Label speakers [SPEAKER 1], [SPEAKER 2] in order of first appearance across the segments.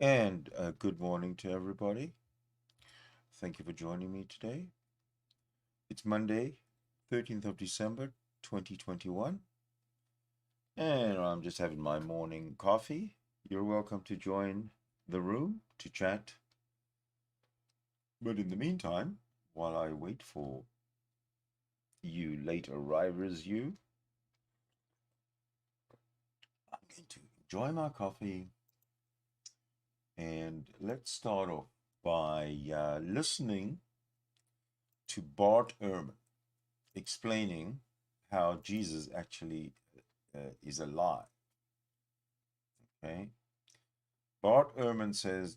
[SPEAKER 1] And good morning to everybody. Thank you for joining me today. It's Monday, 13th of December, 2021, and I'm just having my morning coffee. You're welcome to join the room to chat. But in the meantime, while I wait for you late arrivers, I'm going to enjoy my coffee. And let's start off by listening to Bart Ehrman explaining how Jesus actually is a lie. Okay. Bart Ehrman says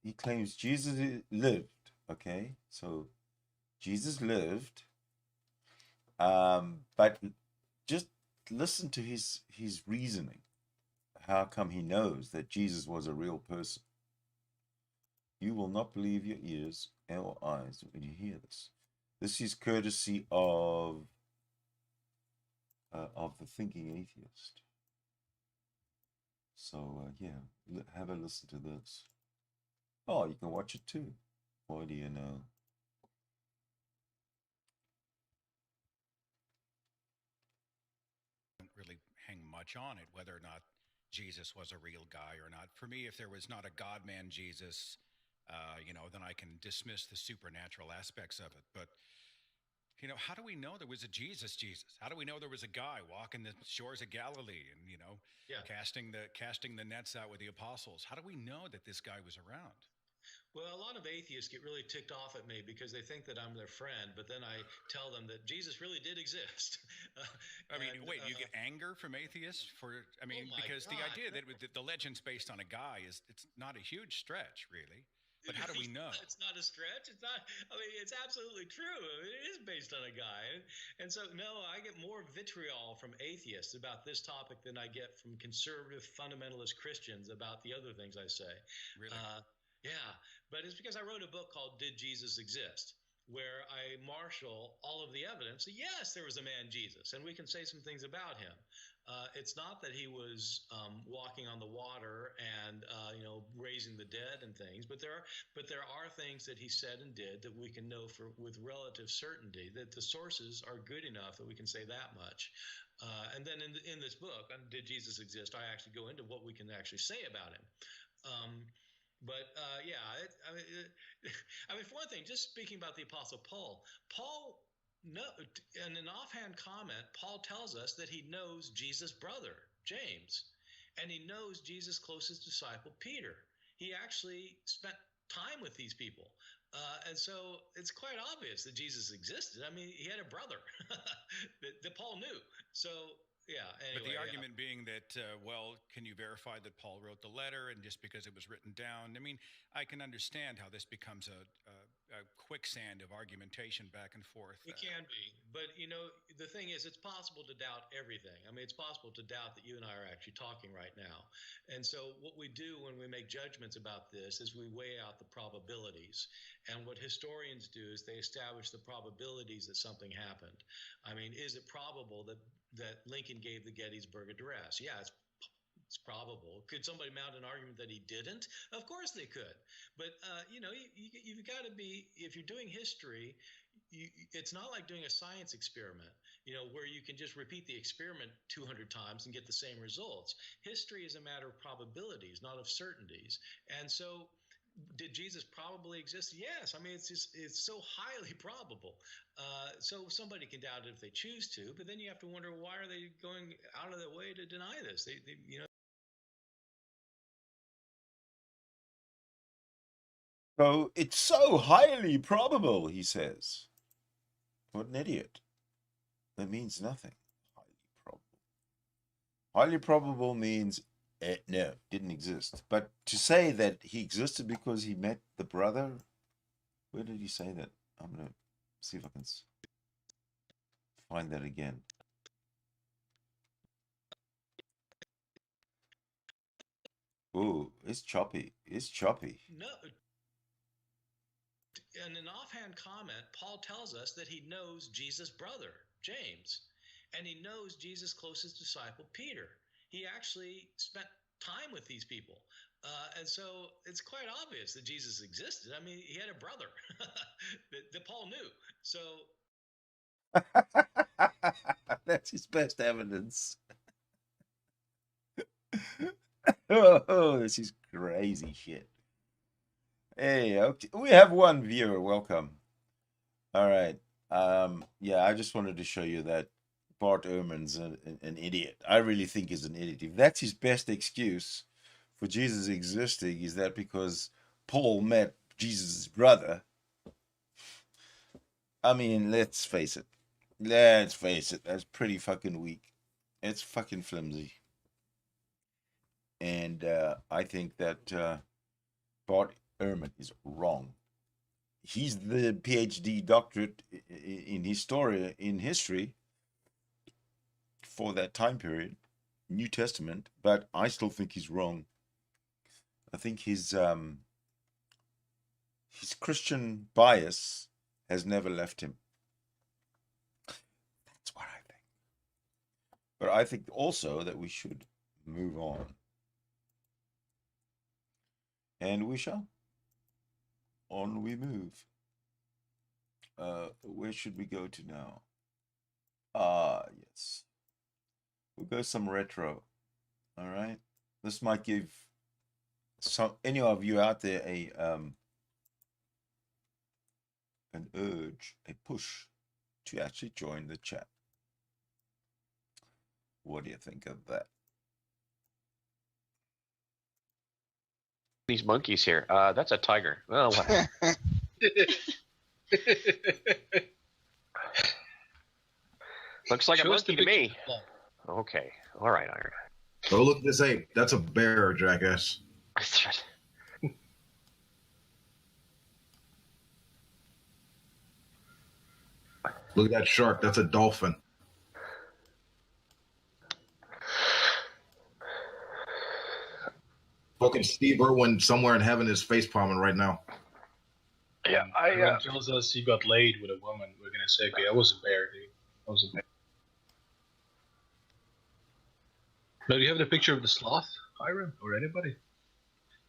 [SPEAKER 1] he claims Jesus lived. Okay. So Jesus lived, but just listen to his reasoning. How come he knows that Jesus was a real person? You will not believe your ears or eyes when you hear this. This is courtesy of the thinking atheist. So yeah, have a listen to this. Oh, you can watch it too. What do you know?
[SPEAKER 2] Really hang much on it, whether or not Jesus was a real guy or not. For me, if there was not a God man Jesus, then I can dismiss the supernatural aspects of it. But how do we know there was a Jesus? How do we know there was a guy walking the shores of Galilee and
[SPEAKER 3] Yeah.
[SPEAKER 2] casting the nets out with the apostles? How do we know that this guy was around?
[SPEAKER 3] Well, a lot of atheists get really ticked off at me because they think that I'm their friend, but then I tell them that Jesus really did exist. uh,
[SPEAKER 2] I mean,
[SPEAKER 3] and
[SPEAKER 2] wait, you get anger from atheists for? I
[SPEAKER 3] oh
[SPEAKER 2] mean,
[SPEAKER 3] my
[SPEAKER 2] because the
[SPEAKER 3] God,
[SPEAKER 2] idea
[SPEAKER 3] no.
[SPEAKER 2] that the legend's based on a guy it's not a huge stretch, really. But how do we know?
[SPEAKER 3] It's not a stretch. It's not. I mean, it's absolutely true. I mean, it is based on a guy, and so no, I get more vitriol from atheists about this topic than I get from conservative fundamentalist Christians about the other things I say.
[SPEAKER 2] Really?
[SPEAKER 3] Uh, yeah, but it's because I wrote a book called "Did Jesus Exist?" where I marshal all of the evidence. Yes, there was a man Jesus, and we can say some things about him. It's not that he was walking on the water and raising the dead and things, but there are things that he said and did that we can know with relative certainty that the sources are good enough that we can say that much. And then in this book, Did Jesus Exist? I actually go into what we can actually say about him. Um, I mean, for one thing, just speaking about the Apostle Paul, no, in an offhand comment, Paul tells us that he knows Jesus' brother, James, and he knows Jesus' closest disciple, Peter. He actually spent time with these people. And so it's quite obvious that Jesus existed. I mean, he had a brother that Paul knew. So, yeah,
[SPEAKER 2] But the
[SPEAKER 3] anyway,
[SPEAKER 2] argument being that, well, can you verify that Paul wrote the letter? And just because it was written down, I mean, I can understand how this becomes a quicksand of argumentation back and forth.
[SPEAKER 3] it can be, but the thing is, it's possible to doubt everything. I mean, it's possible to doubt that you and I are actually talking right now. And so, what we do when we make judgments about this is we weigh out the probabilities. And what historians do is they establish the probabilities that something happened. I mean, is it probable that Lincoln gave the Gettysburg Address? Yeah, it's probable. Could somebody mount an argument that he didn't? Of course they could. But you've got to be, if you're doing history, it's not like doing a science experiment, where you can just repeat the experiment 200 times and get the same results. History is a matter of probabilities, not of certainties. And so, did Jesus probably exist? Yes. I mean, it's so highly probable. So somebody can doubt it if they choose to, but then you have to wonder, why are they going out of their way to deny this? They.
[SPEAKER 1] So it's so highly probable, he says. What an idiot. That means nothing. Highly probable. Highly probable means no, didn't exist. But to say that he existed because he met the brother, where did he say that? I'm going to see if I can find that again. Oh, it's choppy. It's choppy.
[SPEAKER 3] No, in an offhand comment, Paul tells us that he knows Jesus' brother, James, and he knows Jesus' closest disciple, Peter. He actually spent time with these people. And so it's quite obvious that Jesus existed. I mean, he had a brother that Paul knew. So
[SPEAKER 1] that's his best evidence. Oh, this is crazy shit. Hey, okay. We have one viewer. Welcome. All right. Yeah, I just wanted to show you that Bart Ehrman's an idiot. I really think he's an idiot. If that's his best excuse for Jesus existing, is that because Paul met Jesus' brother? I mean, let's face it. Let's face it. That's pretty fucking weak. It's fucking flimsy. And I think that Bart Ehrman is wrong. He's the PhD doctorate in history for that time period, New Testament, but I still think he's wrong. I think his Christian bias has never left him. That's what I think. But I think also that we should move on. And we shall. On we move. Where should we go to now? Yes. We'll go some retro. All right. This might give any of you out there an urge, a push to actually join the chat. What do you think of that?
[SPEAKER 4] These monkeys here. That's a tiger. Well, whatever. Looks like a monkey to me. Okay. All right, Iron.
[SPEAKER 5] Oh, look at this ape. That's a bear, jackass. Look at that shark. That's a dolphin. Fucking Steve Irwin somewhere in heaven is face palming right now.
[SPEAKER 4] Yeah,
[SPEAKER 6] Everyone tells us he got laid with a woman. We're gonna say, okay, I was a bear, dude. I was a bear. Now, do you have the picture of the sloth, Hiram, or anybody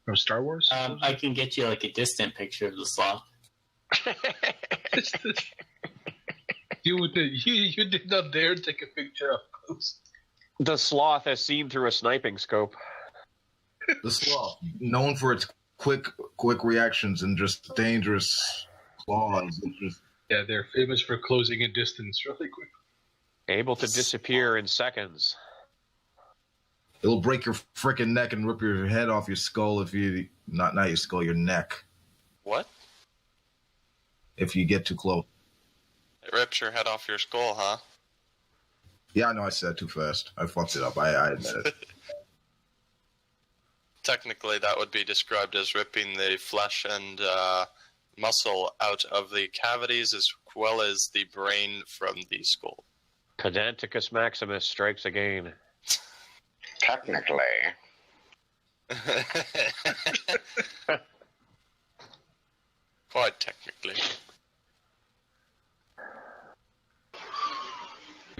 [SPEAKER 6] from Star Wars?
[SPEAKER 7] I can get you like a distant picture of the sloth.
[SPEAKER 6] You did not dare take a picture up close.
[SPEAKER 4] The sloth as seen through a sniping scope.
[SPEAKER 5] The sloth, known for its quick reactions and just dangerous claws.
[SPEAKER 6] Yeah, they're famous for closing a distance really quick.
[SPEAKER 4] Able to disappear in seconds.
[SPEAKER 5] It'll break your freaking neck and rip your head off your skull if you not your skull, your neck.
[SPEAKER 8] What?
[SPEAKER 5] If you get too close.
[SPEAKER 8] It rips your head off your skull, huh?
[SPEAKER 5] Yeah, I know I said it too fast. I fucked it up. I admit it.
[SPEAKER 8] Technically, that would be described as ripping the flesh and muscle out of the cavities as well as the brain from the skull.
[SPEAKER 4] Pedanticus Maximus strikes again.
[SPEAKER 9] Technically.
[SPEAKER 8] Quite technically.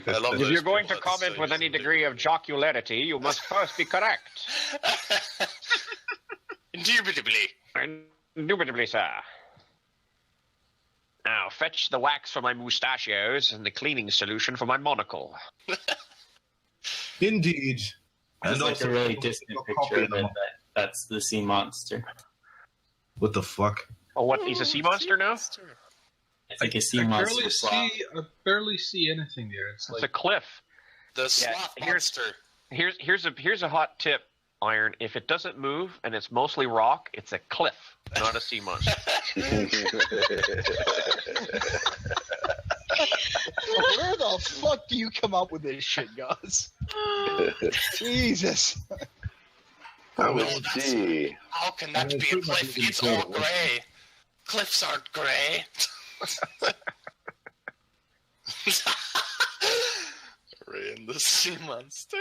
[SPEAKER 8] I love
[SPEAKER 4] If you're going to
[SPEAKER 8] that
[SPEAKER 4] comment
[SPEAKER 8] say
[SPEAKER 4] with any
[SPEAKER 8] something.
[SPEAKER 4] degree of jocularity, you must first be correct.
[SPEAKER 8] Indubitably.
[SPEAKER 4] Indubitably, sir. Now, fetch the wax for my mustachios and the cleaning solution for my monocle.
[SPEAKER 5] Indeed.
[SPEAKER 7] It's
[SPEAKER 5] And
[SPEAKER 7] like
[SPEAKER 5] also,
[SPEAKER 7] a really distant picture of it. That's the sea monster.
[SPEAKER 5] What the fuck?
[SPEAKER 4] Oh, what? He's a sea monster now?
[SPEAKER 7] It's like a sea monster sloth.
[SPEAKER 6] I barely see anything there. It's
[SPEAKER 4] It's
[SPEAKER 6] like
[SPEAKER 4] a cliff.
[SPEAKER 8] The sloth monster.
[SPEAKER 4] Here's a hot tip, Iron. If it doesn't move and it's mostly rock, it's a cliff, not a sea monster.
[SPEAKER 10] Where the fuck do you come up with this shit, guys? Jesus.
[SPEAKER 9] How see?
[SPEAKER 8] How can that be a cliff? It's all grey. Cliffs aren't grey. Ray and the sea monster.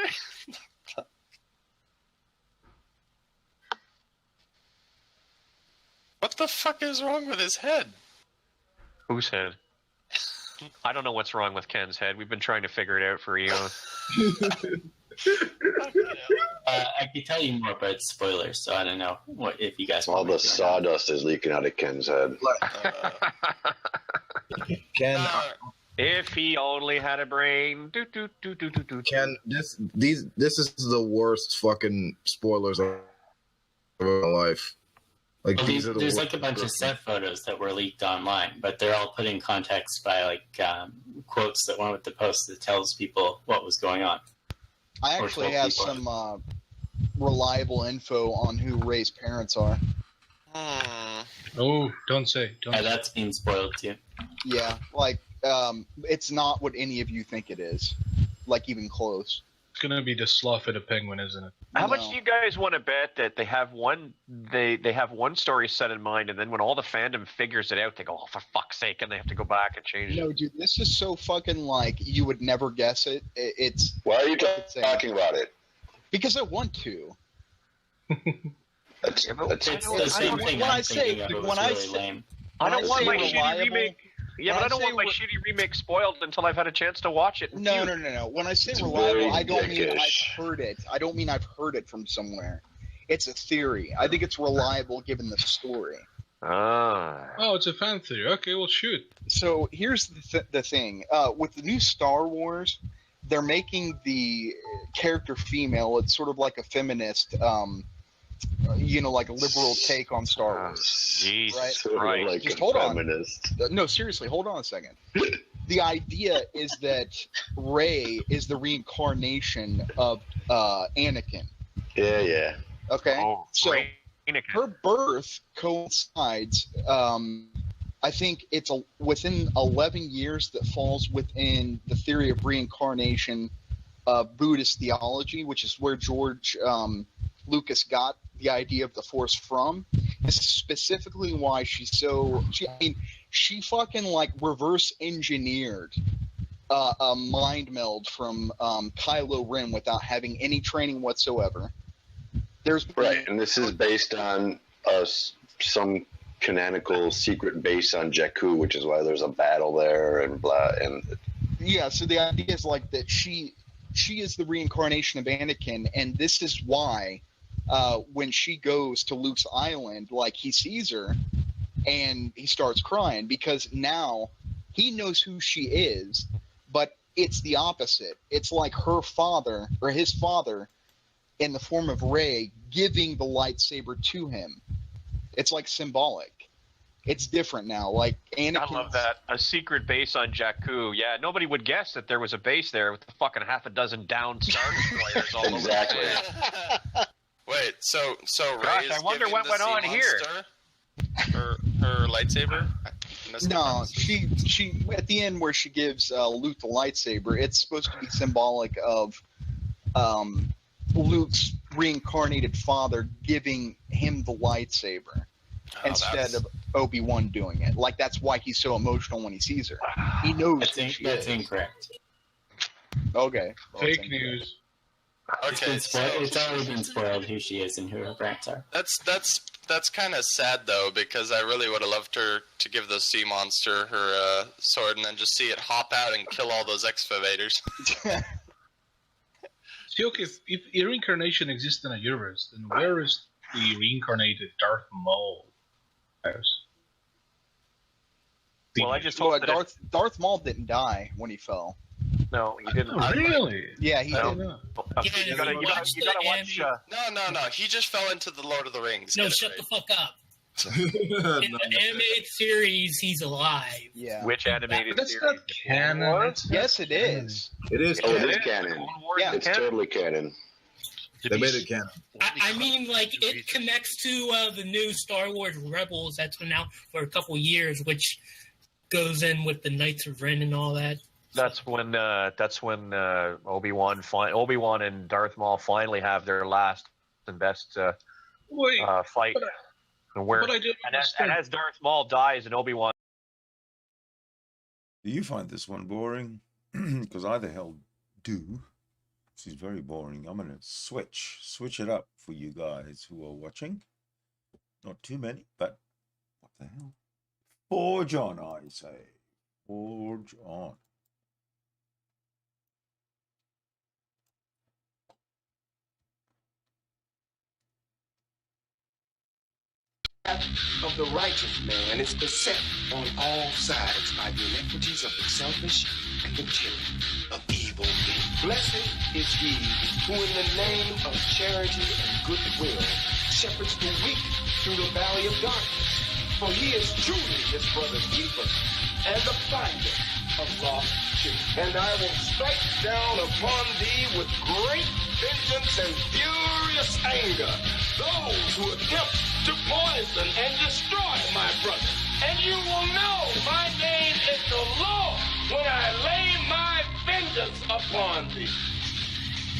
[SPEAKER 8] What the fuck is wrong with his head?
[SPEAKER 4] Whose head? I don't know what's wrong with Ken's head. We've been trying to figure it out for eons.
[SPEAKER 7] I could tell you more, but it's spoilers, so I don't know if you guys
[SPEAKER 9] All
[SPEAKER 7] want me
[SPEAKER 9] the
[SPEAKER 7] to or not.
[SPEAKER 9] sawdust is leaking out of Ken's head.
[SPEAKER 5] Ken,
[SPEAKER 4] If he only had a brain. Do, do, do, do, do, do.
[SPEAKER 5] Ken, this is the worst fucking spoilers of my life. Like
[SPEAKER 7] Well,
[SPEAKER 5] these are the
[SPEAKER 7] there's
[SPEAKER 5] worst
[SPEAKER 7] like a bunch of set photos that were leaked online, but they're all put in context by like quotes that went with the post that tells people what was going on.
[SPEAKER 10] I
[SPEAKER 7] Or
[SPEAKER 10] actually
[SPEAKER 7] 12
[SPEAKER 10] have
[SPEAKER 7] people.
[SPEAKER 10] some reliable info on who Ray's parents are.
[SPEAKER 6] Oh, don't say. Don't say.
[SPEAKER 7] That's being spoiled too.
[SPEAKER 10] Yeah, like it's not what any of you think it is. Like even close.
[SPEAKER 6] It's gonna be the sloth and the penguin, isn't it?
[SPEAKER 4] How much
[SPEAKER 10] No.
[SPEAKER 4] do you guys want to bet that they have one story set in mind, and then when all the fandom figures it out, they go, "Oh, for fuck's sake!" and they have to go back and change it.
[SPEAKER 10] No, dude, this is so fucking like you would never guess it. It's
[SPEAKER 9] Why are you
[SPEAKER 10] It's a-
[SPEAKER 9] talking about it?
[SPEAKER 10] because I want to.
[SPEAKER 9] That's,
[SPEAKER 4] Yeah, but
[SPEAKER 9] that's,
[SPEAKER 7] It's
[SPEAKER 4] I
[SPEAKER 7] the
[SPEAKER 4] don't-
[SPEAKER 7] same
[SPEAKER 10] when
[SPEAKER 7] thing
[SPEAKER 10] I
[SPEAKER 7] I'm
[SPEAKER 10] say-
[SPEAKER 7] thinking of. It was
[SPEAKER 10] when I
[SPEAKER 7] really
[SPEAKER 10] say-
[SPEAKER 7] lame.
[SPEAKER 4] I don't
[SPEAKER 10] When
[SPEAKER 4] want
[SPEAKER 10] say
[SPEAKER 4] my shitty
[SPEAKER 10] reliable-
[SPEAKER 4] remake. Yeah,
[SPEAKER 10] when
[SPEAKER 4] but
[SPEAKER 10] I
[SPEAKER 4] I don't
[SPEAKER 10] say
[SPEAKER 4] want my
[SPEAKER 10] re-
[SPEAKER 4] shitty remake spoiled until I've had a chance to watch it.
[SPEAKER 10] No. When I say
[SPEAKER 9] It's
[SPEAKER 10] reliable,
[SPEAKER 9] very
[SPEAKER 10] I don't mean I've
[SPEAKER 9] dickish.
[SPEAKER 10] heard it. I don't mean I've heard it from somewhere. It's a theory. I think it's reliable given the story.
[SPEAKER 4] Ah.
[SPEAKER 6] Oh, it's a fan theory. Okay, well, shoot.
[SPEAKER 10] So here's the thing. With the new Star Wars, they're making the character female. It's sort of like a feminist, like a liberal take on Star Wars.
[SPEAKER 4] Jesus
[SPEAKER 10] Right.
[SPEAKER 9] sort of
[SPEAKER 4] Christ.
[SPEAKER 9] like
[SPEAKER 10] Just
[SPEAKER 9] a
[SPEAKER 10] hold on.
[SPEAKER 9] feminist.
[SPEAKER 10] No, seriously, hold on a second. The idea is that Rey is the reincarnation of Anakin.
[SPEAKER 9] Yeah.
[SPEAKER 10] Okay,
[SPEAKER 4] Oh,
[SPEAKER 10] so
[SPEAKER 4] great.
[SPEAKER 10] her birth coincides. I think it's within 11 years that falls within the theory of reincarnation of Buddhist theology, which is where George Lucas got the idea of the Force from. This is specifically why she fucking like reverse engineered a mind meld from Kylo Ren without having any training whatsoever. There's
[SPEAKER 9] Right, and this is based on some canonical secret base on Jakku, which is why there's a battle there and blah. And
[SPEAKER 10] yeah, so the idea is like that she is the reincarnation of Anakin, and this is why when she goes to Luke's island, like he sees her and he starts crying because now he knows who she is, but it's the opposite. It's like her father or his father in the form of Rey giving the lightsaber to him. It's like symbolic. It's different now. Like Anakin.
[SPEAKER 4] I love that. A secret base on Jakku. Yeah, nobody would guess that there was a base there with fucking half a dozen downed Star Destroyers all over.
[SPEAKER 9] Exactly.
[SPEAKER 8] Wait, so
[SPEAKER 4] Gosh,
[SPEAKER 8] Rey's
[SPEAKER 4] I wonder
[SPEAKER 8] giving
[SPEAKER 4] what
[SPEAKER 8] the
[SPEAKER 4] went on
[SPEAKER 8] sea
[SPEAKER 4] here.
[SPEAKER 8] monster her lightsaber? I missed the
[SPEAKER 10] No,
[SPEAKER 8] premise.
[SPEAKER 10] she at the end where she gives Luke the lightsaber, it's supposed to be symbolic of Luke's reincarnated father giving him the lightsaber instead
[SPEAKER 8] that's-
[SPEAKER 10] of Obi-Wan doing it. Like that's why he's so emotional when he sees her. He knows
[SPEAKER 7] That's incorrect.
[SPEAKER 10] Okay. Well, it's
[SPEAKER 6] Fake
[SPEAKER 10] incorrect.
[SPEAKER 6] news.
[SPEAKER 8] Okay,
[SPEAKER 7] It's already been spoiled who she is and who her parents are.
[SPEAKER 8] that's kind of sad though, because I really would have loved her to give the sea monster her sword and then just see it hop out and kill all those excavators.
[SPEAKER 6] See, okay, if reincarnation exists in a universe, then where is the reincarnated Darth Maul house?
[SPEAKER 4] Well, I just
[SPEAKER 10] So
[SPEAKER 4] hope that
[SPEAKER 10] Darth Maul didn't die when he fell.
[SPEAKER 4] no, you didn't.
[SPEAKER 6] Oh, really?
[SPEAKER 10] Yeah, he
[SPEAKER 4] No.
[SPEAKER 10] did.
[SPEAKER 4] You gotta watch.
[SPEAKER 8] No. He just fell into the Lord of the Rings.
[SPEAKER 11] No,
[SPEAKER 8] Get it
[SPEAKER 11] shut
[SPEAKER 8] right.
[SPEAKER 11] the fuck up. In the animated series, he's alive.
[SPEAKER 10] Yeah.
[SPEAKER 4] Which animated
[SPEAKER 6] That's
[SPEAKER 4] series?
[SPEAKER 6] not canon. That's not
[SPEAKER 10] Yes, it
[SPEAKER 6] canon.
[SPEAKER 10] is.
[SPEAKER 5] It is.
[SPEAKER 9] Oh, it
[SPEAKER 5] canon.
[SPEAKER 9] is canon.
[SPEAKER 4] Clone Wars
[SPEAKER 10] Yeah.
[SPEAKER 4] is
[SPEAKER 9] It's
[SPEAKER 4] canon?
[SPEAKER 9] totally canon.
[SPEAKER 5] They made it canon.
[SPEAKER 11] I mean, like, it connects to the new Star Wars Rebels that's been out for a couple years, which goes in with the Knights of Ren and all that.
[SPEAKER 4] That's when Obi-Wan and Darth Maul finally have their last and best
[SPEAKER 6] Wait,
[SPEAKER 4] fight.
[SPEAKER 6] but
[SPEAKER 4] And where
[SPEAKER 6] but I don't
[SPEAKER 4] and
[SPEAKER 6] understand.
[SPEAKER 4] as Darth Maul dies and Obi-Wan.
[SPEAKER 1] Do you find this one boring? Because I the hell do. This is very boring. I'm gonna switch it up for you guys who are watching. Not too many, but what the hell? Forge on, I say. Forge on.
[SPEAKER 12] of the righteous man is beset on all sides by the iniquities of the selfish and the tyranny of evil men. Blessed is he who in the name of charity and goodwill shepherds the weak through the valley of darkness. For he is truly his brother's keeper and the finder of lost sheep. And I will strike down upon thee with great vengeance and furious anger those who attempt to poison and destroy my brother. And you will know my name is the Lord when I lay my vengeance upon thee.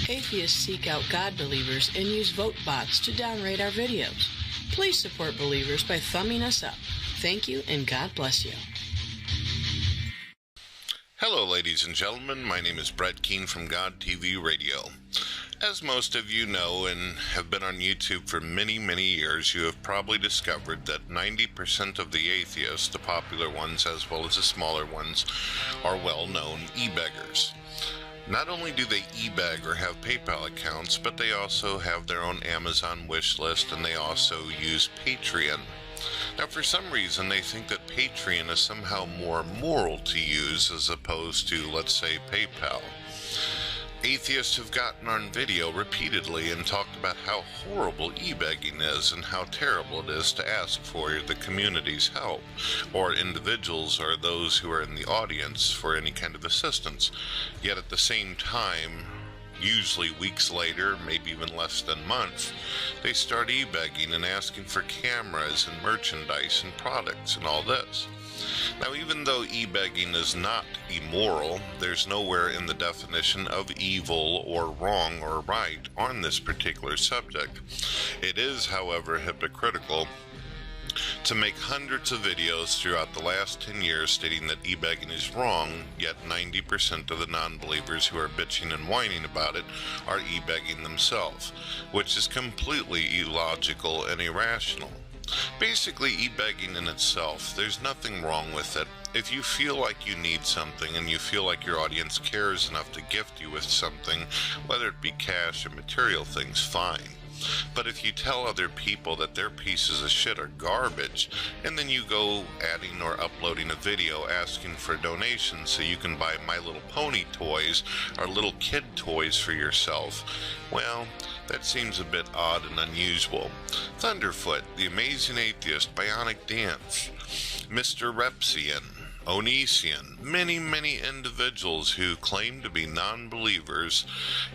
[SPEAKER 13] Atheists seek out God believers and use vote bots to downrate our videos. Please support believers by thumbing us up. Thank you and God bless you.
[SPEAKER 14] Hello, ladies and gentlemen. My name is Brett Keane from God TV Radio. As most of you know and have been on YouTube for many, many years, you have probably discovered that 90% of the atheists, the popular ones as well as the smaller ones, are well-known e-beggars. Not only do they e-beg or have PayPal accounts, but they also have their own Amazon wish list, and they also use Patreon. Now, for some reason, they think that Patreon is somehow more moral to use as opposed to, let's say, PayPal. Atheists have gotten on video repeatedly and talked about how horrible e-begging is and how terrible it is to ask for the community's help, or individuals or those who are in the audience for any kind of assistance. Yet at the same time, usually weeks later, maybe even less than months, they start e-begging and asking for cameras and merchandise and products and all this. Now, even though e-begging is not immoral, there's nowhere in the definition of evil or wrong or right on this particular subject. It is, however, hypocritical to make hundreds of videos throughout the last 10 years stating that e-begging is wrong, yet 90% of the non-believers who are bitching and whining about it are e-begging themselves, which is completely illogical and irrational. Basically, e-begging in itself, there's nothing wrong with it. If you feel like you need something and you feel like your audience cares enough to gift you with something, whether it be cash or material things, fine. But if you tell other people that their pieces of shit are garbage, and then you go adding or uploading a video asking for donations so you can buy My Little Pony toys or little kid toys for yourself, well, that seems a bit odd and unusual. Thunderfoot, The Amazing Atheist, Bionic Dance, Mr. Repsian, Onision, many, many individuals who claim to be non-believers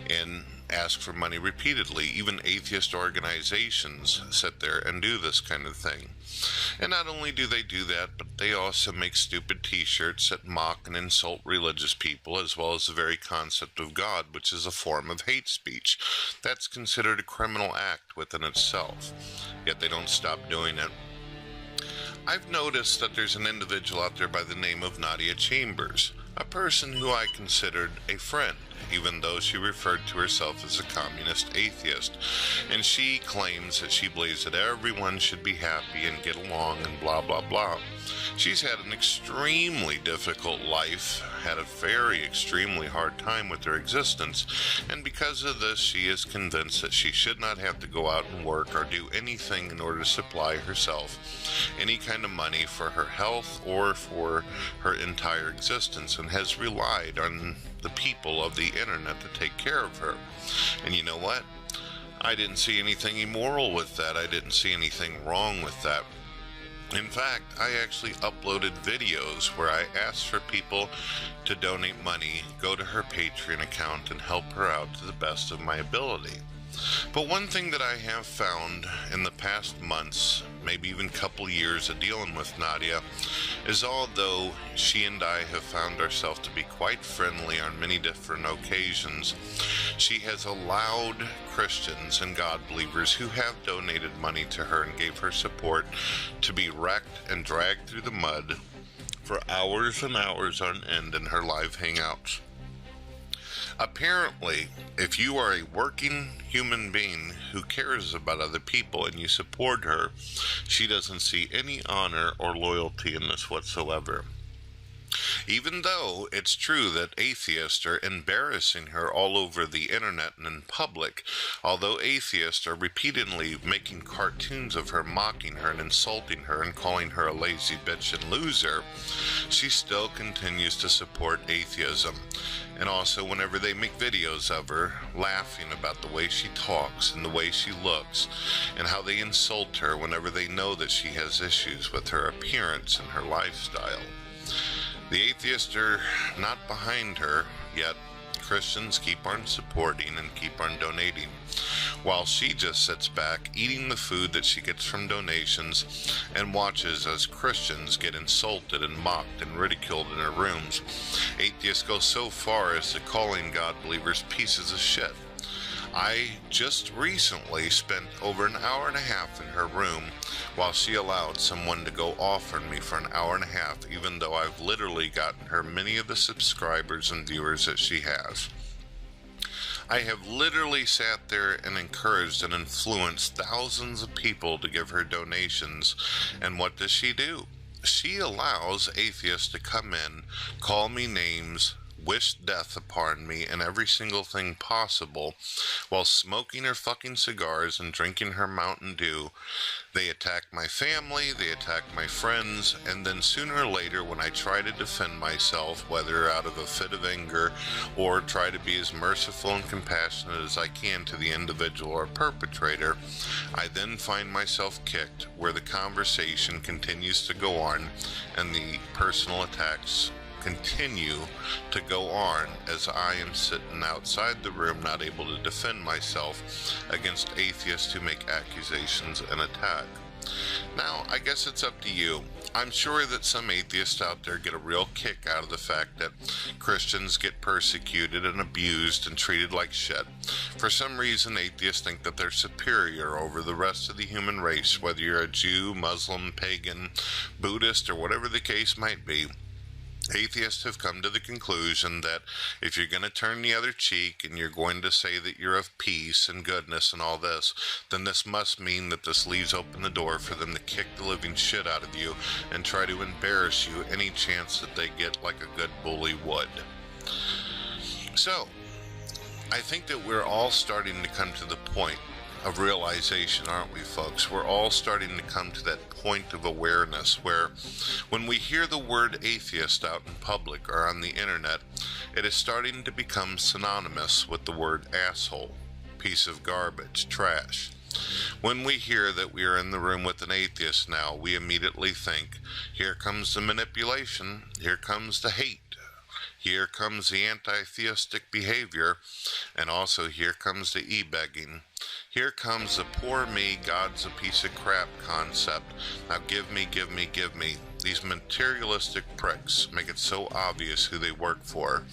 [SPEAKER 14] and ask for money repeatedly. Even atheist organizations sit there and do this kind of thing. And not only do they do that, but they also make stupid t-shirts that mock and insult religious people, as well as the very concept of God, which is a form of hate speech. That's considered a criminal act within itself, yet they don't stop doing it. I've noticed that there's an individual out there by the name of Nadia Chambers, a person who I considered a friend, even though she referred to herself as a communist atheist, and she claims that she believes that everyone should be happy and get along and blah blah blah. She's had an extremely difficult life, had a very extremely hard time with her existence, and because of this she is convinced that she should not have to go out and work or do anything in order to supply herself any kind of money for her health or for her entire existence, and has relied on the people of the internet to take care of her. And you know what? I didn't see anything immoral with that. I didn't see anything wrong with that. In fact, I actually uploaded videos where I asked for people to donate money, go to her Patreon account, and help her out to the best of my ability. But one thing that I have found in the past months, maybe even couple years of dealing with Nadia, is although she and I have found ourselves to be quite friendly on many different occasions, she has allowed Christians and God believers who have donated money to her and gave her support to be wrecked and dragged through the mud for hours and hours on end in her live hangouts. Apparently, if you are a working human being who cares about other people and you support her, she doesn't see any honor or loyalty in this whatsoever. Even though it's true that atheists are embarrassing her all over the internet and in public, although atheists are repeatedly making cartoons of her, mocking her and insulting her and calling her a lazy bitch and loser, she still continues to support atheism. And also whenever they make videos of her, laughing about the way she talks and the way she looks, and how they insult her whenever they know that she has issues with her appearance and her lifestyle. The atheists are not behind her, yet Christians keep on supporting and keep on donating, while she just sits back eating the food that she gets from donations and watches as Christians get insulted and mocked and ridiculed in her rooms. Atheists go so far as to calling God believers pieces of shit. I just recently spent over an hour and a half in her room while she allowed someone to go off on me for an hour and a half, even though I've literally gotten her many of the subscribers and viewers that she has. I have literally sat there and encouraged and influenced thousands of people to give her donations, and what does she do? She allows atheists to come in, call me names, wish death upon me and every single thing possible, while smoking her fucking cigars and drinking her Mountain Dew. They attack my family, they attack my friends, and then sooner or later when I try to defend myself, whether out of a fit of anger or try to be as merciful and compassionate as I can to the individual or perpetrator, I then find myself kicked, where the conversation continues to go on and the personal attacks continue to go on as I am sitting outside the room not able to defend myself against atheists who make accusations and attack. Now, I guess it's up to you. I'm sure that some atheists out there get a real kick out of the fact that Christians get persecuted and abused and treated like shit. For some reason, atheists think that they're superior over the rest of the human race, whether you're a Jew, Muslim, pagan, Buddhist, or whatever the case might be. Atheists have come to the conclusion that if you're going to turn the other cheek and you're going to say that you're of peace and goodness and all this, then this must mean that this leaves open the door for them to kick the living shit out of you and try to embarrass you any chance that they get, like a good bully would. So, I think that we're all starting to come to the point of realization, aren't we, folks? We're all starting to come to that point of awareness where when we hear the word atheist out in public or on the internet, it is starting to become synonymous with the word asshole, piece of garbage, trash. When we hear that we are in the room with an atheist now, we immediately think, here comes the manipulation, here comes the hate, here comes the anti-theistic behavior, and also here comes the e-begging. Here comes the poor me, God's a piece of crap concept. Now give me, give me, give me. These materialistic pricks make it so obvious who they work for.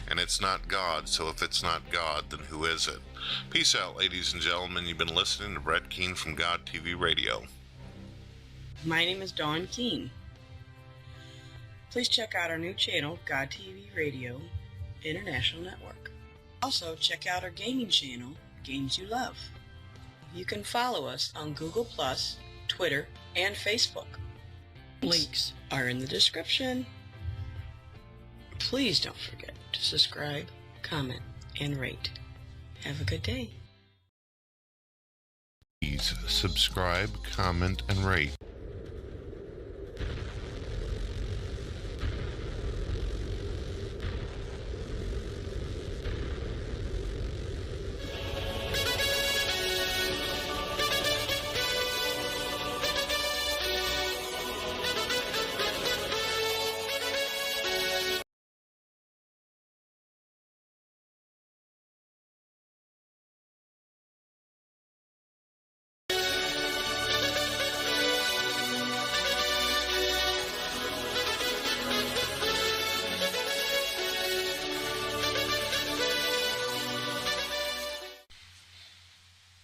[SPEAKER 14] And it's not God, so if it's not God, then who is it? Peace out, ladies and gentlemen. You've been listening to Brett Keane from God TV Radio.
[SPEAKER 13] My name is Dawn Keane. Please check out our new channel, God TV Radio International Network. Also, check out our gaming channel, Games You Love. You can follow us on Google+, Twitter, and Facebook. Links are in the description. Please don't forget to subscribe, comment, and rate. Have a good day.
[SPEAKER 14] Please subscribe, comment, and rate.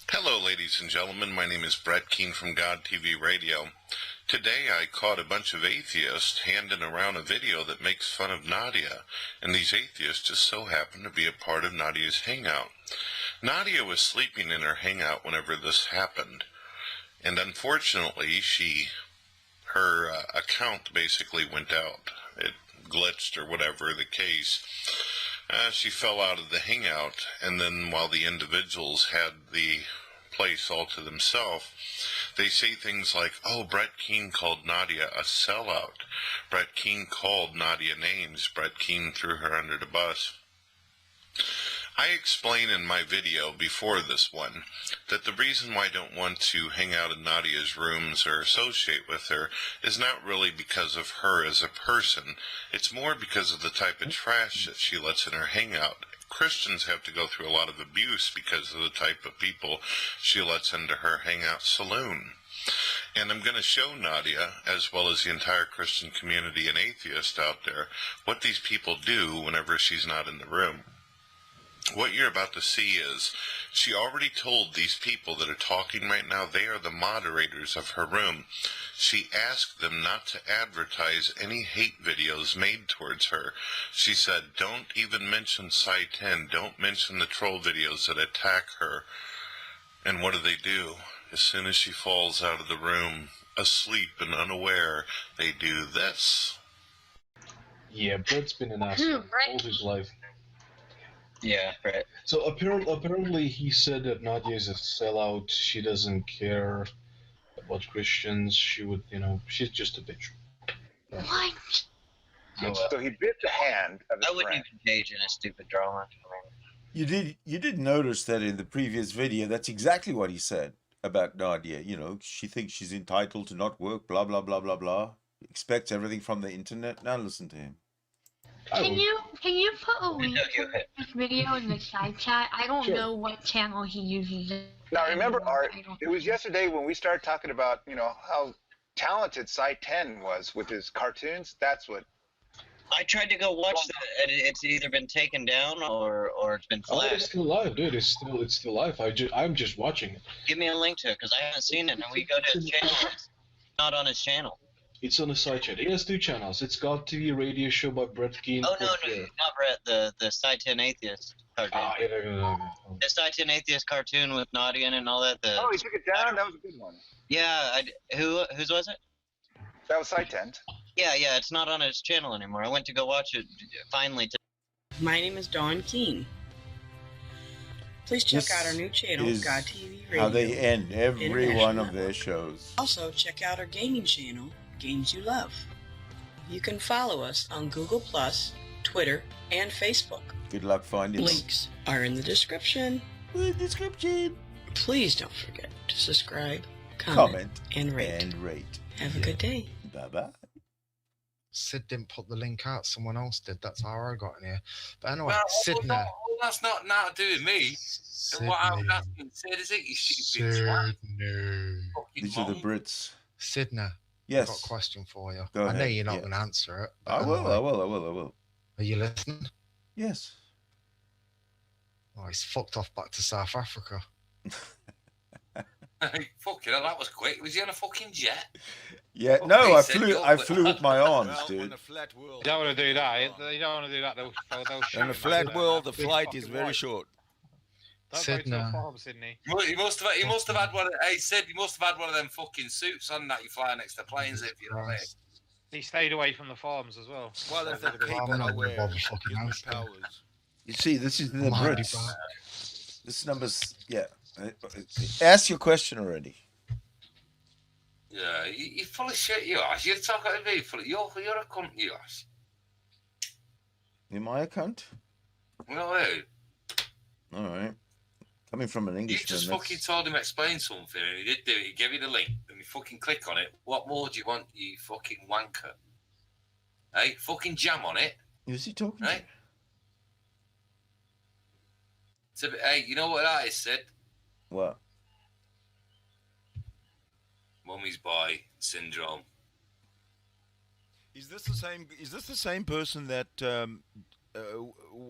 [SPEAKER 14] Hello, ladies and gentlemen. My name is Brett Keane from God TV Radio. Today I caught a bunch of atheists handing around a video that makes fun of Nadia, and these atheists just so happen to be a part of Nadia's hangout. Nadia was sleeping in her hangout whenever this happened, and unfortunately her account basically went out. It glitched or whatever the case, she fell out of the hangout, and then while the individuals had the place all to themselves, they say things like, oh, Brett Keane called Nadia a sellout. Brett Keane called Nadia names. Brett Keane threw her under the bus. I explain in my video before this one that the reason why I don't want to hang out in Nadia's rooms or associate with her is not really because of her as a person. It's more because of the type of trash that she lets in her hangout. Christians have to go through a lot of abuse because of the type of people she lets into her hangout saloon. And I'm going to show Nadia, as well as the entire Christian community and atheists out there, what these people do whenever she's not in the room. What you're about to see is, she already told these people that are talking right now, they are the moderators of her room. She asked them not to advertise any hate videos made towards her. She said, don't even mention Psi 10, don't mention the troll videos that attack her. And what do? As soon as she falls out of the room, asleep and unaware, they do this.
[SPEAKER 6] Yeah, Brett's been an asshole all his life.
[SPEAKER 7] Yeah, right.
[SPEAKER 6] So apparently he said that Nadia is a sellout. She doesn't care about Christians. She would, she's just a bitch.
[SPEAKER 15] What?
[SPEAKER 16] So he bit the hand of his
[SPEAKER 7] I wouldn't
[SPEAKER 16] friend.
[SPEAKER 7] even engage in a stupid drama.
[SPEAKER 1] You did notice that in the previous video, that's exactly what he said about Nadia. She thinks she's entitled to not work, blah, blah, blah, blah, blah. Expects everything from the internet. Now listen to him.
[SPEAKER 15] Can you put a link to this video in the side chat? I don't know what channel he uses.
[SPEAKER 16] Now remember, Art, it was yesterday when we started talking about, how talented Psi 10 was with his cartoons. That's what.
[SPEAKER 7] I tried to go watch that, and it's either been taken down or it's been
[SPEAKER 6] Oh,
[SPEAKER 7] flagged.
[SPEAKER 6] it's still live, dude. It's still live. I'm just watching it.
[SPEAKER 7] Give me a link to it, because I haven't seen it, and we go to his channel. It's not on his channel.
[SPEAKER 6] It's on the side chat. He has two channels. It's God TV radio show by Brett Keane.
[SPEAKER 7] Oh, no, not Brett, the Psi 10 Atheist cartoon.
[SPEAKER 6] Yeah.
[SPEAKER 7] The Psi 10 Atheist cartoon with Nadia and all that.
[SPEAKER 16] Oh, he took it down? That was a good one.
[SPEAKER 7] Yeah, whose was it?
[SPEAKER 16] That was Psi 10.
[SPEAKER 7] Yeah, it's not on his channel anymore. I went to go watch it finally.
[SPEAKER 13] My name is Dawn Keane. Please check out our new channel,
[SPEAKER 1] Is
[SPEAKER 13] God TV Radio.
[SPEAKER 1] how they end every
[SPEAKER 13] International
[SPEAKER 1] one of
[SPEAKER 13] Network.
[SPEAKER 1] their shows.
[SPEAKER 13] Also, check out our gaming channel, Games You Love. You can follow us on Google+, Twitter, and Facebook.
[SPEAKER 1] Good luck finding them.
[SPEAKER 13] Links are in the description. Please don't forget to subscribe, comment, and rate. Have a good day.
[SPEAKER 1] Bye-bye.
[SPEAKER 17] Sid didn't put the link out, someone else did. That's how I got in here. But anyway,
[SPEAKER 18] Well,
[SPEAKER 17] Sidney.
[SPEAKER 18] that's not now to do with me.
[SPEAKER 17] Sydney.
[SPEAKER 18] What I was asking, Sid, is it you stupid twat?
[SPEAKER 1] These are the Brits.
[SPEAKER 17] Sidney.
[SPEAKER 1] Yes.
[SPEAKER 17] I've got a question for you.
[SPEAKER 1] Go
[SPEAKER 17] I know
[SPEAKER 1] ahead,
[SPEAKER 17] you're not
[SPEAKER 1] yeah.
[SPEAKER 17] going to answer it.
[SPEAKER 1] I
[SPEAKER 17] but
[SPEAKER 1] will,
[SPEAKER 17] anyway.
[SPEAKER 1] I will.
[SPEAKER 17] Are you listening?
[SPEAKER 1] Yes.
[SPEAKER 17] Oh, he's fucked off back to South Africa.
[SPEAKER 18] Hey, fucking hell, that was quick. Was he on a fucking jet?
[SPEAKER 1] Yeah,
[SPEAKER 18] Oh,
[SPEAKER 1] no,
[SPEAKER 18] he
[SPEAKER 1] I
[SPEAKER 18] said
[SPEAKER 1] flew with my arms, dude.
[SPEAKER 19] You don't want to do that. You don't want to do that. They'll shoot
[SPEAKER 20] In a
[SPEAKER 19] you,
[SPEAKER 20] flat
[SPEAKER 19] mate.
[SPEAKER 20] world, the
[SPEAKER 19] Big
[SPEAKER 20] flight
[SPEAKER 19] fucking
[SPEAKER 20] is very
[SPEAKER 19] wife.
[SPEAKER 20] short.
[SPEAKER 19] Don't go to a farm, Sydney.
[SPEAKER 18] He must have had one. Hey, Sid, you must have had one of them fucking suits on that you fly next to planes. If you know what I mean.
[SPEAKER 19] He stayed away from the farms as well.
[SPEAKER 20] Well, if that
[SPEAKER 19] Bit of
[SPEAKER 20] cape
[SPEAKER 19] a-
[SPEAKER 20] I wear gives me powers.
[SPEAKER 1] You see, this is the
[SPEAKER 17] I'm already
[SPEAKER 1] Brits.
[SPEAKER 17] back.
[SPEAKER 1] This number's, yeah. Ask your question already.
[SPEAKER 18] Yeah, you're full of shit, you are. You're talking to me. You're a cunt, you are.
[SPEAKER 1] Am I a cunt?
[SPEAKER 18] No, hey.
[SPEAKER 1] All right. Coming from an
[SPEAKER 18] You
[SPEAKER 1] Englishman.
[SPEAKER 18] just fucking told him to explain something, and he did do it. He gave you the link, and you fucking click on it. What more do you want, you fucking wanker? Hey, fucking jam on it.
[SPEAKER 1] Who's he talking
[SPEAKER 18] Hey? Hey, you know what that is, Sid?
[SPEAKER 1] What?
[SPEAKER 18] Mummy's boy syndrome.
[SPEAKER 20] Is this the same person that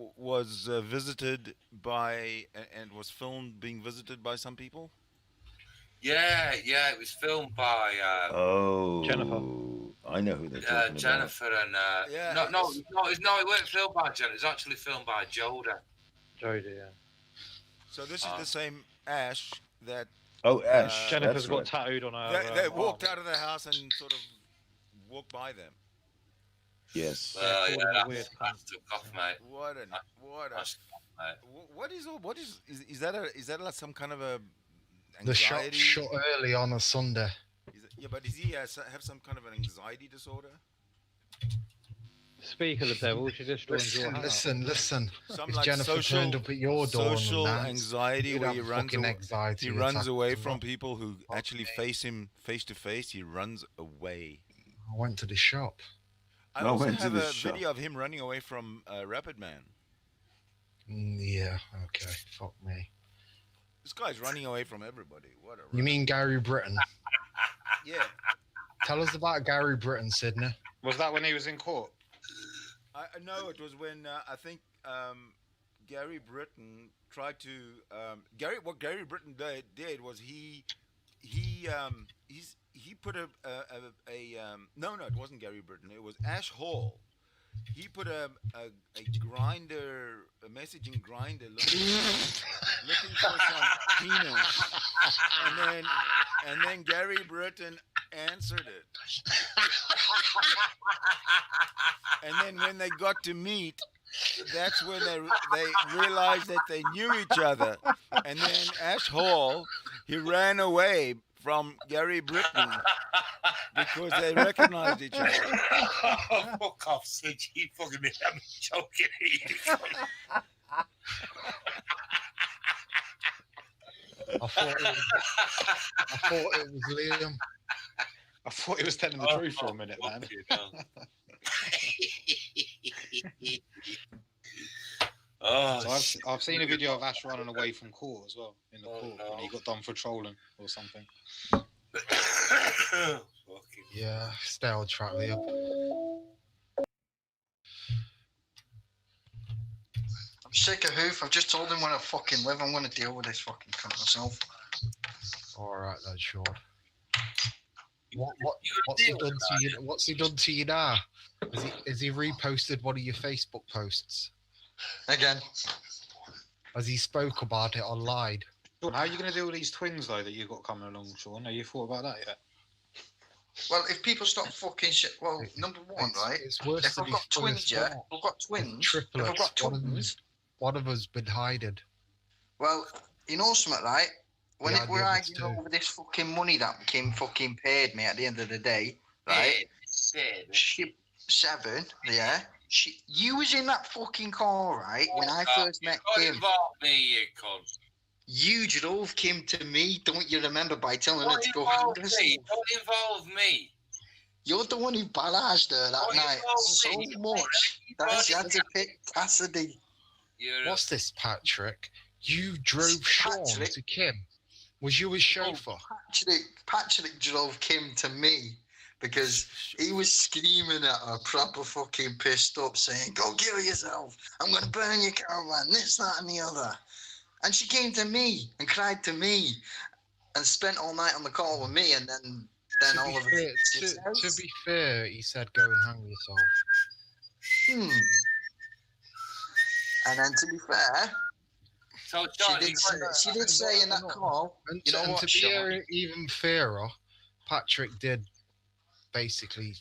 [SPEAKER 20] was visited by and was filmed being visited by some people?
[SPEAKER 18] Yeah, it was filmed by
[SPEAKER 1] Jennifer. I know who they're talking
[SPEAKER 18] Jennifer and no, it weren't filmed by Jennifer. It was actually filmed by Joda.
[SPEAKER 19] Jodie, yeah.
[SPEAKER 20] So this is the same Ash that.
[SPEAKER 1] Oh, Ash.
[SPEAKER 19] Jennifer's got tattooed on her.
[SPEAKER 20] They walked out of the house and sort of walked by them.
[SPEAKER 1] Yes.
[SPEAKER 18] Well,
[SPEAKER 19] Yeah,
[SPEAKER 18] yeah,
[SPEAKER 19] called him a
[SPEAKER 18] that's
[SPEAKER 19] weird
[SPEAKER 18] took off, mate.
[SPEAKER 20] What is that like some kind of a
[SPEAKER 17] The shop
[SPEAKER 20] anxiety?
[SPEAKER 17] shut early on a Sunday.
[SPEAKER 20] Yeah, but does he have some kind of an anxiety disorder?
[SPEAKER 19] Speak of the devil, she just joins your house.
[SPEAKER 17] Listen.
[SPEAKER 20] Some
[SPEAKER 17] If
[SPEAKER 20] like
[SPEAKER 17] Jennifer turned up at your door
[SPEAKER 20] social
[SPEAKER 17] and announced,
[SPEAKER 20] anxiety
[SPEAKER 17] you'd
[SPEAKER 20] where
[SPEAKER 17] have
[SPEAKER 20] he
[SPEAKER 17] a
[SPEAKER 20] runs
[SPEAKER 17] fucking
[SPEAKER 20] away,
[SPEAKER 17] anxiety
[SPEAKER 20] he runs
[SPEAKER 17] attack
[SPEAKER 20] away
[SPEAKER 17] as
[SPEAKER 20] from
[SPEAKER 17] well.
[SPEAKER 20] people who actually face him face to face. He runs away.
[SPEAKER 17] I went to the shop.
[SPEAKER 20] I also have a video of him running away from Rapid Man.
[SPEAKER 17] Yeah, okay. Fuck me.
[SPEAKER 20] This guy's running away from everybody. What a
[SPEAKER 17] You mean Gary Britton?
[SPEAKER 20] Yeah.
[SPEAKER 17] Tell us about Gary Britton, Sidney.
[SPEAKER 19] Was that when he was in court?
[SPEAKER 20] No, it was when I think Gary Britton tried to what Gary Britton did was he put a no, it wasn't Gary Britton, it was Ash Hall. He put a messaging grinder looking for some penis, and then Gary Britton answered it. And then when they got to meet, that's when they realized that they knew each other. And then Ash Hall, he ran away from Gary Britton because they recognized each other.
[SPEAKER 18] Oh, fuck off, Sid. You fucking I'm joking.
[SPEAKER 17] I thought it was Liam.
[SPEAKER 19] I thought he was telling the truth for a minute, man. So I've seen a video of Ash running away from court as well, in the court, when he got done for trolling or something.
[SPEAKER 17] Yeah, stay on track, Liam.
[SPEAKER 21] I'm sick of Hoof. I've just told him when I fucking live, I'm going to deal with this fucking cunt myself.
[SPEAKER 17] Alright then, sure. What's he done to you now? Has he reposted one of your Facebook posts?
[SPEAKER 21] Again.
[SPEAKER 17] Has he spoke about it online?
[SPEAKER 19] Sean, how are you going to deal with these twins, though, that you've got coming along, Sean? Have you thought about that yet?
[SPEAKER 21] Well, if people stop fucking shit, well, number one, right?
[SPEAKER 17] It's worse
[SPEAKER 21] if
[SPEAKER 17] than
[SPEAKER 21] I've got twins, yeah, if I've got twins,
[SPEAKER 17] triplets.
[SPEAKER 21] if I've got twins,
[SPEAKER 17] one of us been hiding.
[SPEAKER 21] well, you know something, right? When we're arguing over this fucking money that Kim fucking paid me at the end of the day, right? Seven, yeah. You was in that fucking call, right? When I first met Kim.
[SPEAKER 18] Involve me, you cunt.
[SPEAKER 21] You drove Kim to me, don't you remember, by telling her to go
[SPEAKER 18] Don't
[SPEAKER 21] hand herself?
[SPEAKER 18] involve me.
[SPEAKER 21] You're the one who barraged her that night so much that she had to pick Cassidy.
[SPEAKER 17] What's this, Patrick? You drove Sean to Kim. Was you his chauffeur?
[SPEAKER 21] Patrick drove Kim to me because he was screaming at her, proper fucking pissed up, saying, "Go kill yourself. I'm going to burn your caravan, this, that, and the other." And she came to me and cried to me and spent all night on the call with me, and then all of it.
[SPEAKER 17] To be fair, he said, "Go and hang yourself."
[SPEAKER 21] And then to be fair,
[SPEAKER 18] so
[SPEAKER 21] she did say in that call,
[SPEAKER 17] And,
[SPEAKER 21] you know
[SPEAKER 17] and
[SPEAKER 21] what,
[SPEAKER 17] to
[SPEAKER 21] Sean?
[SPEAKER 17] be even fairer, Patrick did basically.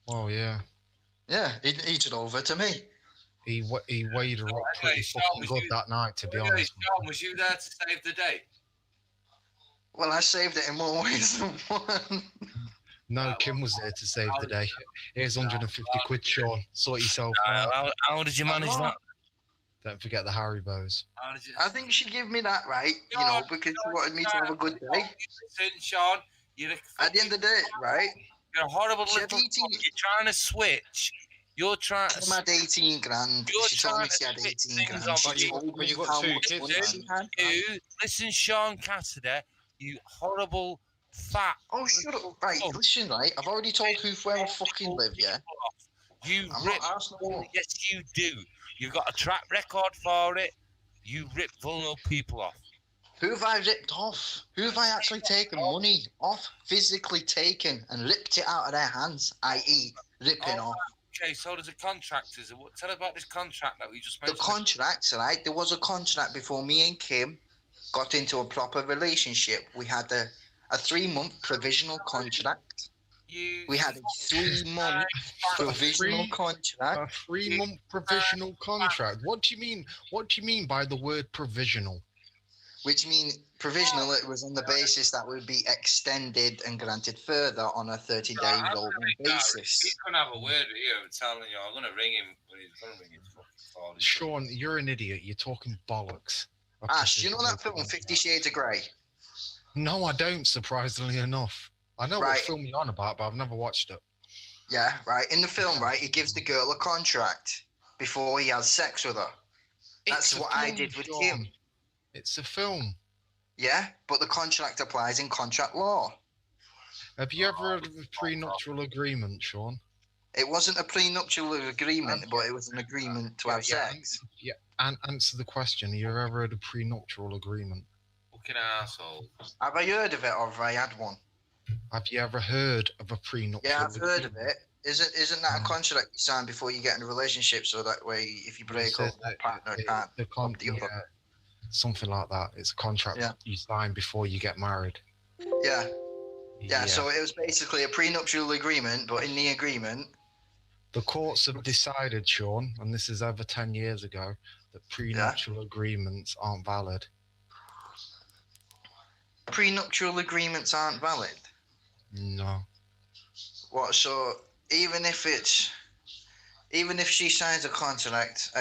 [SPEAKER 17] Oh yeah.
[SPEAKER 21] Yeah, he drove her to me.
[SPEAKER 17] He weighed her up pretty fucking good that night, to be honest.
[SPEAKER 18] Sean, was you there to save the day?
[SPEAKER 21] Well, I saved it in more ways than one.
[SPEAKER 17] No, Kim was there to save the day. Here's 150 quid, Sean. Sort yourself out.
[SPEAKER 18] How did you manage that?
[SPEAKER 17] Don't forget the Haribos.
[SPEAKER 21] I think she gave me that right, you know, because she wanted me to have a good day.
[SPEAKER 18] Listen, Sean,
[SPEAKER 21] at the end of the day, right?
[SPEAKER 18] You're a horrible
[SPEAKER 21] She
[SPEAKER 18] little.
[SPEAKER 21] had 18
[SPEAKER 18] You're trying to switch. You're trying to.
[SPEAKER 21] Kim had 18 grand. She told me she had 18 grand. She told me how much money she had.
[SPEAKER 18] Listen, Sean Cassidy, you horrible fat.
[SPEAKER 21] Oh, shut up. Right, listen, right? I've already told Hoof where I fucking live, yeah?
[SPEAKER 18] You
[SPEAKER 21] I'm
[SPEAKER 18] rip.
[SPEAKER 21] not Arsenal.
[SPEAKER 18] Yes, you do. You've got a track record for it. You rip vulnerable people off.
[SPEAKER 21] Who have I ripped off? Who have I actually taken money off? Physically taken and ripped it out of their hands, i.e. ripping off.
[SPEAKER 18] Okay, so there's a contract. Tell us about this contract that we just
[SPEAKER 21] The
[SPEAKER 18] mentioned.
[SPEAKER 21] contracts, right? There was a contract before me and Kim got into a proper relationship. We had a 3-month provisional contract. We had a 3-month provisional contract.
[SPEAKER 17] A 3-month provisional contract. What do you mean? What do you mean by the word provisional?
[SPEAKER 21] Which means provisional, it was on the basis that would be extended and granted further on a 30-day rolling basis.
[SPEAKER 18] He's going to have a word with you. I'm telling you, I'm going to ring him when he's going to ring his fucking phone.
[SPEAKER 17] Sean, you're an idiot. You're talking bollocks.
[SPEAKER 21] Ash, do you know that film 50 Shades of Grey?
[SPEAKER 17] No, I don't, surprisingly enough. I know what film you're on about, but I've never watched it.
[SPEAKER 21] Yeah, right. In the film, right, he gives the girl a contract before he has sex with her. That's what I did with him.
[SPEAKER 17] It's a film.
[SPEAKER 21] Yeah, but the contract applies in contract law.
[SPEAKER 17] Have you ever heard of a prenuptial agreement, Sean?
[SPEAKER 21] It wasn't a prenuptial agreement, but it was an agreement to have sex.
[SPEAKER 17] Yeah, and answer the question. Have you ever heard of a prenuptial agreement?
[SPEAKER 18] Fucking asshole.
[SPEAKER 21] Have I heard of it, or have I had one?
[SPEAKER 17] Have you ever heard of a prenuptial
[SPEAKER 21] Yeah, I've
[SPEAKER 17] agreement?
[SPEAKER 21] heard of it. Isn't that a contract you sign before you get in a relationship, so that way if you break up, one partner can't fuck the other?
[SPEAKER 17] Something like that. It's a contract you sign before you get married.
[SPEAKER 21] Yeah. Yeah, so it was basically a prenuptial agreement, but in the agreement...
[SPEAKER 17] The courts have decided, Sean, and this is over 10 years ago, that prenuptial agreements aren't valid.
[SPEAKER 21] Prenuptial agreements aren't valid?
[SPEAKER 17] No.
[SPEAKER 21] What, so even if she signs a contract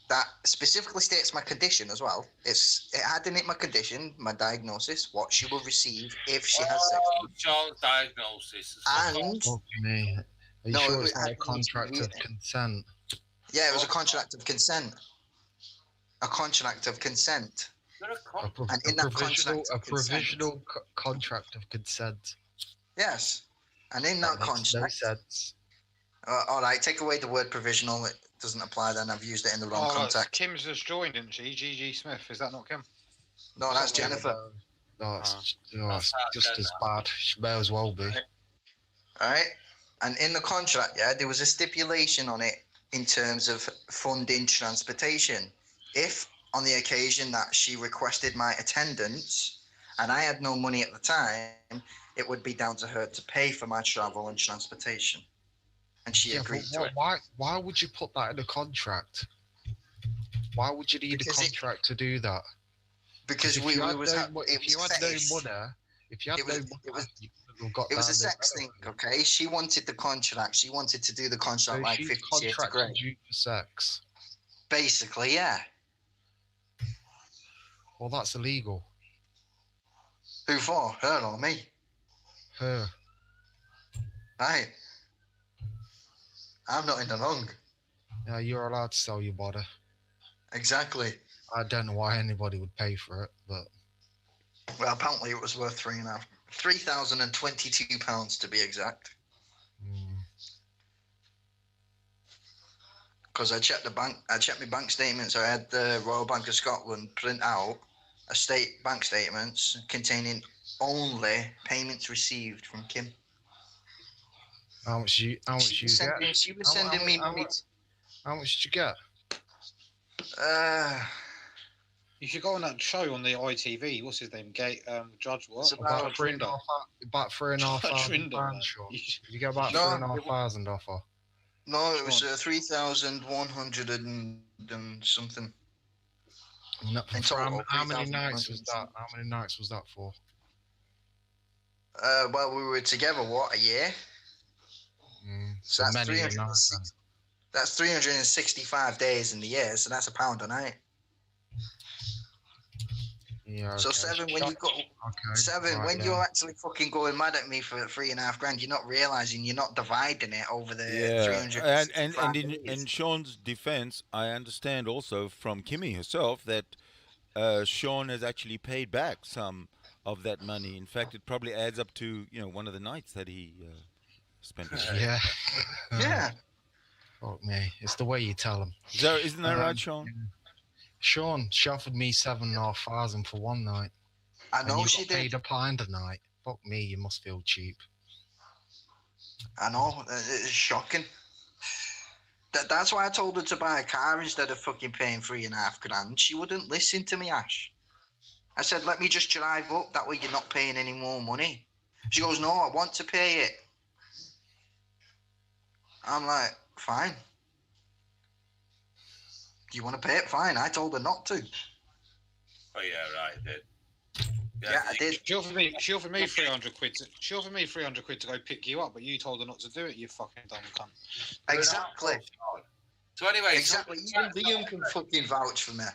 [SPEAKER 21] that specifically states my condition as well, it had in it my condition, my diagnosis, what she will receive if she has sex.
[SPEAKER 18] John's diagnosis.
[SPEAKER 21] And
[SPEAKER 17] Fuck me. Are you sure it's not a contract of consent?
[SPEAKER 21] Yeah, it was a contract of consent. A contract of consent. And in that contract of
[SPEAKER 17] provisional contract of consent.
[SPEAKER 21] Yes. And in that contract...
[SPEAKER 17] No sense.
[SPEAKER 21] All right, take away the word provisional. It doesn't apply then. I've used it in the wrong context.
[SPEAKER 19] Kim's just joined, didn't she? G.G. Smith. Is that not Kim?
[SPEAKER 21] No, that's Jennifer.
[SPEAKER 17] No, it's just as bad. She may as well be.
[SPEAKER 21] All right. And in the contract, there was a stipulation on it in terms of funding transportation. If on the occasion that she requested my attendance and I had no money at the time, it would be down to her to pay for my travel and transportation. And she agreed to it.
[SPEAKER 17] Why would you put that in a contract? Why would you need a contract to do that?
[SPEAKER 21] Because
[SPEAKER 17] if you had
[SPEAKER 21] it was a sex thing, okay? She wanted the contract. She wanted to do the contract like 50 Shades of Grey.
[SPEAKER 17] You for sex.
[SPEAKER 21] Basically, yeah.
[SPEAKER 17] Well, that's illegal.
[SPEAKER 21] Who for? Her or me?
[SPEAKER 17] Her.
[SPEAKER 21] Right. I'm not in the wrong.
[SPEAKER 17] Yeah, you're allowed to sell your body.
[SPEAKER 21] Exactly.
[SPEAKER 17] I don't know why anybody would pay for it, but...
[SPEAKER 21] Well, apparently it was worth £3,022 to be exact. Because I checked my bank statements. I had the Royal Bank of Scotland print out a state bank statements containing only payments received from Kim.
[SPEAKER 17] How much you get?
[SPEAKER 21] She was sending me money.
[SPEAKER 17] How much did you get?
[SPEAKER 19] You should go on that show on the ITV. What's his name? Judge what?
[SPEAKER 17] About £3,500. Sure. You get about £3,500 offer.
[SPEAKER 21] No, it was 3,100 and something.
[SPEAKER 17] No, how many nights was that? How many nights was that for?
[SPEAKER 21] Well, we were together, a year? So that's 365 days in the year, so that's £1 a night.
[SPEAKER 17] Yeah, okay.
[SPEAKER 21] So when you're actually fucking going mad at me for $3,500, you're not realizing you're not dividing it over the 365
[SPEAKER 20] and in Sean's defense, I understand also from Kimmy herself that Sean has actually paid back some of that money. In fact, it probably adds up to one of the nights that he spent.
[SPEAKER 17] Yeah.
[SPEAKER 21] Yeah.
[SPEAKER 17] Fuck me. It's the way you tell them.
[SPEAKER 20] Isn't that right, Sean?
[SPEAKER 17] Sean, she offered me $7,500 for one night.
[SPEAKER 21] I know she
[SPEAKER 17] paid £1 a night. Fuck me, you must feel cheap.
[SPEAKER 21] I know, it's shocking. That's why I told her to buy a car instead of fucking paying $3,500. She wouldn't listen to me, Ash. I said, let me just drive up. That way you're not paying any more money. She goes, no, I want to pay it. I'm like, fine. Do you want to pay it? Fine. I told her not to.
[SPEAKER 18] Oh yeah, right. Did.
[SPEAKER 21] Yeah, I did.
[SPEAKER 19] She offered me 300 quid. She offered me 300 quid to go pick you up, but you told her not to do it. You fucking dumb cunt.
[SPEAKER 21] Exactly.
[SPEAKER 18] So anyway,
[SPEAKER 21] exactly. Even Liam can fucking vouch for me.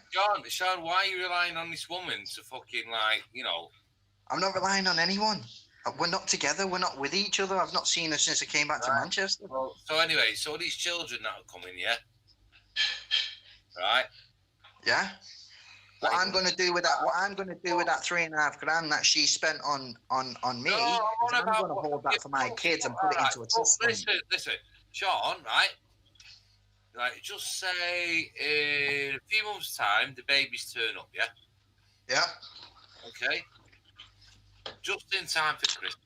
[SPEAKER 18] Sean, why are you relying on this woman to fucking
[SPEAKER 21] I'm not relying on anyone. We're not together. We're not with each other. I've not seen her since I came back to Manchester.
[SPEAKER 18] Well, so anyway, so these children that are coming, yeah, right?
[SPEAKER 21] Yeah. What I'm going to do with that? What I'm going to do with that $3,500 that she spent on me? I'm going to hold that for my kids and put it into a system.
[SPEAKER 18] Listen, Sean, right? Like, just say in a few months' time, the babies turn up, yeah?
[SPEAKER 21] Yeah.
[SPEAKER 18] Okay. Just in time for Christmas.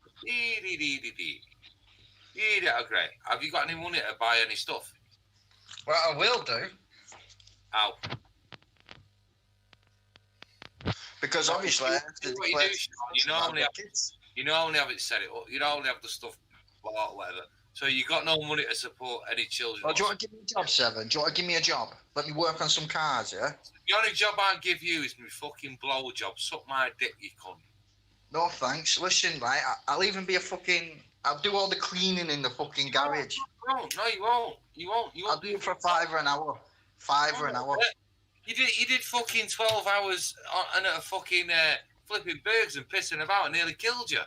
[SPEAKER 18] Great. Have you got any money to buy any stuff?
[SPEAKER 21] Well, I will do.
[SPEAKER 18] How?
[SPEAKER 21] Because obviously,
[SPEAKER 18] what you do, Sean, you normally have it set it up. You normally have the stuff bought, whatever. So you got no money to support any children.
[SPEAKER 21] Well, do you want to give me a job, Seven? Do you want to give me a job? Let me work on some cars, yeah?
[SPEAKER 18] The only job I'll give you is my fucking blow job. Suck my dick, you cunt.
[SPEAKER 21] No, thanks. Listen, right, I'll even be a fucking... I'll do all the cleaning in the fucking garage.
[SPEAKER 18] No, you won't. You won't.
[SPEAKER 21] I'll do it for $5 an hour. $5 an hour.
[SPEAKER 18] You did fucking 12 hours on a fucking flipping burgers and pissing about and nearly killed you.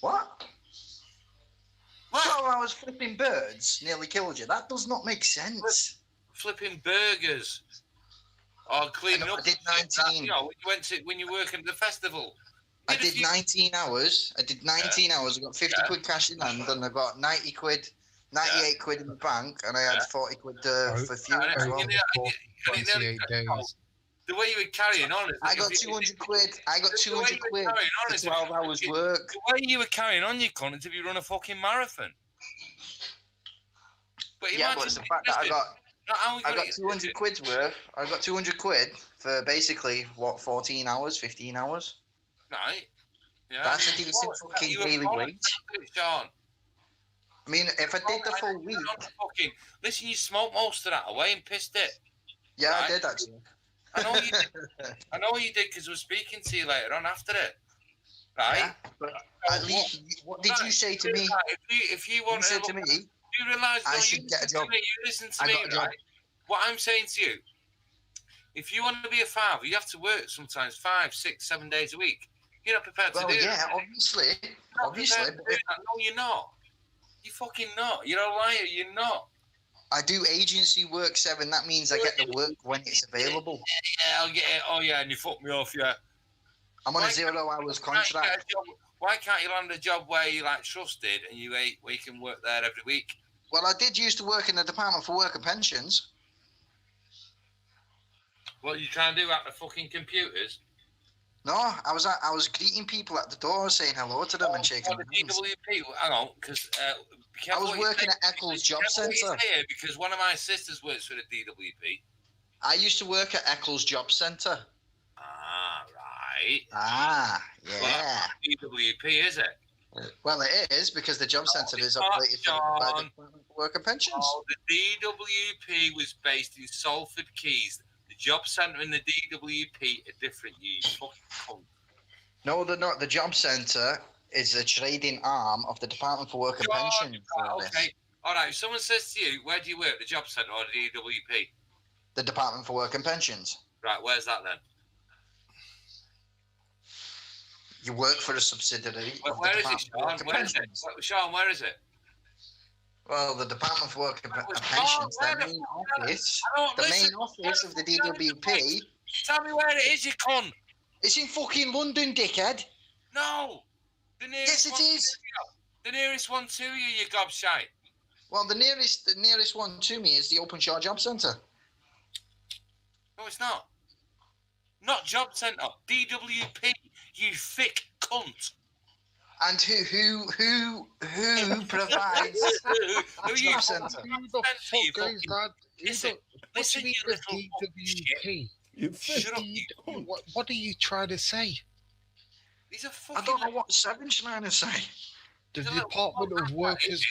[SPEAKER 21] What? 12 hours flipping birds nearly killed you. That does not make sense.
[SPEAKER 18] Flipping burgers. Or cleaning up.
[SPEAKER 21] I did 19.
[SPEAKER 18] When you work at the festival.
[SPEAKER 21] I did 19 hours. I did 19 hours. I got 50 quid cash in hand, and I got 90 quid, 98 quid in the bank, and I had 40 quid for fuel as well.
[SPEAKER 17] 28 days.
[SPEAKER 18] The way you were carrying on.
[SPEAKER 21] I got 200 quid. I got 200 quid for 12 hours work.
[SPEAKER 18] The way you were carrying on, you cunt, until you run a fucking marathon. But
[SPEAKER 21] it's the fact that I got 200 quid's worth. I got 200 quid for basically, 14 hours, 15 hours?
[SPEAKER 18] Right. Yeah.
[SPEAKER 21] That's a decent fucking daily wage.
[SPEAKER 18] Sean.
[SPEAKER 21] I mean, if I did the full week...
[SPEAKER 18] Listen, you smoked most of that away and pissed it.
[SPEAKER 21] Yeah, right? I did, actually.
[SPEAKER 18] I know you did. I know you did, because I was speaking to you later on after it. Right?
[SPEAKER 21] Yeah, but at least, what did you say to me?
[SPEAKER 18] If you want
[SPEAKER 21] to me...
[SPEAKER 18] You realise
[SPEAKER 21] I should get a job.
[SPEAKER 18] You listen to me, right? What I'm saying to you, if you want to be a father, you have to work sometimes 5, 6, 7 days a week. You're not prepared to do it.
[SPEAKER 21] Yeah, obviously.
[SPEAKER 18] No, you're not. You're fucking not. You're a liar. You're not.
[SPEAKER 21] I do agency work, Seven. That means I get the work when it's available.
[SPEAKER 18] Yeah, I'll get it. Oh, yeah, and you fucked me off, yeah.
[SPEAKER 21] I'm on a 0 hours contract.
[SPEAKER 18] Why can't you land a job where you're like trusted and where you can work there every week?
[SPEAKER 21] Well, I did used to work in the Department for Work and Pensions.
[SPEAKER 18] What you trying to do at the fucking computers?
[SPEAKER 21] No, I was greeting people at the door, saying hello to them and shaking their hands.
[SPEAKER 18] DWP, hang on, because
[SPEAKER 21] I was working at Eccles Job Centre.
[SPEAKER 18] Because one of my sisters works for the DWP.
[SPEAKER 21] I used to work at Eccles Job Centre.
[SPEAKER 18] Ah, right.
[SPEAKER 21] Ah, yeah.
[SPEAKER 18] Well, DWP, is it?
[SPEAKER 21] Well, it is, because the job centre is operated by the Department for Work and Pensions.
[SPEAKER 18] Oh, the DWP was based in Salford Keys. The job centre and the DWP are different, you fucking cunt.
[SPEAKER 21] No, they're not. The job centre is a trading arm of the Department for Work and Pensions.
[SPEAKER 18] Okay. All right, if someone says to you, where do you work, the job centre or the DWP?
[SPEAKER 21] The Department for Work and Pensions.
[SPEAKER 18] Right, where's that then?
[SPEAKER 21] You work for a subsidiary of
[SPEAKER 18] where
[SPEAKER 21] the
[SPEAKER 18] is it,
[SPEAKER 21] Department for Work and Pensions.
[SPEAKER 18] Sean, where is it?
[SPEAKER 21] Well, the Department for Work and Pensions, the main office of the DWP.
[SPEAKER 18] Tell me where it is, you cunt.
[SPEAKER 21] It's in fucking London, dickhead.
[SPEAKER 18] No.
[SPEAKER 21] Yes, it is.
[SPEAKER 18] The nearest one to you, you gobshite.
[SPEAKER 21] Well, the nearest one to me is the Openshaw Job Centre.
[SPEAKER 18] No, it's not. Not Job Centre. DWP, you thick cunt.
[SPEAKER 21] And who provides the job centre?
[SPEAKER 17] Who the fuck is that?
[SPEAKER 18] Listen, you little
[SPEAKER 17] DWP.
[SPEAKER 18] Shut up,
[SPEAKER 17] What are you trying to say?
[SPEAKER 18] These are fucking...
[SPEAKER 21] I don't know what Seven's trying to say.
[SPEAKER 17] The Department of Workers...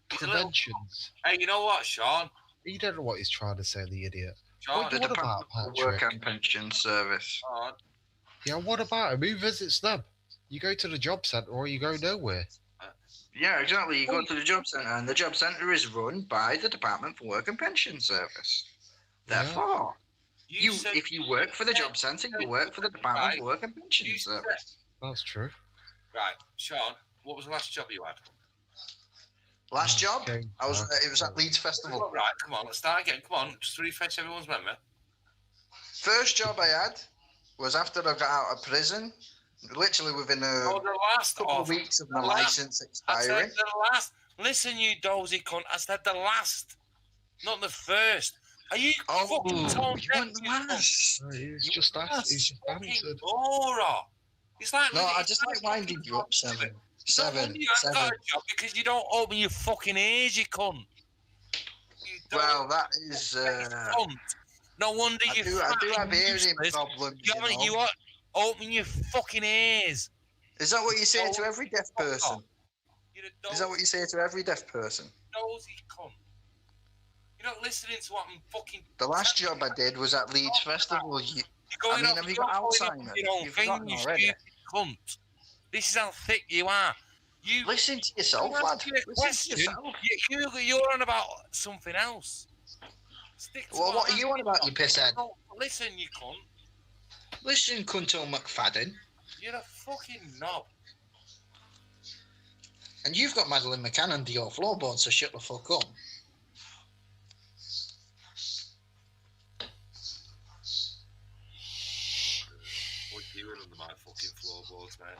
[SPEAKER 17] Conventions.
[SPEAKER 18] Hey, you know what, Sean?
[SPEAKER 17] You don't know what he's trying to say, the idiot.
[SPEAKER 18] Sean,
[SPEAKER 21] The
[SPEAKER 17] What about
[SPEAKER 21] Department for Work
[SPEAKER 17] Patrick?
[SPEAKER 21] and Pension Service.
[SPEAKER 18] Sean,
[SPEAKER 17] Yeah, what about him? Who visits them? You go to the job centre or you go nowhere.
[SPEAKER 21] Yeah, exactly. You go to the job centre, and the job centre is run by the Department for Work and Pension Service. Therefore, if you work for the job centre, you work for the Department for Work and Pension Service.
[SPEAKER 17] That's true.
[SPEAKER 18] right, Sean, what was the last job you had?
[SPEAKER 21] Last job, it was at Leeds Festival.
[SPEAKER 18] Right, come on, let's start again. Come on, just to refresh everyone's memory.
[SPEAKER 21] First job I had was after I got out of prison, literally within a couple of weeks of my license expiring.
[SPEAKER 18] I said the last. Listen, you dozy cunt. I said the last, not the first. Are you fucking tone deaf?
[SPEAKER 17] He's just answered.
[SPEAKER 18] Aura. It's like
[SPEAKER 21] No, I just like winding you up, Seven. Seven.
[SPEAKER 18] You haven't got a job because you don't open your fucking ears, you cunt.
[SPEAKER 21] Well, that is.
[SPEAKER 18] No wonder
[SPEAKER 21] I
[SPEAKER 18] you.
[SPEAKER 21] do have hearing problems.
[SPEAKER 18] You open your fucking ears.
[SPEAKER 21] Is that what you say to every deaf person? Is that what you say to every deaf person?
[SPEAKER 18] Nosy cunt. You're not listening to what I'm fucking.
[SPEAKER 21] The last job I did was at Leeds Festival. Have you got Alzheimer's? You've forgotten already.
[SPEAKER 18] Cunt. This is how thick you are. You
[SPEAKER 21] listen to yourself, lad. Listen to yourself.
[SPEAKER 18] You're on about something else.
[SPEAKER 21] Well, what are you on about, you pisshead?
[SPEAKER 18] Listen, you cunt.
[SPEAKER 21] Listen, Cunto McFadden.
[SPEAKER 18] You're a fucking knob.
[SPEAKER 21] And you've got Madeline McCann under your floorboard, so shut the fuck up.
[SPEAKER 18] What are you doing under my fucking floorboards, mate?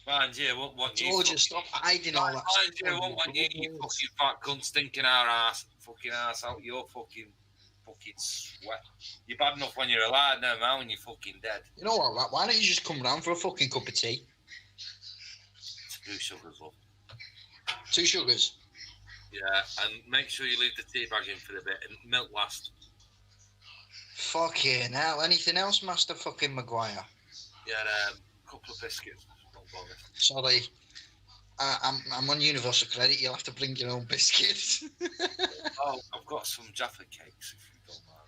[SPEAKER 18] Mind you, what you?
[SPEAKER 21] Told you, stop hiding all that.
[SPEAKER 18] Mind you, what you fucking fat cunt stinking our ass, fucking ass out your fucking sweat. You're bad enough when you're alive, now, man, when you're fucking dead.
[SPEAKER 21] You know what? Why don't you just come round for a fucking cup of tea?
[SPEAKER 18] 2 sugars, love.
[SPEAKER 21] 2 sugars.
[SPEAKER 18] Yeah, and make sure you leave the tea bag in for a bit and milk last.
[SPEAKER 21] Fucking hell. Anything else, Master fucking Maguire?
[SPEAKER 18] Yeah, a couple of biscuits.
[SPEAKER 21] Sorry. I'm on universal credit. You'll have to bring your own biscuits.
[SPEAKER 18] Oh, I've got some Jaffa cakes, if you don't mind.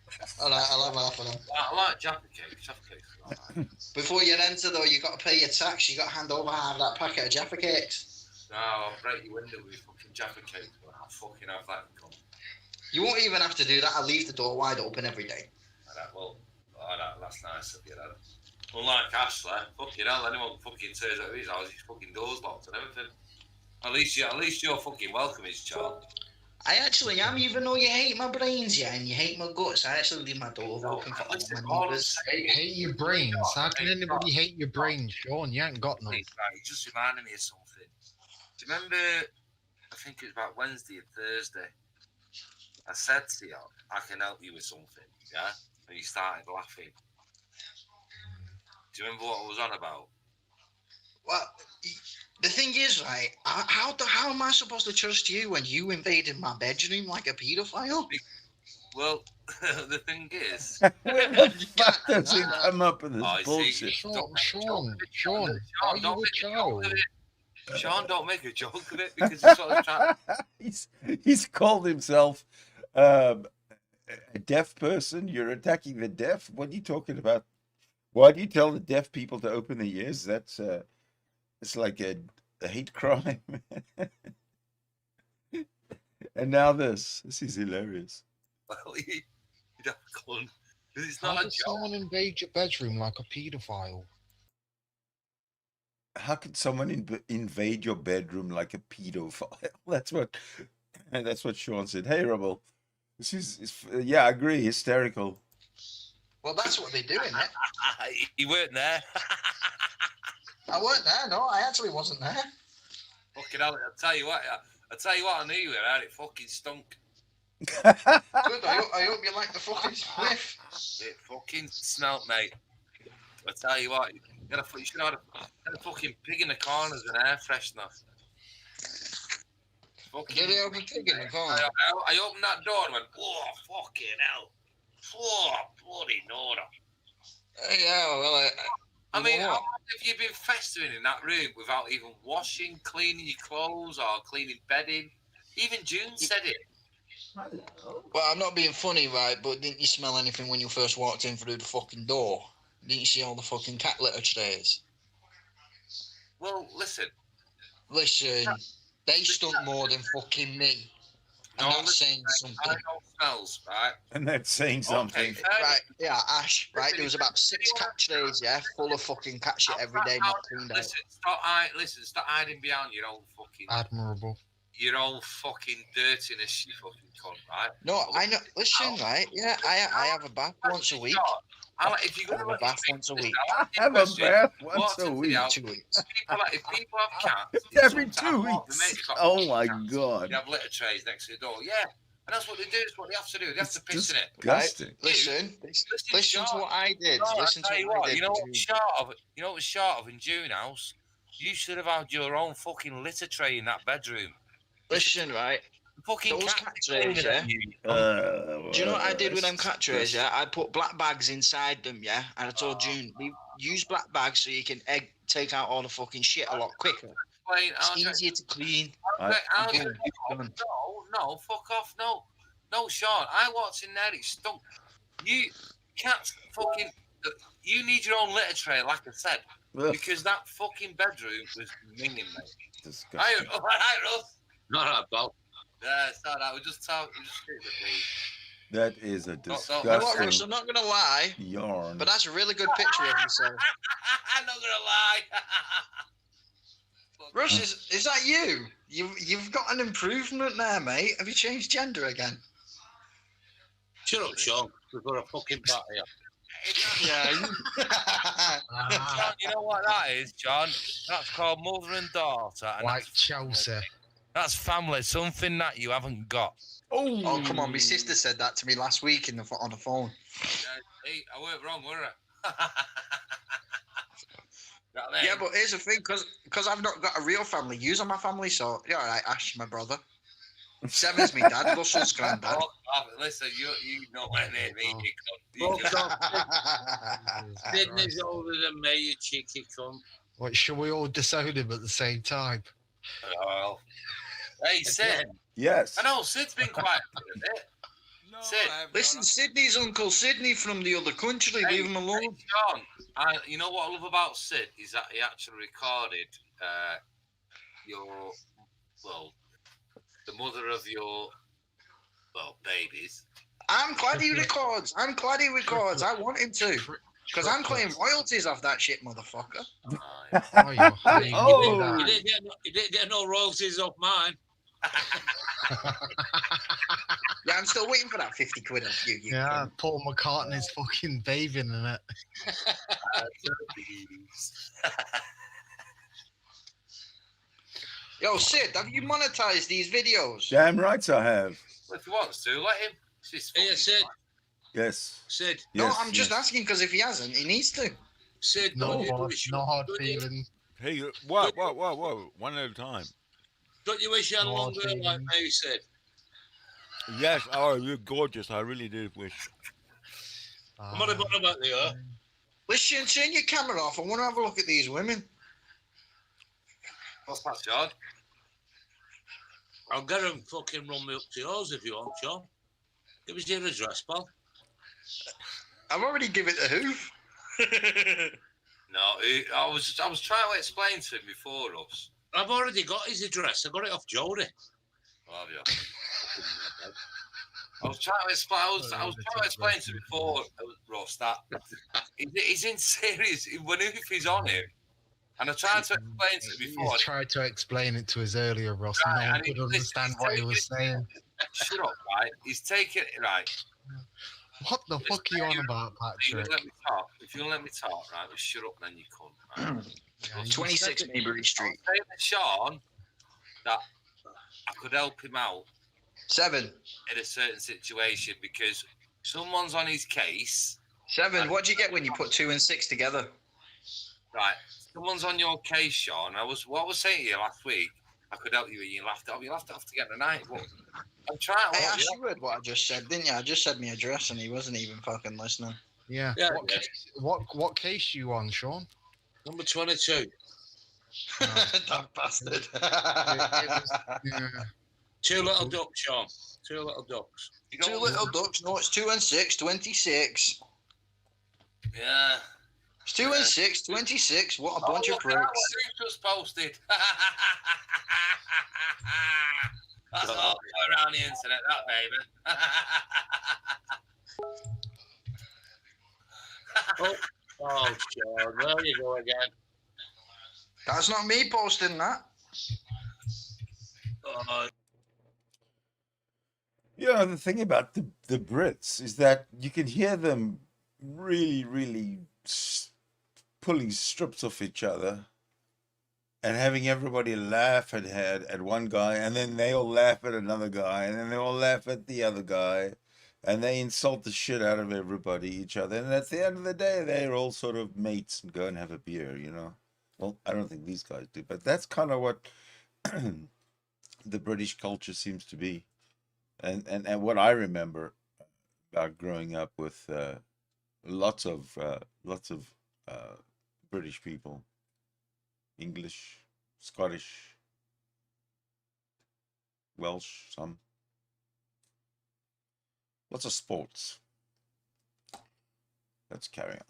[SPEAKER 21] All right, I'll have half of them.
[SPEAKER 18] I like Jaffa cakes. Jaffa cakes are all right.
[SPEAKER 21] Before you enter, though, you got to pay your tax. You got to hand over half that packet of Jaffa cakes.
[SPEAKER 18] No, I'll break your window with fucking Jaffa cakes, but I'll fucking have that.
[SPEAKER 21] You won't even have to do that. I'll leave the door wide open every day.
[SPEAKER 18] Well, that's nice of you, that. Unlike Ashley, fucking hell, anyone fucking turns out of his house, his fucking door's locked and everything. At least you're fucking welcome, is child.
[SPEAKER 21] I actually am, even though you hate my brains, yeah, and you hate my guts. I actually leave my door open for all my neighbours.
[SPEAKER 17] Hate your brains? How can anybody hate your brains, Sean? You ain't got none.
[SPEAKER 18] Right, you just reminded me of something. Do you remember, I think it was about Wednesday or Thursday, I said to you, I can help you with something, yeah? And you started laughing. Do you remember what I was on about?
[SPEAKER 21] Well, the thing is, right, how am I supposed to trust you when you invaded my bedroom like a paedophile?
[SPEAKER 18] Well, the thing is...
[SPEAKER 20] Where the fuck does he come up with this bullshit?
[SPEAKER 17] Sean, are you a child?
[SPEAKER 18] Sean, don't make a joke of it, because it's what I was trying
[SPEAKER 20] He's called himself a deaf person. You're attacking the deaf? What are you talking about? Why do you tell the deaf people to open their ears? That's it's like a hate crime. And now this is hilarious.
[SPEAKER 18] Well, you don't call him. It's
[SPEAKER 17] How
[SPEAKER 18] not a
[SPEAKER 17] does
[SPEAKER 18] joke.
[SPEAKER 17] someone invade your bedroom like a paedophile?
[SPEAKER 20] How could someone invade your bedroom like a pedophile? That's what Sean said. Hey, Rebel. This is yeah, I agree. Hysterical.
[SPEAKER 21] Well, that's what they do, isn't it?
[SPEAKER 18] You weren't there.
[SPEAKER 21] I weren't there, no. I actually wasn't there.
[SPEAKER 18] Fucking hell, I'll tell you what, I knew you were out. It fucking stunk.
[SPEAKER 21] Good, I hope you like the fucking spliff.
[SPEAKER 18] It fucking smelt, mate. I tell you what, you should have had a fucking pig in the corner as an air freshener.
[SPEAKER 21] Did you have a pig in the corner?
[SPEAKER 18] I opened that door and went, oh, fucking hell. Oh, bloody Nora.
[SPEAKER 21] Yeah, well,
[SPEAKER 18] I mean, how long have you been festering in that room without even washing, cleaning your clothes, or cleaning bedding? Even June said it.
[SPEAKER 21] Well, I'm not being funny, right? But didn't you smell anything when you first walked in through the fucking door? Didn't you see all the fucking cat litter trays?
[SPEAKER 18] Well, listen.
[SPEAKER 21] Listen, they stunk more than fucking me. And that's saying something.
[SPEAKER 18] I know smells, right?
[SPEAKER 1] And that's saying something.
[SPEAKER 21] Right, yeah, Ash, right? There was about 6 cat trays, yeah, full of fucking cat shit every day, not cleaned out.
[SPEAKER 18] Listen, stop hiding behind your own fucking...
[SPEAKER 17] Admirable.
[SPEAKER 18] Your own fucking dirtiness, you fucking cunt, right?
[SPEAKER 21] No, I know. Listen, right? Yeah, I have a bath once a week.
[SPEAKER 18] If you're
[SPEAKER 21] I have a bath once a week.
[SPEAKER 1] I have a bath once a week.
[SPEAKER 21] 2 weeks.
[SPEAKER 18] If people have cats...
[SPEAKER 1] Every 2 weeks. Oh, my God.
[SPEAKER 18] You have litter trays next to the door. Yeah. And that's what they do. It's what they have to do. They have to piss in it.
[SPEAKER 1] Disgusting.
[SPEAKER 21] Right? Listen to what I did. Listen to what I did.
[SPEAKER 18] You know what was short of in June house? You should have had your own fucking litter tray in that bedroom.
[SPEAKER 21] Listen, right?
[SPEAKER 18] Fucking
[SPEAKER 21] those cat trays, yeah? Do you know what I did with them cat trays, yeah? I put black bags inside them, yeah? And I told June, use black bags so you can take out all the fucking shit a lot quicker. It's easier to clean.
[SPEAKER 18] No, fuck off, no. No, Sean, I walked in there, it stunk. You can't fucking... You need your own litter tray, like I said. Because that fucking bedroom was minging, mate.
[SPEAKER 1] Disgusting.
[SPEAKER 18] All right, Russ.
[SPEAKER 12] Not about.
[SPEAKER 18] Yeah, it's not that. We just talk.
[SPEAKER 1] That is a disgusting
[SPEAKER 21] Russ, I'm not going to lie.
[SPEAKER 1] Yarn.
[SPEAKER 21] But that's a really good picture of yourself.
[SPEAKER 18] I'm not going to lie.
[SPEAKER 21] Russ, is that you? You've got an improvement there, mate. Have you changed gender again?
[SPEAKER 12] Shut up, Sean. We've got a fucking bat here.
[SPEAKER 21] Yeah.
[SPEAKER 18] John, you know what that is, John? That's called mother and daughter. And
[SPEAKER 17] like Chelsea.
[SPEAKER 18] That's family, something that you haven't got.
[SPEAKER 21] Oh, come on. My sister said that to me last week on the phone.
[SPEAKER 18] Hey, I weren't wrong, were I?
[SPEAKER 21] Yeah, but here's the thing, because I've not got a real family. Use on my family, so yeah, all right, Ash, my brother. 7's my dad, Russell's granddad.
[SPEAKER 18] Listen, you know what I mean.
[SPEAKER 12] Sidney's older than me, you cheeky cunt.
[SPEAKER 17] What, shall we all disown him at the same time?
[SPEAKER 18] Oh. Hey, Sid.
[SPEAKER 1] Yes.
[SPEAKER 18] I know, Sid's been quiet for a bit.
[SPEAKER 1] No,
[SPEAKER 18] Sid.
[SPEAKER 21] Listen, Sidney's Uncle Sidney from the other country. Leave him alone.
[SPEAKER 18] Hey, John, you know what I love about Sid is that he actually recorded the mother of your babies.
[SPEAKER 21] I'm glad he records. I want him to. Because I'm claiming royalties off that shit, motherfucker.
[SPEAKER 12] You didn't get no royalties off mine.
[SPEAKER 21] Yeah, I'm still waiting for that 50 quid off you.
[SPEAKER 17] Yeah, Paul McCartney's fucking bathing in it.
[SPEAKER 21] Yo, Sid, have you monetized these videos?
[SPEAKER 1] Damn right I have.
[SPEAKER 18] Well, if he wants to, let him.
[SPEAKER 12] Hey, Sid.
[SPEAKER 1] Yes.
[SPEAKER 12] Sid.
[SPEAKER 21] No, I'm just asking because if he hasn't, he needs to.
[SPEAKER 12] Sid,
[SPEAKER 17] no hard feeling.
[SPEAKER 20] Hey, whoa. One at a time.
[SPEAKER 12] Don't you wish you had a long girl like me, Sid?
[SPEAKER 20] Yes, you're gorgeous. I really did wish.
[SPEAKER 12] I'm not about the
[SPEAKER 21] Listen, turn your camera off. I want to have a look at these women.
[SPEAKER 18] What's that, John?
[SPEAKER 12] I'll get them fucking run me up to yours if you want, John. Give us your address, pal.
[SPEAKER 21] I've already given it a hoof.
[SPEAKER 18] No, I was trying to explain to him before us.
[SPEAKER 12] I've already got his address. I got it off Jody.
[SPEAKER 18] Oh, have you? I was trying to explain. I was trying to explain to him before, Ross, that he's in serious. When he's on him, and I tried to explain to him before.
[SPEAKER 17] He tried to explain it to us earlier, Ross. Right, no one could understand what he was saying.
[SPEAKER 18] Shut up, right? He's taking it right.
[SPEAKER 17] What the fuck are you on about, Patrick?
[SPEAKER 18] If you let me talk, right? Just shut up, then you come. Right?
[SPEAKER 21] 26 Maybury Street.
[SPEAKER 18] I'm saying to Sean that I could help him out.
[SPEAKER 21] 7.
[SPEAKER 18] In a certain situation because someone's on his case.
[SPEAKER 21] 7. What do you get when you put 2 and 6 together?
[SPEAKER 18] Right. Someone's on your case, Sean. What I was saying to you last week, I could help you and you laughed off. You laughed off to get the night. But I'm trying.
[SPEAKER 21] Hey, Ash, you heard what I just said, didn't you? I just said my address and he wasn't even fucking listening.
[SPEAKER 17] Yeah.
[SPEAKER 18] Yeah,
[SPEAKER 17] What case? What case you on, Sean?
[SPEAKER 18] Number 22.
[SPEAKER 21] That bastard.
[SPEAKER 17] Yeah.
[SPEAKER 18] Two little ducks, Sean. Two little ducks.
[SPEAKER 21] Two little ducks. No, it's 2 and 6, 26.
[SPEAKER 18] Yeah.
[SPEAKER 21] It's 2 and 6, 26. What a bunch of
[SPEAKER 18] look at that,
[SPEAKER 21] pricks.
[SPEAKER 18] what just posted. That's all around the internet, that baby. oh, Sean, there you go again.
[SPEAKER 21] That's not me posting that.
[SPEAKER 1] Yeah, the thing about the Brits is that you can hear them really, really pulling strips off each other and having everybody laugh at one guy, and then they all laugh at another guy, and then they all laugh at the other guy, and they insult the shit out of everybody, each other. And at the end of the day, they're all sort of mates and go and have a beer, you know? Well, I don't think these guys do, but that's kind of what the British culture seems to be. And what I remember about growing up with lots of British people, English, Scottish, Welsh, some, lots of sports. Let's carry on.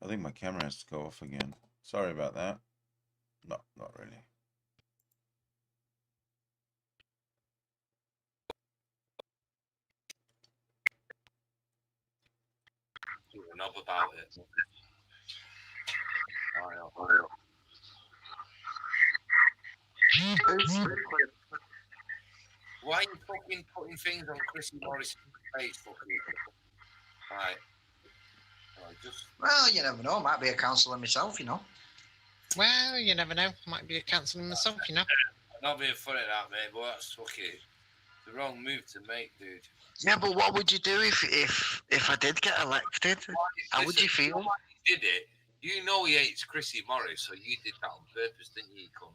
[SPEAKER 1] I think my camera has to go off again. Sorry about that. No, not really.
[SPEAKER 18] Enough about it. Why are you fucking putting things on Chrissy Morris's Facebook? Right.
[SPEAKER 21] Well, you never know. I might be a counsellor myself, you know.
[SPEAKER 17] Well, you never know. Might be a counselor myself, you know.
[SPEAKER 18] I'm not being funny at that, mate, but that's fucking the wrong move to make, dude.
[SPEAKER 21] Yeah, but what would you do if I did get elected? How would you feel?
[SPEAKER 18] You did it. You know he hates Chrissy Morris, so you did that on purpose, didn't you, cunt?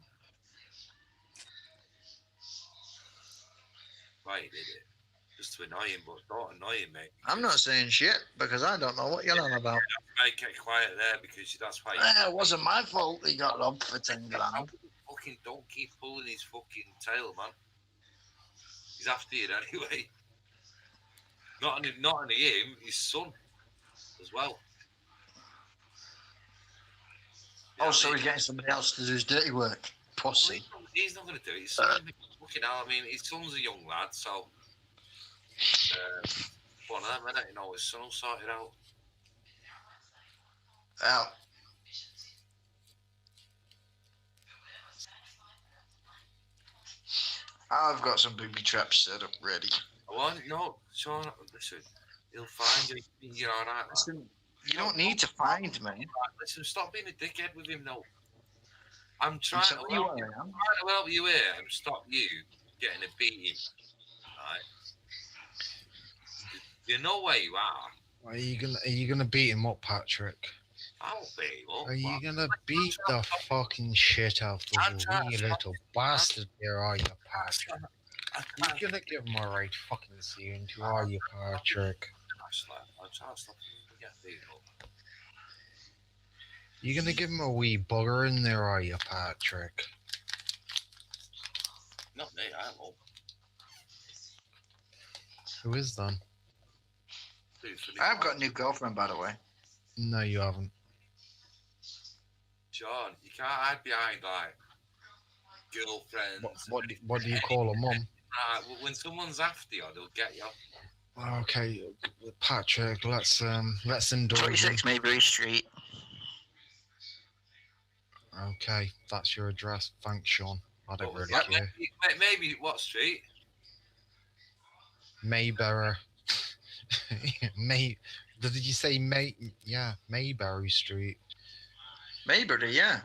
[SPEAKER 18] Why you did it? Just to annoy him, but don't annoy him, mate.
[SPEAKER 21] I'm not saying shit because I don't know what you're on about.
[SPEAKER 18] Make it quiet there because that's why.
[SPEAKER 21] It wasn't my fault he got robbed for 10 grand.
[SPEAKER 18] Fucking don't keep pulling his fucking tail, man. He's after you anyway. Not only him, his son as well.
[SPEAKER 21] Oh, so he's getting somebody else to do his dirty work. Pussy.
[SPEAKER 18] He's not going to do it. His son's fucking hell. I mean, his son's a young lad, so. One of them, innit? You know, his son will sort it out.
[SPEAKER 21] Well. I've got some booby traps set up ready.
[SPEAKER 18] No, Sean, listen. He'll find you. You're all right,
[SPEAKER 21] listen, you don't need to find me.
[SPEAKER 18] Listen, stop being a dickhead with him, no. I'm trying to help you here and stop you getting a beating. Right? You know where you are.
[SPEAKER 17] Are you gonna beat him up, Patrick?
[SPEAKER 18] I'll beat him up.
[SPEAKER 17] Are you gonna beat the fucking shit out of the wee little bastard there, are you, Patrick? You're gonna give him a right fucking scene to, are you, Patrick?
[SPEAKER 18] I'm trying to stop you getting beat up.
[SPEAKER 17] You gonna give him a wee bugger in there, are you, Patrick?
[SPEAKER 18] Not me, I won't.
[SPEAKER 17] Who is then?
[SPEAKER 21] I've got a new girlfriend, by the way.
[SPEAKER 17] No, you haven't.
[SPEAKER 18] John, you can't hide behind like girlfriends.
[SPEAKER 17] What do you call a mum?
[SPEAKER 18] When someone's after you, they'll get you.
[SPEAKER 17] Okay, Patrick, let's indulge.
[SPEAKER 21] 26 Maybury Street.
[SPEAKER 17] Okay, that's your address. Thanks, Sean. I don't really care.
[SPEAKER 18] Maybe what street?
[SPEAKER 17] Mayberry. Did you say Yeah, Mayberry Street.
[SPEAKER 21] Mayberry, yeah.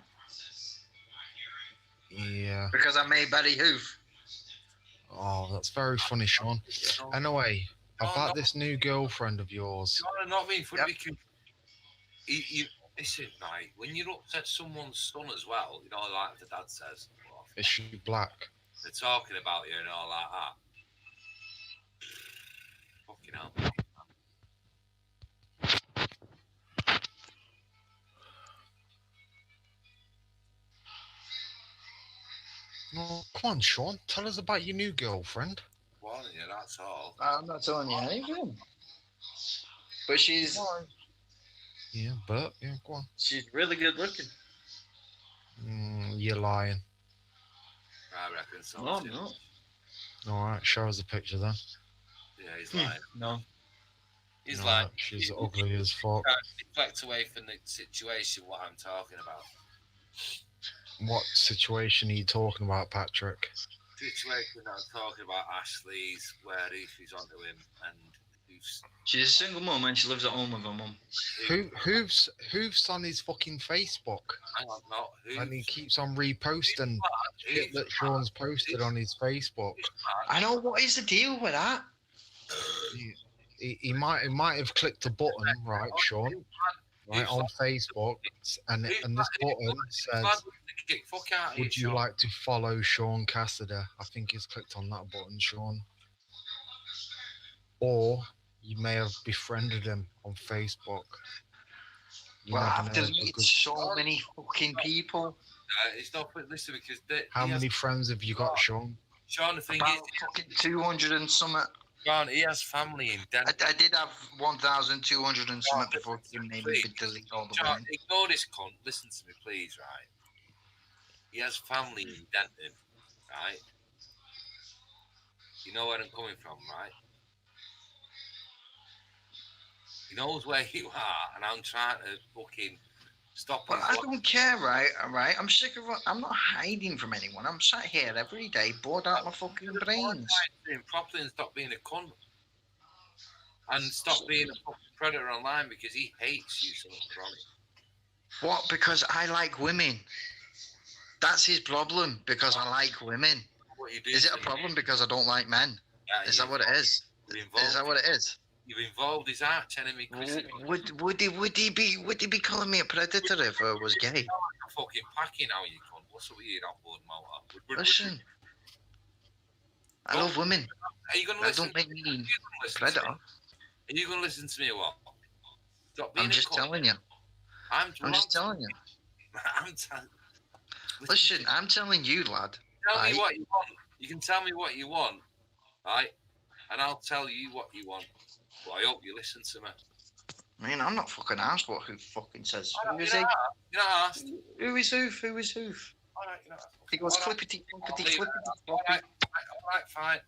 [SPEAKER 17] Yeah.
[SPEAKER 21] Because I made Betty Hoof.
[SPEAKER 17] Oh, that's very funny, Sean. Anyway, about this new girlfriend of yours.
[SPEAKER 18] No, not being funny because you listen, mate. When you upset someone's son as well, you know, like the dad says, oh,
[SPEAKER 17] Is she black?
[SPEAKER 18] They're talking about you and all like that. Fucking hell.
[SPEAKER 17] No, come on, Sean. Tell us about your new girlfriend.
[SPEAKER 18] Well, yeah, that's all.
[SPEAKER 21] I'm not telling you anything. But she's
[SPEAKER 17] Yeah, but yeah, go on.
[SPEAKER 21] she's really good looking.
[SPEAKER 17] You're lying.
[SPEAKER 18] I reckon so.
[SPEAKER 21] No, I'm not.
[SPEAKER 17] All right, show us a picture then.
[SPEAKER 18] Yeah, he's lying.
[SPEAKER 21] No.
[SPEAKER 18] He's
[SPEAKER 17] No,
[SPEAKER 18] lying.
[SPEAKER 17] she's ugly as fuck.
[SPEAKER 18] Deflect away from the situation, what I'm talking about.
[SPEAKER 17] What situation are you talking about, Patrick?
[SPEAKER 18] Situation that I'm talking about, Ashley's, where Ruthie's onto him, and who's...
[SPEAKER 21] She's a single mum and she lives at home with her mum.
[SPEAKER 17] Who's on his fucking Facebook?
[SPEAKER 18] Hang on, not who.
[SPEAKER 17] And he keeps on reposting shit that Sean's posted on his Facebook.
[SPEAKER 21] I know, what is the deal with that?
[SPEAKER 17] He might have clicked a button, right, Sean? Right, on Facebook, and this button says, would you like to follow Sean Cassidy? I think he's clicked on that button, Sean. Or you may have befriended him on Facebook.
[SPEAKER 21] Well, I've deleted so many fucking people.
[SPEAKER 18] It's not, listen, because...
[SPEAKER 17] How many friends have you got, Sean?
[SPEAKER 18] Sean, the thing
[SPEAKER 21] About
[SPEAKER 18] is...
[SPEAKER 21] fucking 200 and something.
[SPEAKER 18] Sean, he has family in Denver.
[SPEAKER 21] I did have 1,200 and something before he made me delete all the
[SPEAKER 18] Sean,
[SPEAKER 21] women.
[SPEAKER 18] ignore this cunt. Listen to me, please, right? He has family in Denton, right? You know where I'm coming from, right? He knows where you are, and I'm trying to fucking stop him.
[SPEAKER 21] Well, I don't care, right? All right, I'm sick of. I'm not hiding from anyone. I'm sat here every day, bored out my fucking brains.
[SPEAKER 18] Properly and stop being a cunt, and stop being a fucking predator online because he hates you so much.
[SPEAKER 21] What? Because I like women. That's his problem. Because I like women.
[SPEAKER 18] What you do
[SPEAKER 21] Is it a problem because I don't like men?
[SPEAKER 18] Yeah,
[SPEAKER 21] Is that what it is? Is that what it is?
[SPEAKER 18] You've involved his arch enemy.
[SPEAKER 21] Would he be calling me a predator if I was gay?
[SPEAKER 18] I'm fucking packing now, you cunt. What's up with you, off-board motor?
[SPEAKER 21] Listen, I love women.
[SPEAKER 18] Are you gonna
[SPEAKER 21] That
[SPEAKER 18] listen?
[SPEAKER 21] don't make me
[SPEAKER 18] Listen
[SPEAKER 21] predator.
[SPEAKER 18] to me. Are you gonna listen to me or what? Stop being
[SPEAKER 21] I'm
[SPEAKER 18] a
[SPEAKER 21] just
[SPEAKER 18] cunt.
[SPEAKER 21] telling you. I'm just telling you.
[SPEAKER 18] I'm telling.
[SPEAKER 21] Listen, I'm telling you, lad.
[SPEAKER 18] Tell me
[SPEAKER 21] right?
[SPEAKER 18] what you want. You can tell me what you want, right? And I'll tell you what you want. But I hope you listen to me.
[SPEAKER 21] I mean, I'm not fucking asked what who fucking says. Who is he?
[SPEAKER 18] You're not asked.
[SPEAKER 21] Who is hoof? Who is hoof?
[SPEAKER 18] All right, you're not asked.
[SPEAKER 21] He goes
[SPEAKER 18] All right.
[SPEAKER 21] clippity,
[SPEAKER 18] I'll
[SPEAKER 21] clippity,
[SPEAKER 18] leave it.
[SPEAKER 21] clippity,
[SPEAKER 18] All
[SPEAKER 21] floppy.
[SPEAKER 18] right, fine.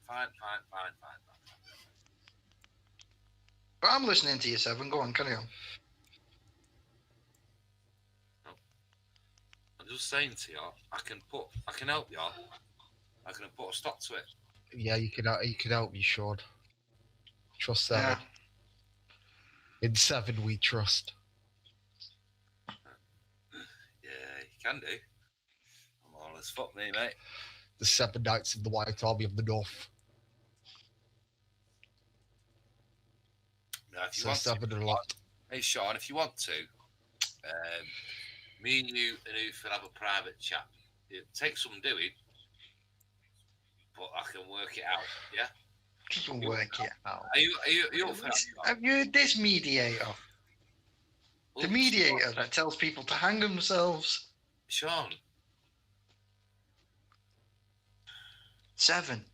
[SPEAKER 21] But I'm listening to you, Seven. Go on, carry on.
[SPEAKER 18] I'm just saying to you, I can help you. I can put a stop to it.
[SPEAKER 17] Yeah, you could help you, Sean. Trust Seven.
[SPEAKER 21] Yeah.
[SPEAKER 17] In Seven, we trust.
[SPEAKER 18] Yeah, you can do. I'm all as fuck me, mate.
[SPEAKER 17] The 7 Knights of the White Army of the North.
[SPEAKER 18] Now, if you
[SPEAKER 17] So
[SPEAKER 18] want
[SPEAKER 17] Seven
[SPEAKER 18] to,
[SPEAKER 17] a lot.
[SPEAKER 18] hey Sean, if you want to, me and you and Uf will have a private chat. It takes some doing, but I can work it out. Yeah.
[SPEAKER 21] You can work it out.
[SPEAKER 18] Are you up for that?
[SPEAKER 21] Have you heard this mediator? The mediator that tells people to hang themselves.
[SPEAKER 18] Sean.
[SPEAKER 21] 7.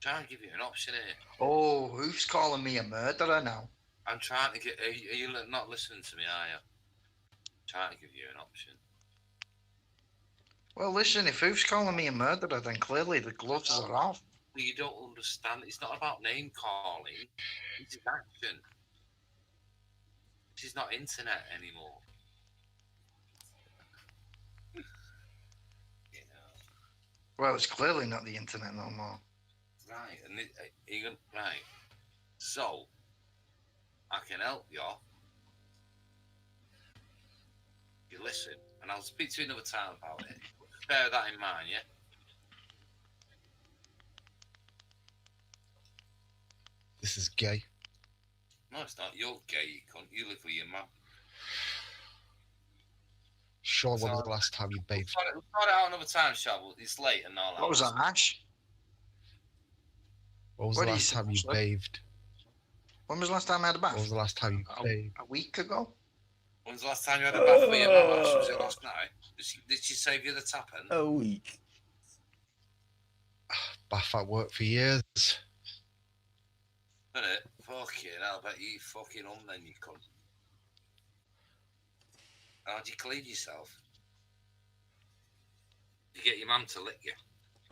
[SPEAKER 18] Trying to give you an option here.
[SPEAKER 21] Oh, who's calling me a murderer now?
[SPEAKER 18] I'm trying to get. Are you not listening to me? Are you? Trying to give you an option.
[SPEAKER 21] Well, listen, if who's calling me a murderer, then clearly the gloves are off.
[SPEAKER 18] You don't understand. It's not about name calling. It's action. This is not internet anymore.
[SPEAKER 21] Well, it's clearly not the internet no more.
[SPEAKER 18] Right, and right. So, I can help you. You listen, and I'll speak to you another time about it. Bear that in mind, yeah?
[SPEAKER 17] This is gay.
[SPEAKER 18] No, it's not. You're gay, you cunt. You live with your mum.
[SPEAKER 17] Sean, when was the last time you bathed?
[SPEAKER 18] We'll sort it out another time, Sean. It's late and all that.
[SPEAKER 21] What was that, Ash?
[SPEAKER 17] When was
[SPEAKER 21] What
[SPEAKER 17] the
[SPEAKER 21] do you
[SPEAKER 17] last
[SPEAKER 21] say,
[SPEAKER 17] time you
[SPEAKER 21] Ashley?
[SPEAKER 17] bathed?
[SPEAKER 21] When was the last time I had a bath?
[SPEAKER 17] When was the last time you bathed?
[SPEAKER 21] A week ago.
[SPEAKER 18] When was the last time you had a bath with your mum, Ash? Was it last night? Did she save you the tapping?
[SPEAKER 20] A week.
[SPEAKER 17] Bath at work for years.
[SPEAKER 18] Did it? Fucking hell, I bet you fucking then you cunt. How'd you clean yourself? You get your mum to lick you.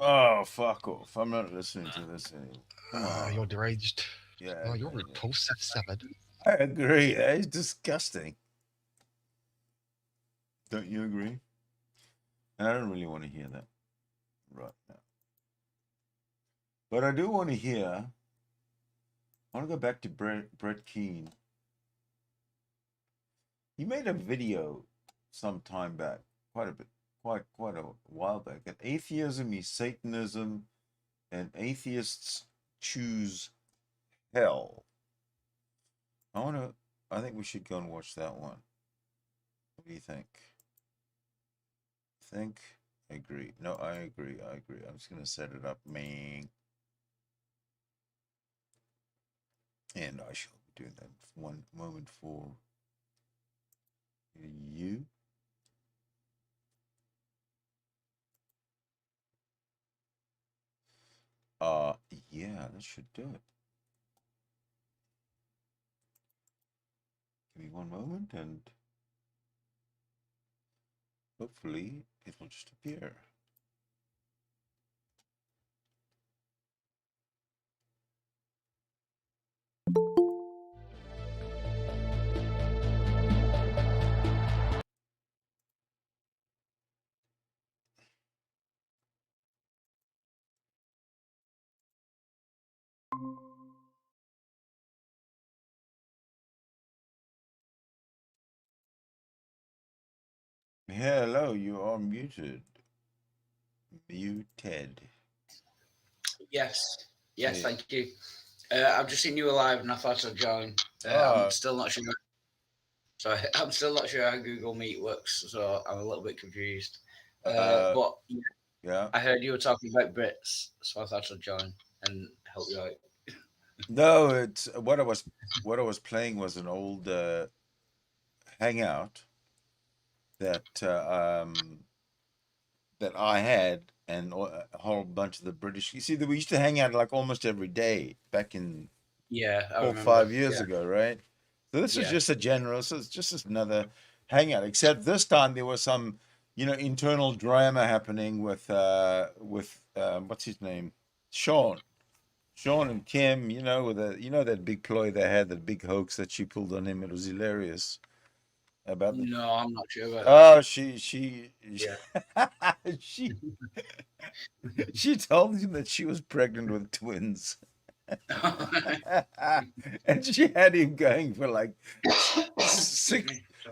[SPEAKER 20] Oh, fuck off. I'm not listening to this anymore.
[SPEAKER 17] You're deranged.
[SPEAKER 20] Yeah.
[SPEAKER 17] Oh, you're repulsive, Seven.
[SPEAKER 20] I agree. That is disgusting. Don't you agree? And I don't really want to hear that right now. But I do want to hear. I want to go back to Brett Keane. He made a video some time back, quite a while back. That atheism is Satanism, and atheists choose hell. I think we should go and watch that one. What do you think? Think? I agree. No, I agree. I'm just gonna set it up, man. And I shall be doing that one moment for you. Yeah, that should do it. Give me one moment and hopefully it will just appear. Hello, you are muted. Muted.
[SPEAKER 2] Yes,
[SPEAKER 20] Yeah.
[SPEAKER 2] thank you. I've just seen you alive and I thought I'd join. I'm still not sure. So I'm still not sure how Google Meet works, so I'm a little bit confused. But
[SPEAKER 20] yeah,
[SPEAKER 2] I heard you were talking about Brits, so I thought I'd join and help you out.
[SPEAKER 20] No, it's what I was playing was an old Hangout that that I had, and a whole bunch of the British. You see, that we used to hang out like almost every day back in
[SPEAKER 2] Yeah, I
[SPEAKER 20] 4 or
[SPEAKER 2] remember.
[SPEAKER 20] 5 years
[SPEAKER 2] Yeah.
[SPEAKER 20] ago, right? So this is
[SPEAKER 2] Yeah.
[SPEAKER 20] just a general. So it's just another hangout, except this time there was some, internal drama happening with what's his name, Sean and Kim. With that big ploy they had, that big hoax that she pulled on him. It was hilarious. About the
[SPEAKER 2] No, I'm not sure about
[SPEAKER 20] Oh, she
[SPEAKER 2] Yeah.
[SPEAKER 20] she told him that she was pregnant with twins. And she had him going for like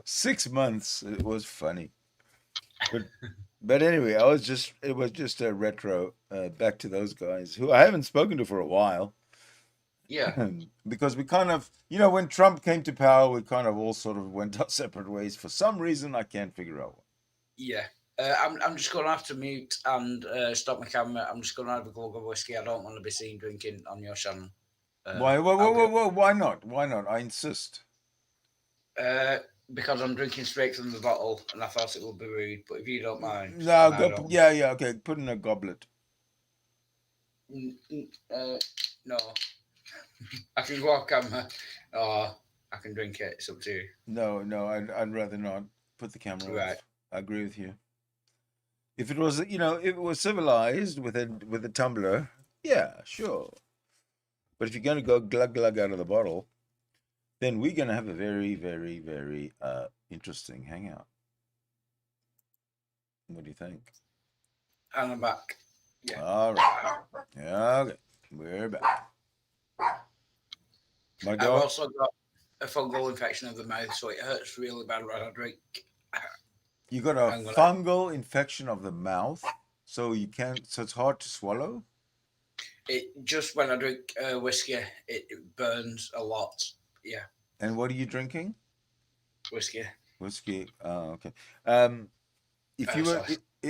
[SPEAKER 20] 6 months. It was funny. But anyway, it was just a retro back to those guys who I haven't spoken to for a while.
[SPEAKER 2] Yeah.
[SPEAKER 20] Because we kind of, when Trump came to power, we kind of all sort of went our separate ways for some reason. I can't figure out.
[SPEAKER 2] Yeah. I'm just going to have to mute and stop my camera. I'm just going to have a glug of whiskey. I don't want to be seen drinking on your channel.
[SPEAKER 20] Why? Why not? Why not? I insist.
[SPEAKER 2] Because I'm drinking straight from the bottle, and I thought it would be rude. But if you don't mind,
[SPEAKER 20] No, yeah, okay. Put in a goblet.
[SPEAKER 2] No, I can go off camera, or I can drink it. It's up to you.
[SPEAKER 20] No, I'd rather not. Put the camera
[SPEAKER 2] Right.
[SPEAKER 20] off. I agree with you. If it was, if it was civilized with a tumbler, yeah, sure. But if you're going to go glug glug out of the bottle, then we're going to have a very, very, very interesting hangout. What do you think?
[SPEAKER 2] And I'm back. Yeah.
[SPEAKER 20] All right. Okay, we're back. My
[SPEAKER 2] I've
[SPEAKER 20] dog.
[SPEAKER 2] also got a fungal infection of the mouth, so it hurts really bad when I drink.
[SPEAKER 20] You got a fungal infection of the mouth, so you can't. So it's hard to swallow.
[SPEAKER 2] It just when I drink whiskey, it burns a lot. Yeah.
[SPEAKER 20] And what are you drinking?
[SPEAKER 2] Whiskey.
[SPEAKER 20] Whiskey. Oh, okay.
[SPEAKER 1] if you were,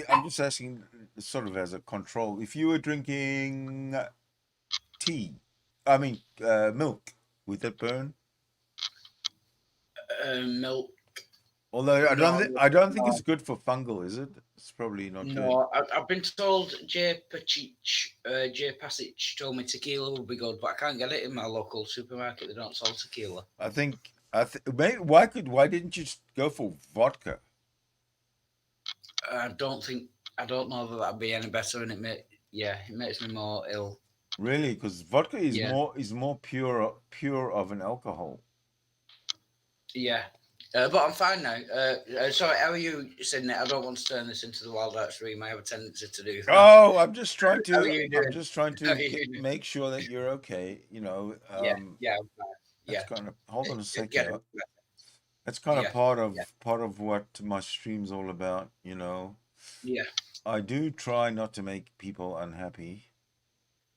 [SPEAKER 1] I'm just asking, sort of as a control. If you were drinking milk, would that burn?
[SPEAKER 2] Milk.
[SPEAKER 1] Although I
[SPEAKER 2] No,
[SPEAKER 1] don't think
[SPEAKER 2] no.
[SPEAKER 1] it's good for fungal, is it? It's probably not good.
[SPEAKER 2] No, I've been told Jay Passage told me tequila would be good, but I can't get it in my local supermarket. They don't sell tequila.
[SPEAKER 1] Why didn't you just go for vodka?
[SPEAKER 2] I don't know that that'd be any better, and it makes me more ill.
[SPEAKER 1] Really, because vodka is more pure of an alcohol.
[SPEAKER 2] Yeah, but I'm fine now. Sorry, how are you, Sidney? I don't want to turn this into the Wild Art stream. I have a tendency to do that.
[SPEAKER 1] Oh, I'm just trying
[SPEAKER 2] How are
[SPEAKER 1] to.
[SPEAKER 2] you
[SPEAKER 1] I'm
[SPEAKER 2] doing?
[SPEAKER 1] just trying
[SPEAKER 2] How are
[SPEAKER 1] to
[SPEAKER 2] you doing?
[SPEAKER 1] make sure that you're okay.
[SPEAKER 2] I'm fine.
[SPEAKER 1] That's kind of. Hold on a second.
[SPEAKER 2] Get it.
[SPEAKER 1] That's kind of
[SPEAKER 2] Yeah,
[SPEAKER 1] part of what my stream's all about.
[SPEAKER 2] Yeah.
[SPEAKER 1] I do try not to make people unhappy.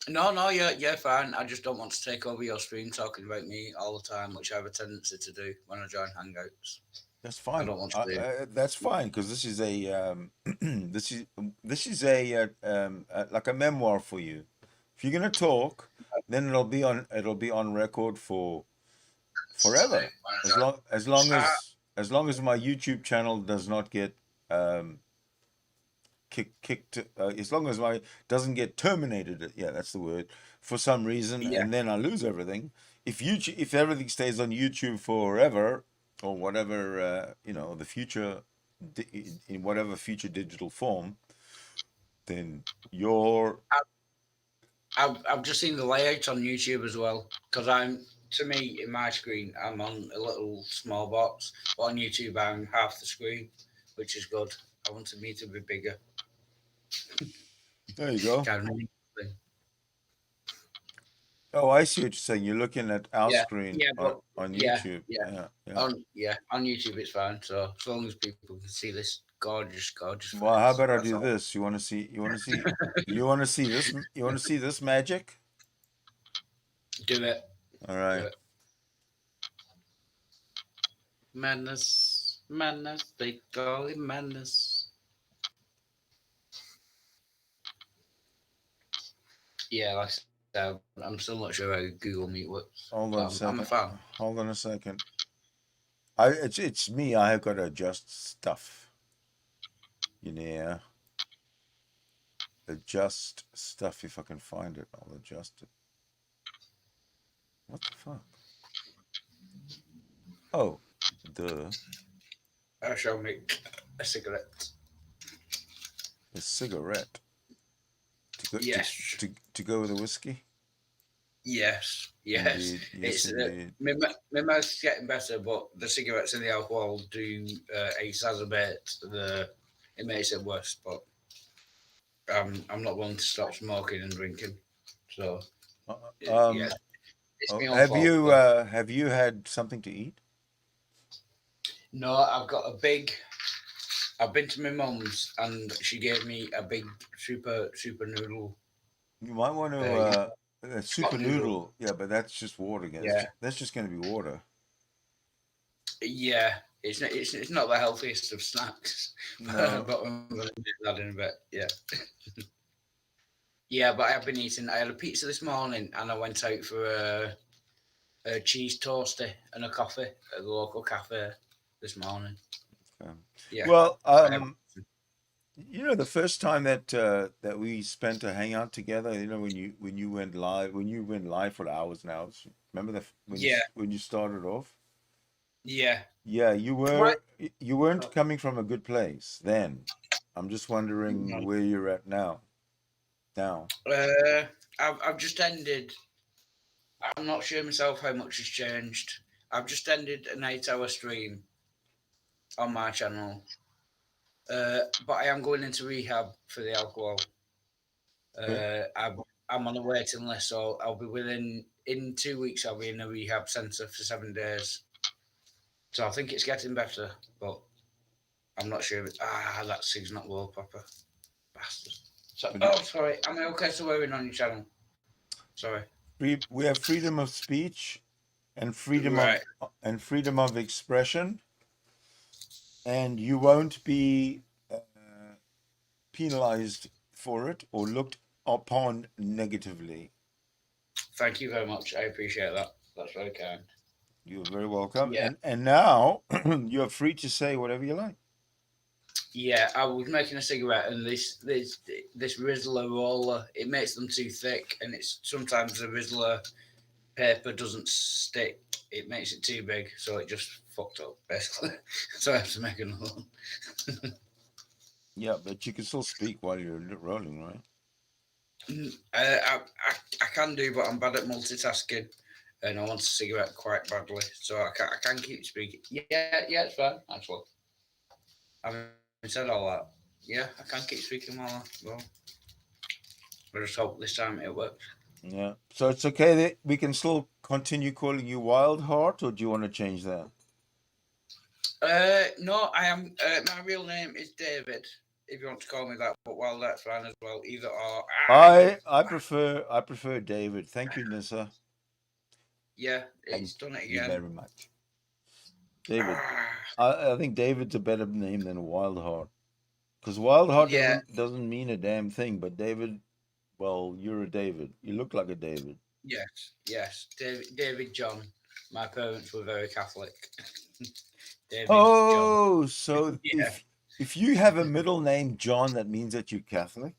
[SPEAKER 2] No, you're fine. I just don't want to take over your stream talking about me all the time, which I have a tendency to do when I join Hangouts.
[SPEAKER 1] That's fine.
[SPEAKER 2] I don't want to do.
[SPEAKER 1] That's fine because this is a this is a like a memoir for you. If you're gonna talk, then it'll be on record for forever. As long as my YouTube channel does not get kicked, as long as doesn't get terminated. Yeah, that's the word. For some reason, and then I lose everything. If everything stays on YouTube forever, or whatever the future, in whatever future digital form, then
[SPEAKER 2] I've just seen the layout on YouTube as well, because to me, in my screen, I'm on a little small box, but on YouTube, I'm half the screen, which is good. I wanted me to be bigger.
[SPEAKER 1] There you go.
[SPEAKER 2] Kind of thing.
[SPEAKER 1] Oh, I see what you're saying. You're looking at our screen on YouTube.
[SPEAKER 2] On YouTube it's fine. So as long as people can see this gorgeous.
[SPEAKER 1] Well, how about I do this? You want to see this? You want to see this magic?
[SPEAKER 2] Do it.
[SPEAKER 1] All right.
[SPEAKER 2] Do it. Madness, they call it madness. Yeah, like I said, I'm still not sure how Google Meet works.
[SPEAKER 1] Hold on a second.
[SPEAKER 2] I'm a fan.
[SPEAKER 1] Hold on a second. It's me. I have got to adjust stuff. Adjust stuff. If I can find it, I'll adjust it. What the fuck? Oh,
[SPEAKER 2] I shall make a cigarette.
[SPEAKER 1] A cigarette.
[SPEAKER 2] Yes.
[SPEAKER 1] To go with the whiskey?
[SPEAKER 2] Yes.
[SPEAKER 1] Indeed. Yes, indeed.
[SPEAKER 2] My mouth's getting better, but the cigarettes and the alcohol do exacerbate it makes it worse, but I'm not willing to stop smoking and drinking. So it's my own fault,
[SPEAKER 1] have you had something to eat?
[SPEAKER 2] No, I've been to my mum's and she gave me a big super noodle.
[SPEAKER 1] You might want to a super noodle. Yeah, but that's just water again.
[SPEAKER 2] Yeah.
[SPEAKER 1] That's just going to be water.
[SPEAKER 2] Yeah, it's not the healthiest of snacks.
[SPEAKER 1] No.
[SPEAKER 2] But I'm going to do that in a bit. Yeah. Yeah, but I have been eating. I had a pizza this morning and I went out for a cheese toasty and a coffee at the local cafe this morning.
[SPEAKER 1] Okay.
[SPEAKER 2] Yeah.
[SPEAKER 1] Well, the first time that we spent a hangout together, when you went live for hours and hours. Remember when you started off?
[SPEAKER 2] Yeah.
[SPEAKER 1] Yeah, you weren't coming from a good place then. I'm just wondering where you're at now.
[SPEAKER 2] I've just ended. I'm not sure myself how much has changed. I've just ended an 8-hour stream on my channel, but I am going into rehab for the alcohol. I'm on a waiting list, so I'll be in 2 weeks. I'll be in a rehab centre for 7 days. So I think it's getting better, but I'm not sure. That sig's not wallpaper, bastard. So, sorry. Am I okay to wear it on your channel? Sorry.
[SPEAKER 1] We have freedom of speech, and freedom of expression, and you won't be penalized for it or looked upon negatively.
[SPEAKER 2] Thank you very much. I appreciate that. That's very kind.
[SPEAKER 1] You're very welcome.
[SPEAKER 2] Yeah.
[SPEAKER 1] And now you're free to say whatever you like.
[SPEAKER 2] Yeah, I was making a cigarette, and this Rizzler roller, it makes them too thick, and it's sometimes the Rizzler paper doesn't stick. It makes it too big, so it just fucked up basically. So I have to make another one.
[SPEAKER 1] Yeah, but you can still speak while you're rolling, right?
[SPEAKER 2] I can do, but I'm bad at multitasking, and I want a cigarette quite badly, so I can keep speaking. Yeah, it's fine actually. Having said all that, yeah, I can keep speaking while I just hope this time it works.
[SPEAKER 1] Yeah. So it's okay that we can still continue calling you Wild Heart, or do you want to change that?
[SPEAKER 2] No, I am. My real name is David. If you want to call me that, but well, that's fine as well. Either or.
[SPEAKER 1] I prefer David. Thank you, Nissa.
[SPEAKER 2] Yeah, it's done it
[SPEAKER 1] Thank you
[SPEAKER 2] again.
[SPEAKER 1] very much. David. I think David's a better name than Wild Heart. Because Wild Heart doesn't mean a damn thing, but David, well, you're a David. You look like a David.
[SPEAKER 2] Yes. David John. My parents were very Catholic. David
[SPEAKER 1] John. So
[SPEAKER 2] yeah.
[SPEAKER 1] if you have a middle name John, that means that you're Catholic?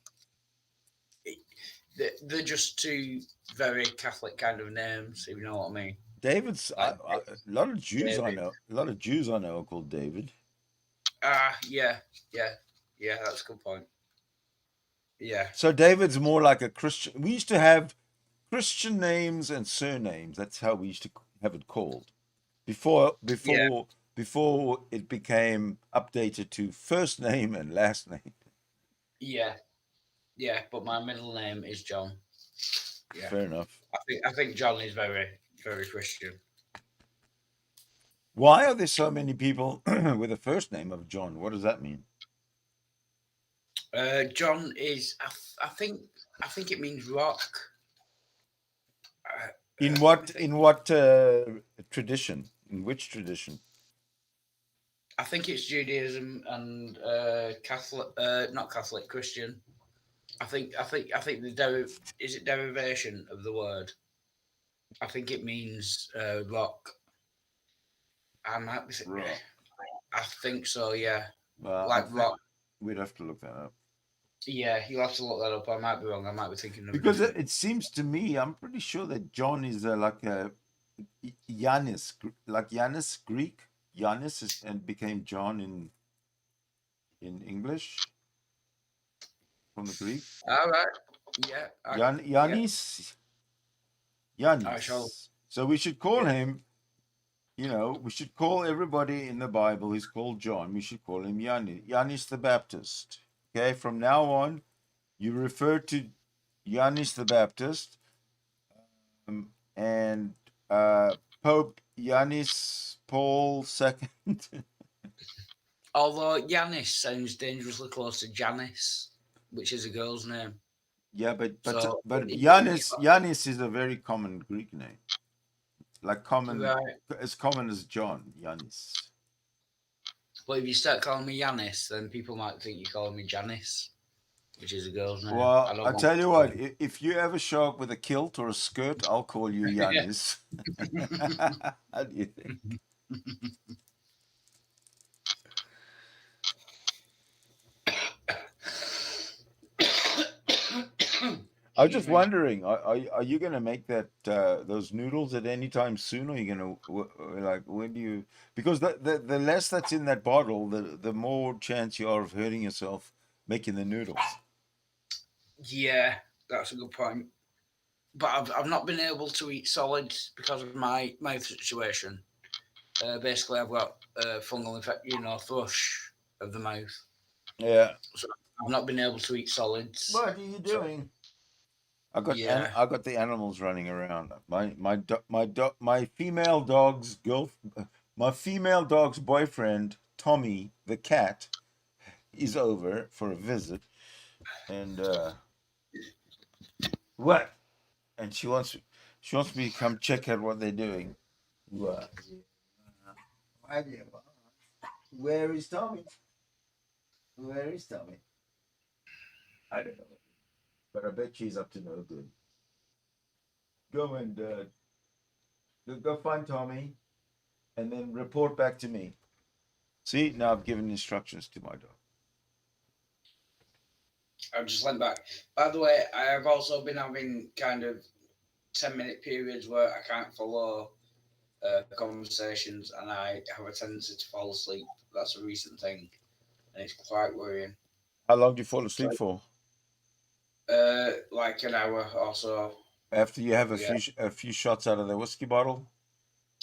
[SPEAKER 2] They're just two very Catholic kind of names, if you know what I mean.
[SPEAKER 1] David's a lot of Jews David. I know. A lot of Jews I know are called David.
[SPEAKER 2] Yeah, that's a good point. Yeah.
[SPEAKER 1] So David's more like a Christian. We used to have Christian names and surnames. That's how we used to have it called. Before it became updated to first name and last name.
[SPEAKER 2] Yeah, but my middle name is John. Yeah.
[SPEAKER 1] Fair enough.
[SPEAKER 2] I think John is very, very Christian.
[SPEAKER 1] Why are there so many people with a first name of John? What does that mean?
[SPEAKER 2] John is, I think it means rock.
[SPEAKER 1] In what tradition? In which tradition?
[SPEAKER 2] I think it's Judaism and Catholic, not Catholic, Christian. I think is it derivation of the word? I think it means rock. I might be rock. I think so. Yeah,
[SPEAKER 1] well,
[SPEAKER 2] like rock.
[SPEAKER 1] We'd have to look that up.
[SPEAKER 2] Yeah, you'll have to look that up. I might be wrong. I might be thinking of
[SPEAKER 1] because it seems to me, I'm pretty sure that John is like a Yanis, like Yanis Greek. Yanis is, and became John in English from the Greek.
[SPEAKER 2] All right. Yeah.
[SPEAKER 1] Yanis.
[SPEAKER 2] Yeah.
[SPEAKER 1] Yanis. So we should call him. You know, we should call everybody in the Bible who's called John. We should call him Yanis the Baptist. Okay, from now on, you refer to Yanis the Baptist and Pope Yanis Paul II.
[SPEAKER 2] Although Yanis sounds dangerously close to Janice, which is a girl's name.
[SPEAKER 1] Yeah, but Yanis is a very common Greek name, like as common as John. Yanis.
[SPEAKER 2] But if you start calling me Yanis, then people might think you're calling me Janice, which is a girl's name.
[SPEAKER 1] Well, I'll tell you what, if you ever show up with a kilt or a skirt, I'll call you Yanis. How do you think? I was just wondering, are you going to make that those noodles at any time soon, or are you going to like when do you? Because the less that's in that bottle, the more chance you are of hurting yourself making the noodles.
[SPEAKER 2] Yeah, that's a good point. But I've not been able to eat solids because of my mouth situation. Basically, I've got fungal infection, thrush of the mouth.
[SPEAKER 1] Yeah.
[SPEAKER 2] So I've not been able to eat solids.
[SPEAKER 1] What are you doing? I got the animals running around. My female dog's boyfriend Tommy the cat is over for a visit, and what? And she wants me to come check out what they're doing. What? Where is Tommy? Where is Tommy?
[SPEAKER 20] I don't know. But I bet she's up to no good. Go and go find Tommy and then report back to me. See, now I've given instructions to my dog.
[SPEAKER 2] I've just went back. By the way, I have also been having kind of 10-minute periods where I can't follow conversations and I have a tendency to fall asleep. That's a recent thing, and it's quite worrying.
[SPEAKER 20] How long do you fall asleep for?
[SPEAKER 2] Like an hour or so.
[SPEAKER 20] After you have a few shots out of the whiskey bottle?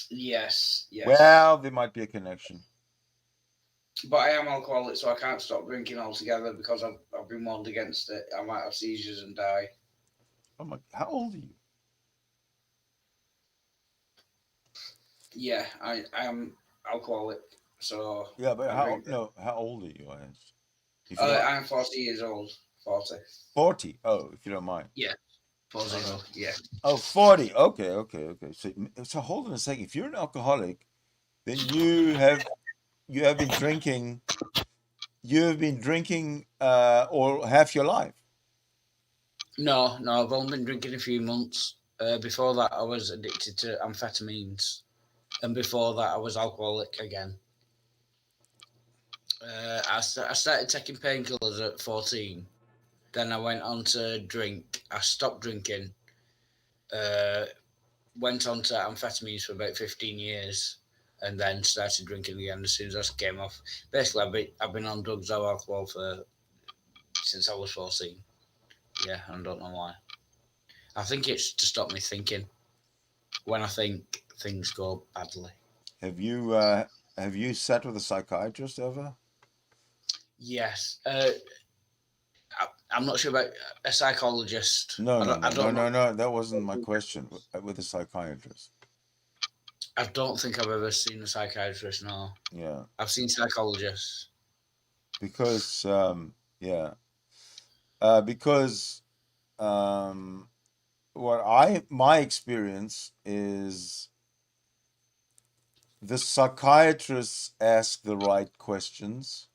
[SPEAKER 2] Yes.
[SPEAKER 20] Well, there might be a connection.
[SPEAKER 2] But I am alcoholic, so I can't stop drinking altogether because I've been warned against it. I might have seizures and die.
[SPEAKER 20] Oh my! How old are you?
[SPEAKER 2] Yeah, I am alcoholic. So
[SPEAKER 20] yeah, but how old are you? I asked.
[SPEAKER 2] I'm 40 years old. 40.
[SPEAKER 20] 40. Oh, if you don't mind.
[SPEAKER 2] Yeah. 40. Yeah.
[SPEAKER 20] Oh, 40. Okay. So hold on a second. If you're an alcoholic, then you have been drinking. You have been drinking all half your life.
[SPEAKER 2] No, I've only been drinking a few months. Before that, I was addicted to amphetamines, and before that, I was alcoholic again. I started taking painkillers at 14. Then I went on to drink. I stopped drinking. Went on to amphetamines for about 15 years, and then started drinking again as soon as I came off. Basically, I've been on drugs or alcohol since I was 14. Yeah, I don't know why. I think it's to stop me thinking. When I think, things go badly.
[SPEAKER 20] Have you sat with a psychiatrist ever?
[SPEAKER 2] Yes. I'm not sure about a psychologist.
[SPEAKER 20] No. That wasn't my question. With a psychiatrist.
[SPEAKER 2] I don't think I've ever seen a psychiatrist. No.
[SPEAKER 20] Yeah.
[SPEAKER 2] I've seen psychologists.
[SPEAKER 20] Because my experience is the psychiatrists ask the right questions.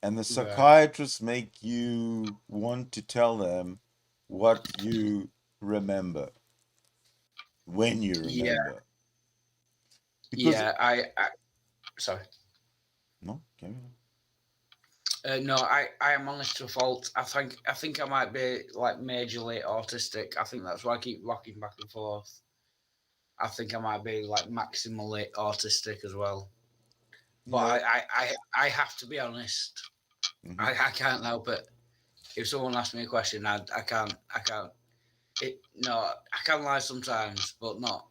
[SPEAKER 20] And the psychiatrists make you want to tell them what you remember when you remember.
[SPEAKER 2] I sorry.
[SPEAKER 20] No, carry
[SPEAKER 2] on. No, I am honest to a fault. I think I might be like majorly autistic. I think that's why I keep rocking back and forth. I think I might be like maximally autistic as well. But I have to be honest. Mm-hmm. I can't help it. If someone asks me a question, I can't. I can lie sometimes, but not.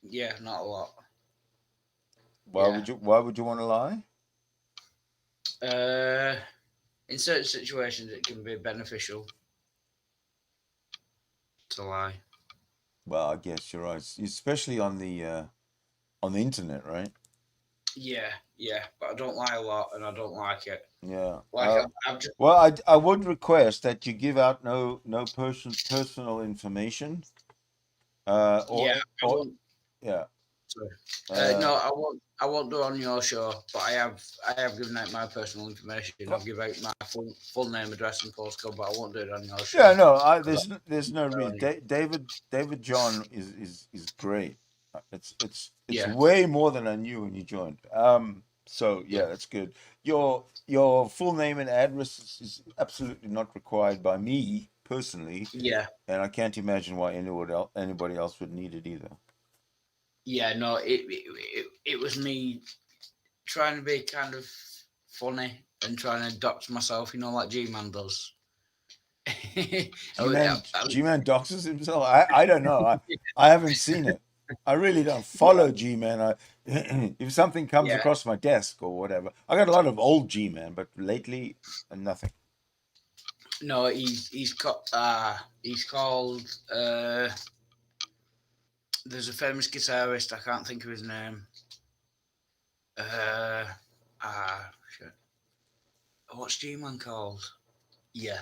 [SPEAKER 2] Yeah, not a lot.
[SPEAKER 20] Why would you want to lie?
[SPEAKER 2] In certain situations, it can be beneficial to lie.
[SPEAKER 20] Well, I guess you're right, especially on the internet, right?
[SPEAKER 2] Yeah, but I don't lie a lot, and I don't like it.
[SPEAKER 20] Yeah.
[SPEAKER 2] I've just...
[SPEAKER 20] Well, I would request that you give out no personal information.
[SPEAKER 2] Yeah.
[SPEAKER 20] Sorry.
[SPEAKER 2] No, I won't do it on your show, but I have given out my personal information. I'll give out my full name, address, and postcode, but I won't do it on your show.
[SPEAKER 20] Yeah, no, there's no reason. David John is great. It's way more than I knew when you joined. So that's good. Your full name and address is absolutely not required by me personally.
[SPEAKER 2] Yeah.
[SPEAKER 20] And I can't imagine why anybody else would need it either.
[SPEAKER 2] Yeah, no, it was me trying to be kind of funny and trying to dox myself, like G-Man does.
[SPEAKER 20] G-Man doxes himself? I don't know. I haven't seen it. I really don't follow G-Man. If something comes across my desk or whatever, I got a lot of old G-Man, but lately nothing.
[SPEAKER 2] No, he's called. There's a famous guitarist. I can't think of his name. Shit. What's G-Man called? Yeah.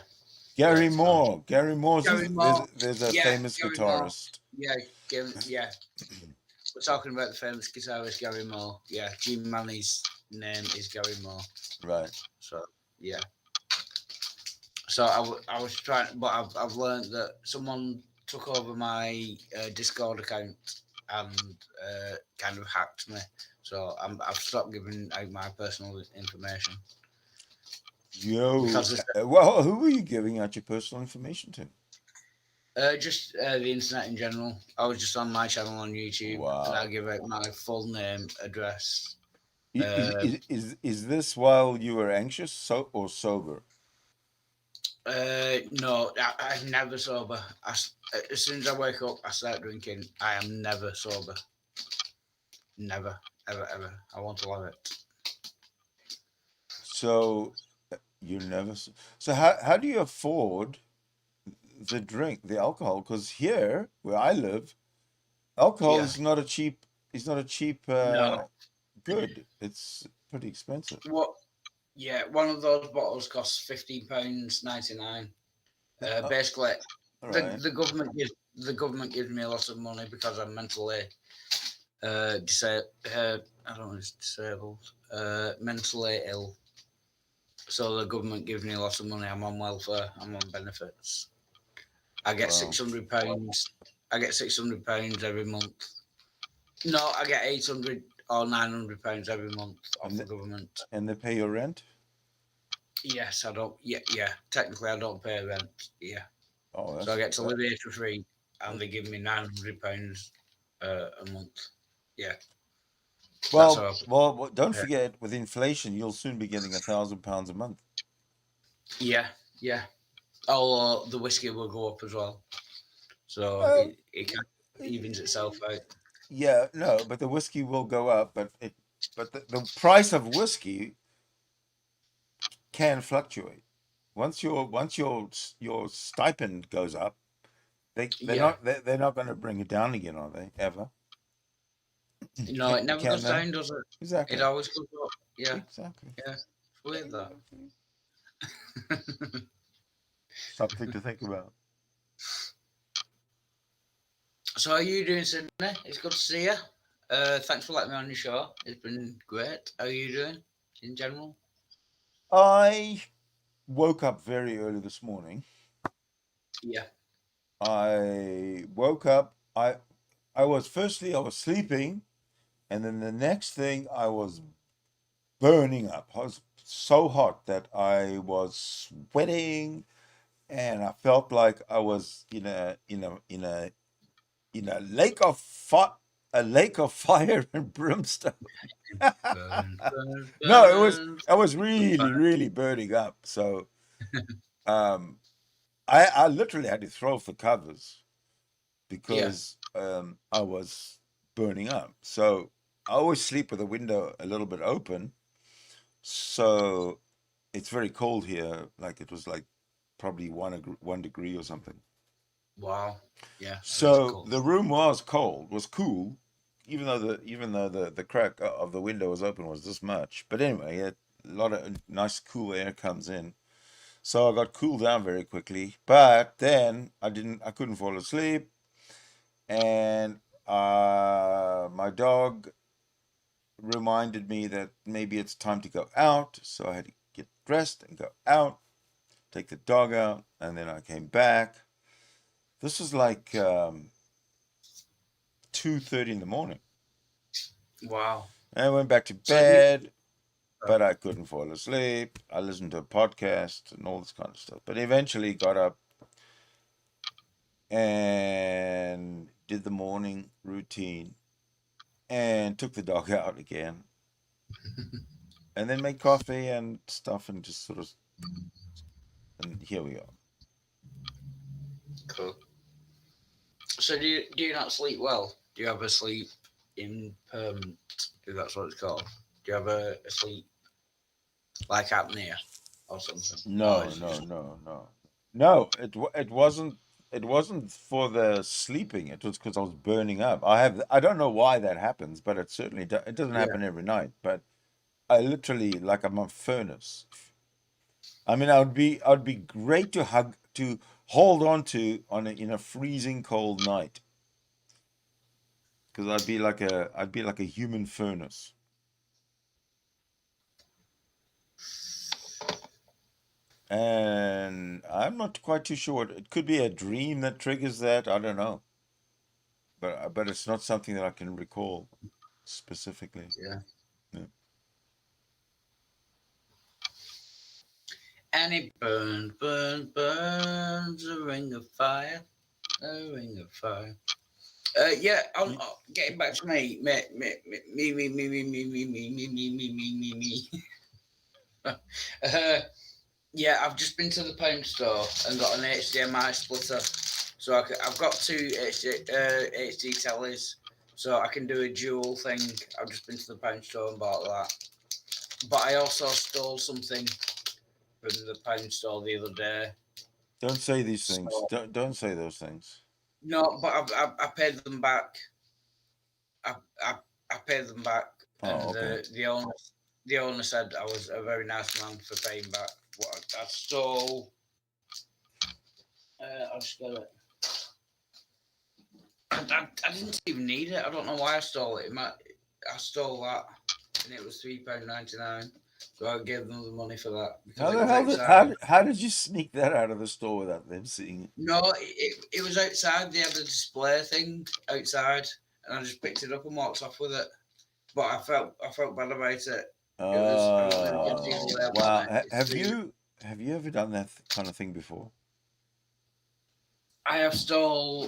[SPEAKER 20] Gary Moore. Gary Moore's. There's a famous
[SPEAKER 2] Gary
[SPEAKER 20] guitarist.
[SPEAKER 2] Moore. Yeah. We're talking about the famous guitarist Gary Moore. Yeah, G-Man's name is Gary Moore.
[SPEAKER 20] Right.
[SPEAKER 2] So yeah. So I was trying, but I've learned that someone took over my Discord account and kind of hacked me. So I've stopped giving out my personal information.
[SPEAKER 20] Yo, well, who were you giving out your personal information to?
[SPEAKER 2] Just the internet in general. I was just on my channel on YouTube, and I give out my full name, address.
[SPEAKER 20] Is this while you were anxious, or sober?
[SPEAKER 2] No, I'm never sober. As soon as I wake up, I start drinking. I am never sober. Never, ever, ever. I want to love it.
[SPEAKER 20] So you never. So how do you afford the alcohol? Because here where I live, alcohol is not a cheap. It's not a cheap good. It's pretty expensive.
[SPEAKER 2] What? Yeah, one of those bottles costs £15.99. Basically, the government gives me a lot of money because I'm mentally disabled. I don't know, it's disabled. Mentally ill. So the government gives me a lot of money. I'm on welfare. I'm on benefits. I get £600. I get £600 every month. No, I get £800 or £900 every month off the government.
[SPEAKER 20] And they pay your rent?
[SPEAKER 2] Yes, I don't. Yeah. Technically, I don't pay rent. Yeah.
[SPEAKER 20] Oh,
[SPEAKER 2] so I get to live here for free, and they give me £900 a month. Yeah.
[SPEAKER 20] Well, don't forget, with inflation, you'll soon be getting £1,000 a month.
[SPEAKER 2] Yeah. Oh, the whiskey will go up as well, so it kind of evens itself out.
[SPEAKER 20] Yeah, no, but the whiskey will go up, but the price of whiskey can fluctuate. Once your stipend goes up, they're not going to bring it down again, are they? Ever?
[SPEAKER 2] No, it never goes down, does it?
[SPEAKER 20] Exactly.
[SPEAKER 2] It always goes up. Yeah.
[SPEAKER 20] Exactly.
[SPEAKER 2] Yeah. It's weird that.
[SPEAKER 20] Something to think about.
[SPEAKER 2] So how are you doing, Sidney? It's good to see you. Thanks for letting me on your show. It's been great. How are you doing in general?
[SPEAKER 20] I woke up very early this morning.
[SPEAKER 2] Yeah.
[SPEAKER 20] I woke up. I was sleeping, and then the next thing I was burning up. I was so hot that I was sweating, and I felt like I was in a lake of fire and brimstone. No, I was really burning up. So, I literally had to throw off the covers because I was burning up. So I always sleep with the window a little bit open. So it's very cold here. Like it was like probably 1 degree or something.
[SPEAKER 2] Wow. Yeah.
[SPEAKER 20] So the room was cool, even though the crack of the window was open was this much. But anyway, a lot of nice cool air comes in. So I got cooled down very quickly. But then I couldn't fall asleep, and my dog reminded me that maybe it's time to go out. So I had to get dressed and go out, take the dog out, and then I came back. This was like 2:30 in the morning.
[SPEAKER 2] Wow.
[SPEAKER 20] And I went back to bed, but I couldn't fall asleep. I listened to a podcast and all this kind of stuff. But eventually got up and did the morning routine and took the dog out again. And then made coffee and stuff and just sort of... And here we are.
[SPEAKER 2] Cool. So do you not sleep well? Do you have a sleep impairment, if that's what it's called? Do you have a sleep like apnea or something?
[SPEAKER 20] No. No, it wasn't for the sleeping. It was because I was burning up. I don't know why that happens, but it certainly it doesn't happen every night. But I literally, like, I'm a furnace. I mean, I'd be great to hold on to in a freezing cold night, because I'd be like a human furnace. And I'm not quite too sure. It could be a dream that triggers that. I don't know. But it's not something that I can recall specifically.
[SPEAKER 2] Yeah.
[SPEAKER 20] Yeah.
[SPEAKER 2] And it burns, burns, burns, a ring of fire, a ring of fire. Yeah, I'm getting back to me. Me. Yeah, I've just been to the pound store and got an HDMI splitter. So I've got two HD tellies, so I can do a dual thing. I've just been to the pound store and bought that. But I also stole something from the pound store the other day.
[SPEAKER 20] Don't say these things. Don't say those things.
[SPEAKER 2] No, but I paid them back. I paid them back, and
[SPEAKER 20] okay.
[SPEAKER 2] the owner said I was a very nice man for paying back what I stole. I'll just get it. I didn't even need it. I don't know why I stole it. I stole that, and it was £3.99. So I gave them the money for that.
[SPEAKER 20] How did you sneak that out of the store without them seeing it?
[SPEAKER 2] No, it was outside. They had a display thing outside, and I just picked it up and walked off with it. But I felt bad about it.
[SPEAKER 20] Wow. Have you ever done that kind of thing before?
[SPEAKER 2] I have stole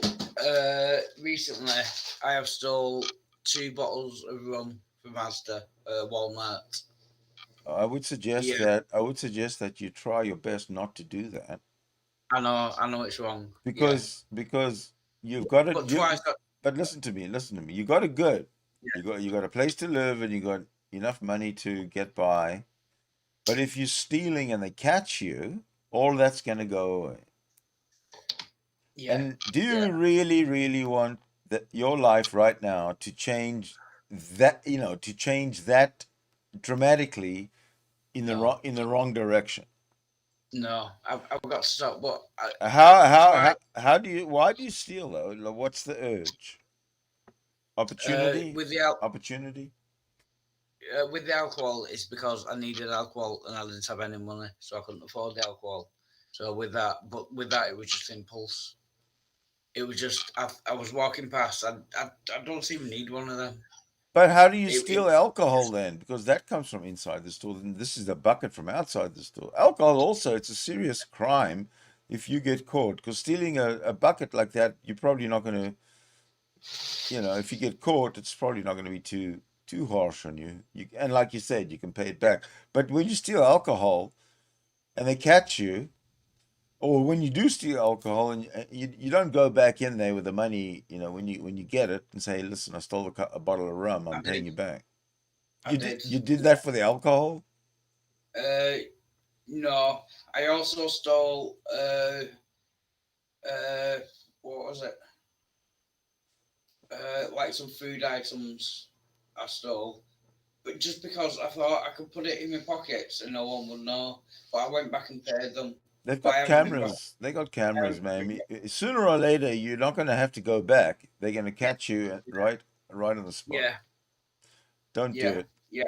[SPEAKER 2] recently. I have stole 2 bottles of rum from Asda, Walmart.
[SPEAKER 20] I would suggest that you try your best not to do that.
[SPEAKER 2] I know it's wrong.
[SPEAKER 20] Because you've got it. But listen to me. You got it good. Yeah. You got a place to live and you got enough money to get by. But if you're stealing and they catch you, all that's going to go away. Yeah. And do you really, really want your life right now to change that? To change that dramatically in the wrong direction?
[SPEAKER 2] No, I've got to stop. But
[SPEAKER 20] why do you steal though? What's the urge? Opportunity opportunity.
[SPEAKER 2] With the alcohol, it's because I needed alcohol and I didn't have any money, so I couldn't afford the alcohol. So with that, it was just impulse. It was just I was walking past. I don't even need one of them.
[SPEAKER 20] But how do you steal alcohol then? Because that comes from inside the store. And this is a bucket from outside the store. Alcohol also, it's a serious crime if you get caught. Because stealing a bucket like that, you're probably not going to, if you get caught, it's probably not going to be too harsh on you. And like you said, you can pay it back. But when you steal alcohol and they catch you, or when you do steal alcohol and you don't go back in there with the money, when you get it and say, listen, I stole a bottle of rum, I'm paying you back. You did that for the alcohol?
[SPEAKER 2] No, I also stole what was it? Like some food items I stole. But just because I thought I could put it in my pockets and no one would know. But I went back and paid them.
[SPEAKER 20] They've got cameras. They got cameras, man. Sooner or later, you're not going to have to go back. They're going to catch you right on the spot.
[SPEAKER 2] Yeah.
[SPEAKER 20] Don't do it.
[SPEAKER 2] Yeah,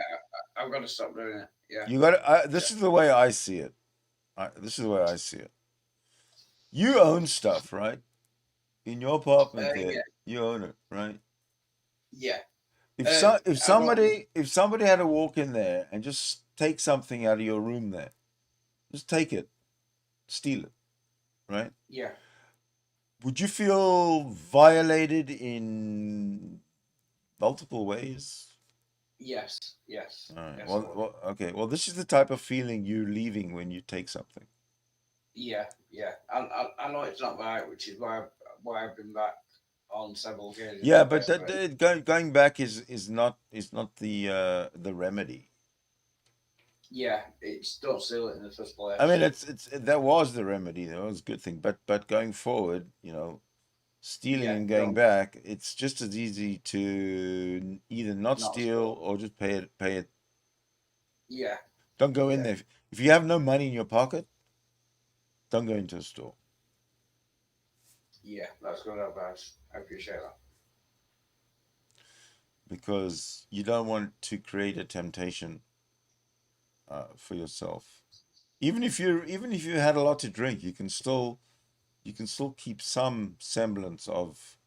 [SPEAKER 2] I've got to stop doing it. Yeah.
[SPEAKER 20] You got to. This is the way I see it. You own stuff, right? In your apartment, there, you own it, right?
[SPEAKER 2] Yeah.
[SPEAKER 20] If somebody had to walk in there and just take something out of your room there, just take it. Steal it, right?
[SPEAKER 2] Yeah.
[SPEAKER 20] Would you feel violated in multiple ways?
[SPEAKER 2] Yes.
[SPEAKER 20] All right.
[SPEAKER 2] Yes,
[SPEAKER 20] well, okay. Well, this is the type of feeling you're leaving when you take something.
[SPEAKER 2] Yeah. I know it's not right, which is why I've been back on several occasions.
[SPEAKER 20] Yeah, but going back is not the remedy.
[SPEAKER 2] Yeah, it's don't steal it in the first place.
[SPEAKER 20] I mean, that was the remedy. That was a good thing. But going forward, stealing and going back, it's just as easy to either not steal or just pay it.
[SPEAKER 2] Yeah.
[SPEAKER 20] Don't go in there. If you have no money in your pocket, don't go into a store.
[SPEAKER 2] Yeah, that's good advice. I appreciate that.
[SPEAKER 20] Because you don't want to create a temptation for yourself. even if you had a lot to drink, you can still keep some semblance of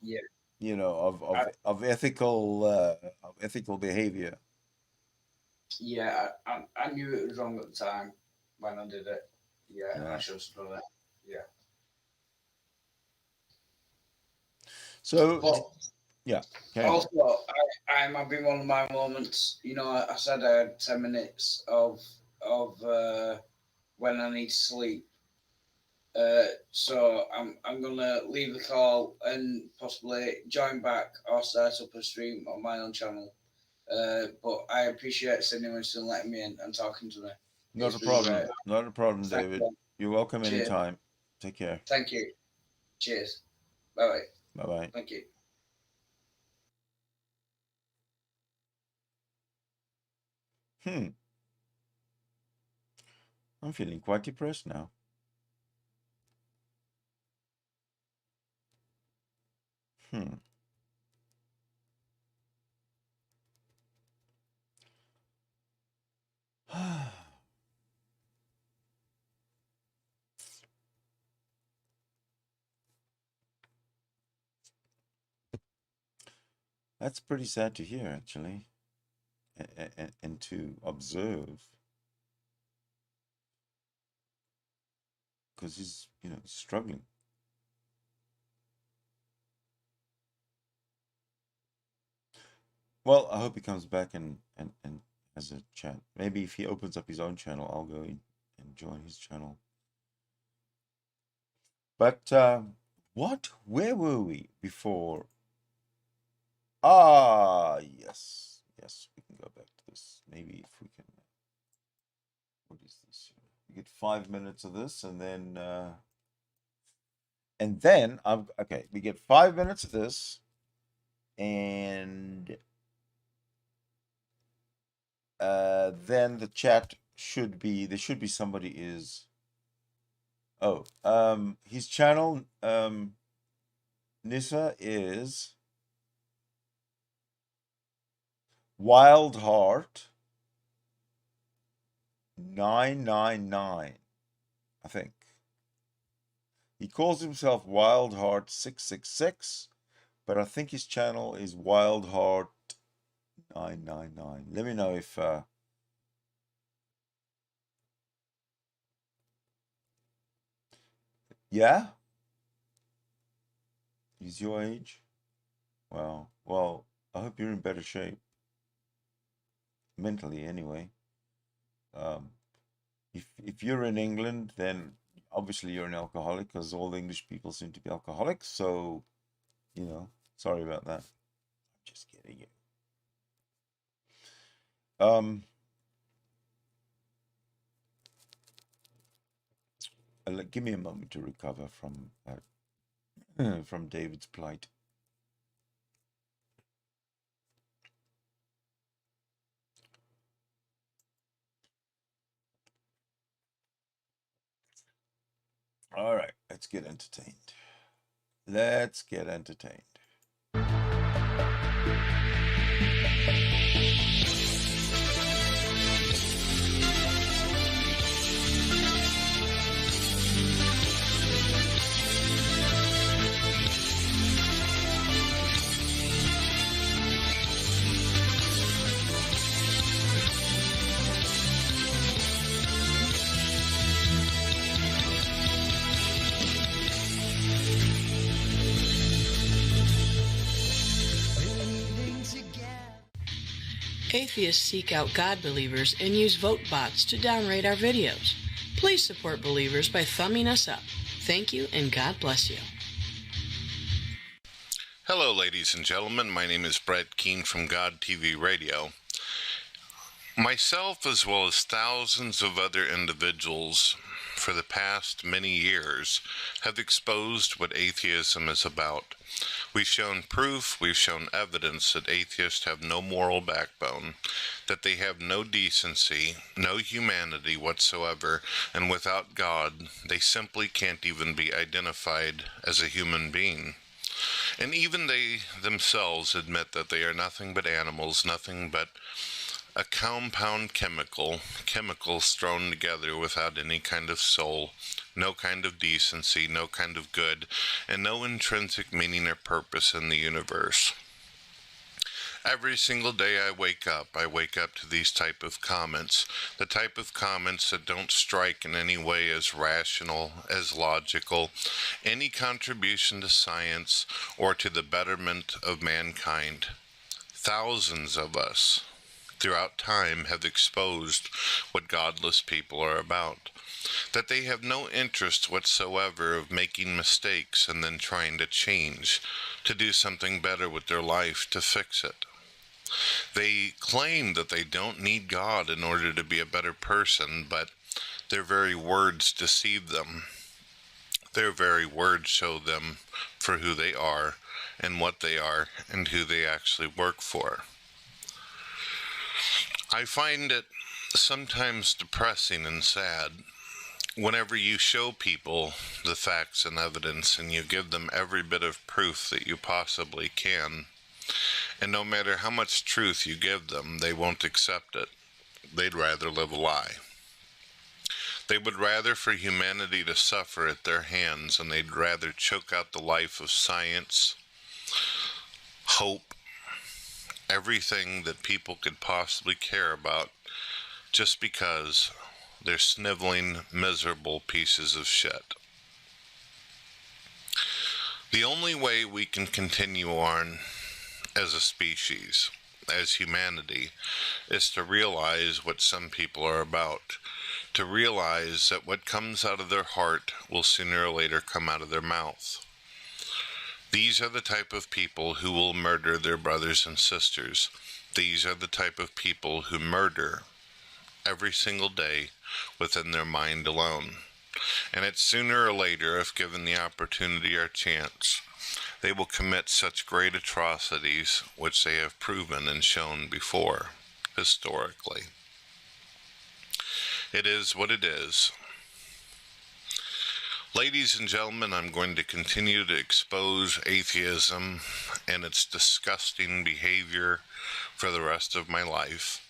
[SPEAKER 2] Yeah.
[SPEAKER 20] you know, of ethical behavior.
[SPEAKER 2] Yeah, I knew it was wrong at the time when I did it. Yeah,
[SPEAKER 20] Yeah.
[SPEAKER 2] I should have done it. Yeah.
[SPEAKER 20] So,
[SPEAKER 2] But
[SPEAKER 20] yeah. Carry on.
[SPEAKER 2] also, I'm having one of my moments. You know, I said I had 10 minutes of when I need to sleep. So I'm gonna leave the call and possibly join back or start up a stream on my own channel. But I appreciate Sidney Winston letting me in and talking to me.
[SPEAKER 20] Not
[SPEAKER 2] It's
[SPEAKER 20] a
[SPEAKER 2] been
[SPEAKER 20] problem.
[SPEAKER 2] great.
[SPEAKER 20] Not a problem,
[SPEAKER 2] Thank
[SPEAKER 20] David.
[SPEAKER 2] you.
[SPEAKER 20] You're welcome
[SPEAKER 2] Cheers.
[SPEAKER 20] anytime. Take care.
[SPEAKER 2] Thank you. Cheers. Bye bye.
[SPEAKER 20] Bye bye.
[SPEAKER 2] Thank you.
[SPEAKER 20] I'm feeling quite depressed now. That's pretty sad to hear, actually, and to observe, because he's, struggling. Well, I hope he comes back and has a chat. Maybe if he opens up his own channel, I'll go in and join his channel. But where were we before? Ah, yes, we can go back to this. Maybe if we can. What is this? We get 5 minutes of this, and then I'm okay. We get 5 minutes of this, and then the chat should be, there should be somebody is. Oh, his channel, Nissa, is Wild Heart 999, I think. He calls himself Wild Heart 666, but I think his channel is Wild Heart 999. Let me know if yeah? He's your age? Wow. Well, I hope you're in better shape. Mentally, anyway. If you're in England, then obviously you're an alcoholic, because all the English people seem to be alcoholics. So, sorry about that. I'm just kidding you. Give me a moment to recover from from David's plight. All right, let's get entertained. Let's get entertained.
[SPEAKER 13] Atheists seek out God believers and use vote bots to downrate our videos. Please support believers by thumbing us up. Thank you, and God bless you.
[SPEAKER 14] Hello, ladies and gentlemen. My name is Brett Keane from God TV Radio. Myself, as well as thousands of other individuals for the past many years, have exposed what atheism is about. We've shown proof, we've shown evidence that atheists have no moral backbone, that they have no decency, no humanity whatsoever, and without God, they simply can't even be identified as a human being. And even they themselves admit that they are nothing but animals, nothing but A compound chemicals thrown together without any kind of soul, no kind of decency, no kind of good, and no intrinsic meaning or purpose in the universe. Every single day I wake up to these type of comments, the type of comments that don't strike in any way as rational, as logical, any contribution to science or to the betterment of mankind. Thousands of us throughout time have exposed what godless people are about, that they have no interest whatsoever of making mistakes and then trying to change, to do something better with their life, to fix it. They claim that they don't need God in order to be a better person, but their very words deceive them. Their very words show them for who they are and what they are and who they actually work for. I find it sometimes depressing and sad whenever you show people the facts and evidence and you give them every bit of proof that you possibly can, and no matter how much truth you give them, they won't accept it. They'd rather live a lie. They would rather for humanity to suffer at their hands, and they'd rather choke out the life of science, hope, everything that people could possibly care about, just because they're sniveling, miserable pieces of shit. The only way we can continue on as a species, as humanity, is to realize what some people are about, to realize that what comes out of their heart will sooner or later come out of their mouth. These are the type of people who will murder their brothers and sisters. These are the type of people who murder every single day within their mind alone. And it's sooner or later, if given the opportunity or chance, they will commit such great atrocities which they have proven and shown before, historically. It is what it is. Ladies and gentlemen, I'm going to continue to expose atheism and its disgusting behavior for the rest of my life.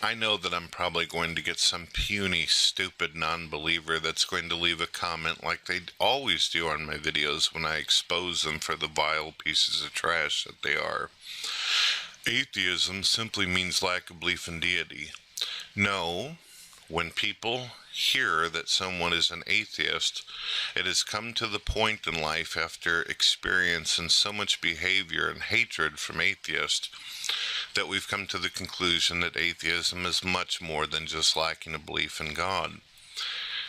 [SPEAKER 14] I know that I'm probably going to get some puny, stupid non-believer that's going to leave a comment like they always do on my videos when I expose them for the vile pieces of trash that they are. Atheism simply means lack of belief in deity. No, when people hear that someone is an atheist, it has come to the point in life after experiencing so much behavior and hatred from atheists that we've come to the conclusion that atheism is much more than just lacking a belief in God.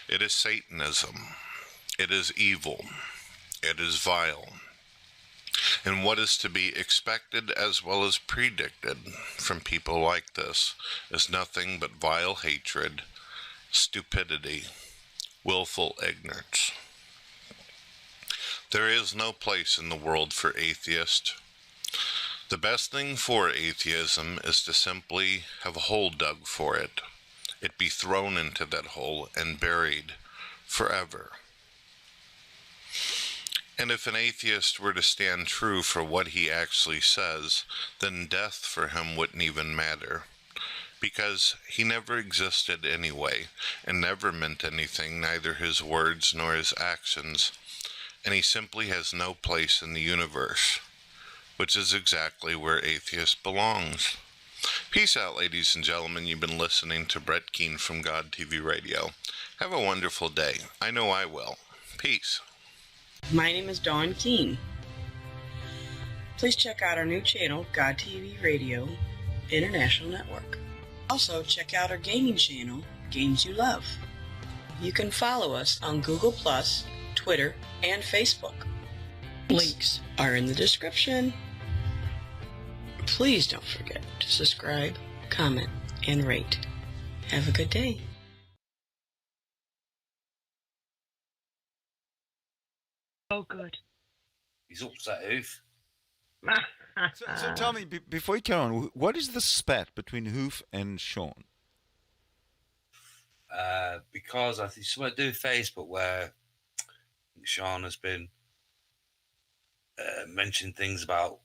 [SPEAKER 14] It is Satanism. It is evil. It is vile. And what is to be expected as well as predicted from people like this is nothing but vile hatred, stupidity, willful ignorance. There is no place in the world for atheists. The best thing for atheism is to simply have a hole dug for it. It be thrown into that hole and buried forever. And if an atheist were to stand true for what he actually says, then death for him wouldn't even matter. Because he never existed anyway, and never meant anything, neither his words nor his actions, and he simply has no place in the universe, which is exactly where atheist belongs. Peace out, ladies and gentlemen. You've been listening to Brett Keane from God TV Radio. Have a wonderful day. I know I will. Peace.
[SPEAKER 13] My name is Dawn Keane. Please check out our new channel, God TV Radio International Network. Also, check out our gaming channel, Games You Love. You can follow us on Google+, Twitter, and Facebook. Links are in the description. Please don't forget to subscribe, comment, and rate. Have a good day.
[SPEAKER 11] Oh, good.
[SPEAKER 18] He's upset, Hoof.
[SPEAKER 20] So tell me, before you carry on, what is the spat between Hoof and Sean?
[SPEAKER 18] Because I think something to do with Facebook where Sean has been mentioning things about...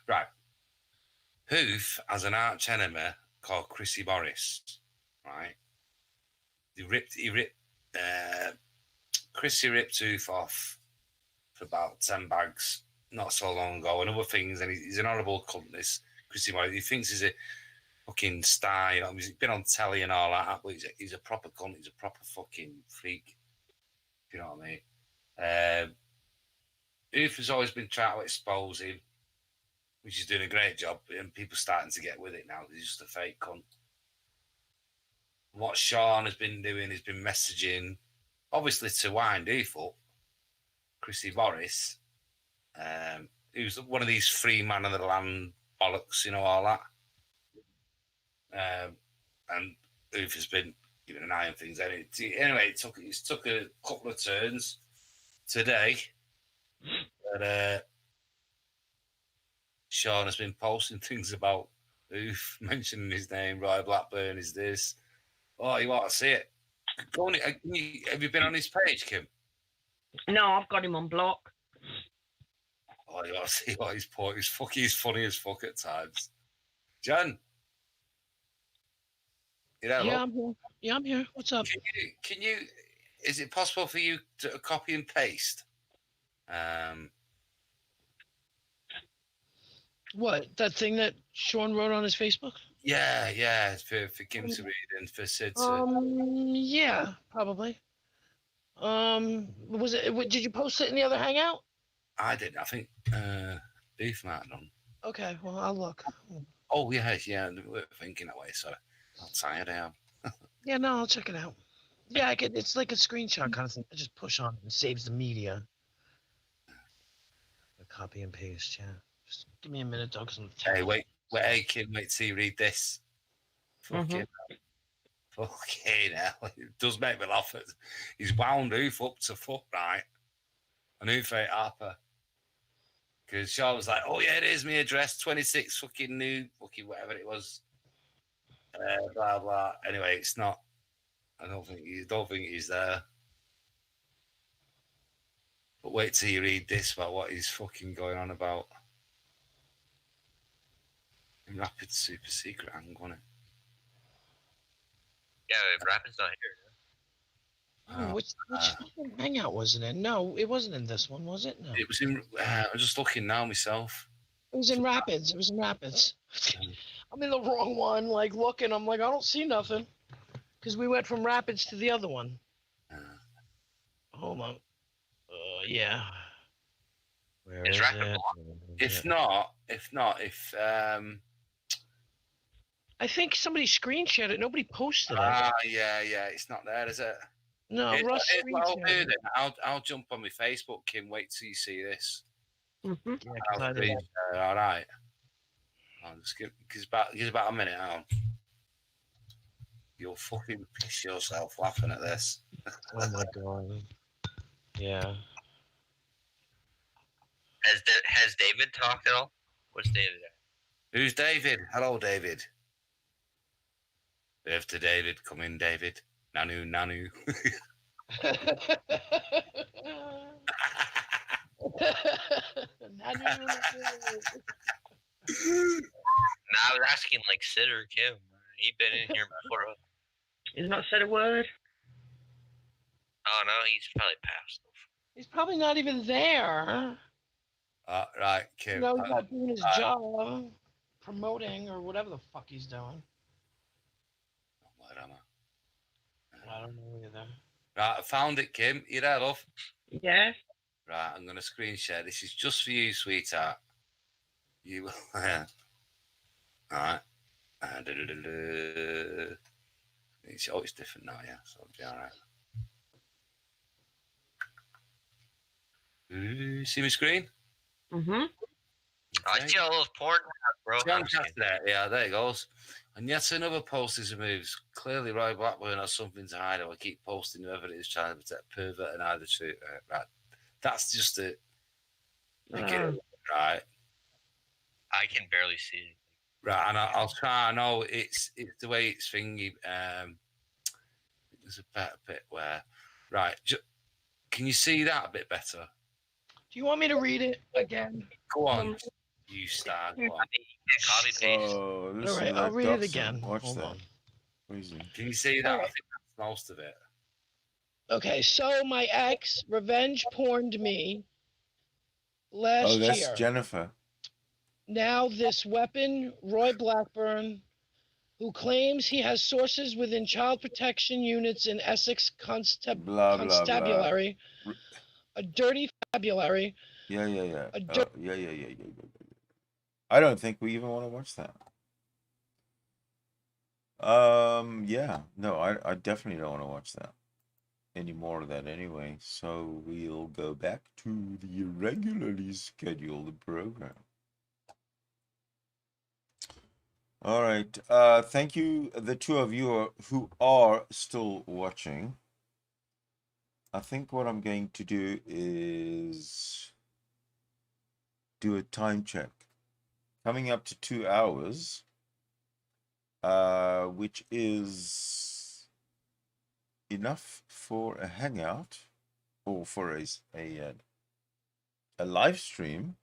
[SPEAKER 18] Right. Hoof has an arch enemy
[SPEAKER 3] called Chrissy Morris, right? Chrissy ripped Oof off for about 10 bags not so long ago and other things, and he's an horrible cunt, this Chrissy Morris. He thinks he's a fucking star, you know, he's been on telly and all that, but he's a proper cunt, he's a proper fucking freak, if you know what I mean. Oof has always been trying to expose him, which is doing a great job, and people starting to get with it now. He's just a fake cunt. What Sean has been doing has been messaging, obviously to wind Oof up, Chrissy Morris, who's one of these free man of the land bollocks, you know, all that. And Oof has been keeping an eye on things. Anyway, it took a couple of turns today. But Sean has been posting things about Oof, mentioning his name. Roy Blackburn is this. Oh, you want to see it? Go on, have you been on his page, Kim?
[SPEAKER 22] No, I've got him on block.
[SPEAKER 3] Oh, you want to see what he's put? He's funny as fuck at times. Jan?
[SPEAKER 23] Yeah, I'm here. Yeah, I'm here. What's up?
[SPEAKER 3] Can you? Is it possible for you to copy and paste?
[SPEAKER 23] What, that thing that Sean wrote on his Facebook?
[SPEAKER 3] Yeah, for Kim to read and for Sid to.
[SPEAKER 23] Yeah, probably. Was it? Did you post it in the other hangout?
[SPEAKER 3] I did. I think Beef might have done.
[SPEAKER 23] Okay, well, I'll look.
[SPEAKER 3] Oh yeah. We're thinking that way. So I'm tired. I am.
[SPEAKER 23] Yeah, no, I'll check it out. Yeah, it's like a screenshot kind of thing. I just push on it and saves the media. Copy and paste. Yeah. Just give me a minute, dog.
[SPEAKER 3] Hey, wait, Kim, wait till you read this. Fucking hell. It does make me laugh. He's wound Oof up to fuck, right? And Oof ate Harper. Because Shaw was like, oh, yeah, it is me address, 26 fucking new, fucking whatever it was. Blah, blah. Anyway, it's not. I don't think he's there. But wait till you read this about what he's fucking going on about. Rapid super secret hang on it.
[SPEAKER 24] Yeah, if Rapid's not here.
[SPEAKER 23] Which hangout was it in? No, it wasn't in this one, was it? No.
[SPEAKER 3] It was in. I'm just looking now myself.
[SPEAKER 23] It was in Rapids. I'm in the wrong one. Like looking, I'm like, I don't see nothing, because we went from Rapids to the other one. Hold on. Yeah. Where is it?
[SPEAKER 3] If not,
[SPEAKER 23] I think somebody screenshot it. Nobody posted it.
[SPEAKER 3] Yeah. It's not there, is it?
[SPEAKER 23] No, Russ screenshot it.
[SPEAKER 3] I'll jump on my Facebook, Kim. Wait till you see this.
[SPEAKER 23] Mm-hmm.
[SPEAKER 3] All right. I'll just give about a minute. You'll fucking piss yourself laughing at this.
[SPEAKER 23] Oh my god. Yeah.
[SPEAKER 24] Has David talked at all? What's David at?
[SPEAKER 3] Who's David? Hello, David. After David, come in, David. Nanu.
[SPEAKER 24] Now I was asking like Sid or Kim. He's been in here before.
[SPEAKER 22] He's not said a word.
[SPEAKER 24] Oh no, he's probably passed.
[SPEAKER 23] He's probably not even there.
[SPEAKER 3] Right, Kim.
[SPEAKER 23] No, he's not doing his job, promoting or whatever the fuck he's doing. I don't know either.
[SPEAKER 3] Right, I found it, Kim. You there, love?
[SPEAKER 22] Yeah.
[SPEAKER 3] Right, I'm going to screen share. This is just for you, sweetheart. You will. All right. It's different now, yeah. So it'll be all right. See my screen?
[SPEAKER 22] Mm-hmm.
[SPEAKER 24] I see all those porn, bro.
[SPEAKER 3] Yeah, there it goes. And yet another post is removed. Clearly, Roy Blackburn has something to hide. I will keep posting whoever it is trying to protect pervert and either truth. Right. That's just it. Right.
[SPEAKER 24] I can barely see it.
[SPEAKER 3] Right, and I'll try. I know it's the way it's thingy. There's a better bit where. Right. Can you see that a bit better?
[SPEAKER 23] Do you want me to read it again?
[SPEAKER 3] Go on. You start. Go on.
[SPEAKER 24] copy paste.
[SPEAKER 1] Oh, listen
[SPEAKER 23] All right,
[SPEAKER 1] to
[SPEAKER 23] I'll
[SPEAKER 1] that
[SPEAKER 23] read it
[SPEAKER 1] dachshund.
[SPEAKER 23] again.
[SPEAKER 1] Watch
[SPEAKER 23] Hold
[SPEAKER 1] that.
[SPEAKER 23] on.
[SPEAKER 1] Crazy.
[SPEAKER 3] Can you see that?
[SPEAKER 23] All
[SPEAKER 3] I
[SPEAKER 23] right.
[SPEAKER 3] think that's most of it.
[SPEAKER 23] Okay, so my ex revenge porned me last
[SPEAKER 1] Oh, that's
[SPEAKER 23] year.
[SPEAKER 1] Jennifer.
[SPEAKER 23] Now this weapon, Roy Blackburn, who claims he has sources within child protection units in Essex
[SPEAKER 1] Blah, blah, blah.
[SPEAKER 23] Constabulary, a dirty fabulary.
[SPEAKER 1] Yeah.
[SPEAKER 23] A
[SPEAKER 1] Yeah. I don't think we even want to watch that. Yeah. No, I definitely don't want to watch that. Any more of that anyway. So we'll go back to the irregularly scheduled program. All right. Thank you, the two of you who are still watching. I think what I'm going to do is do a time check. Coming up to 2 hours, which is enough for a hangout or for a live stream,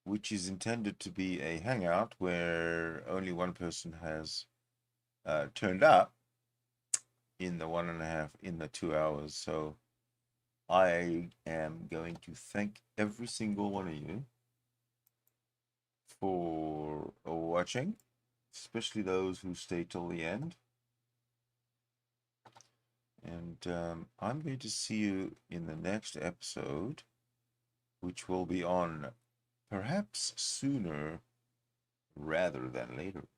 [SPEAKER 1] which is intended to be a hangout where only one person has turned up in the 2 hours. So I am going to thank every single one of you for watching, especially those who stay till the end. And I'm going to see you in the next episode, which will be on perhaps sooner rather than later.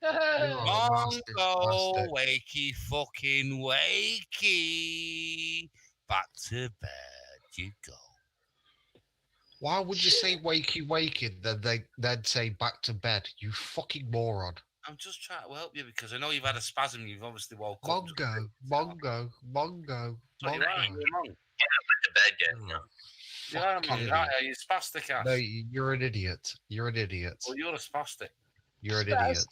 [SPEAKER 3] Mongo, wakey, fucking wakey. Back to bed you go.
[SPEAKER 17] Why would you say wakey wakey? They'd say back to bed. You fucking moron.
[SPEAKER 3] I'm just trying to help you because I know you've had a spasm. You've obviously woke up.
[SPEAKER 17] Mongo.
[SPEAKER 3] So you're right, you're wrong.
[SPEAKER 24] To bed yet? No.
[SPEAKER 3] Yeah, man, right, you're spastic ass.
[SPEAKER 17] No, you're an idiot. You're an idiot.
[SPEAKER 3] Well, you're a spastic.
[SPEAKER 17] You're an idiot.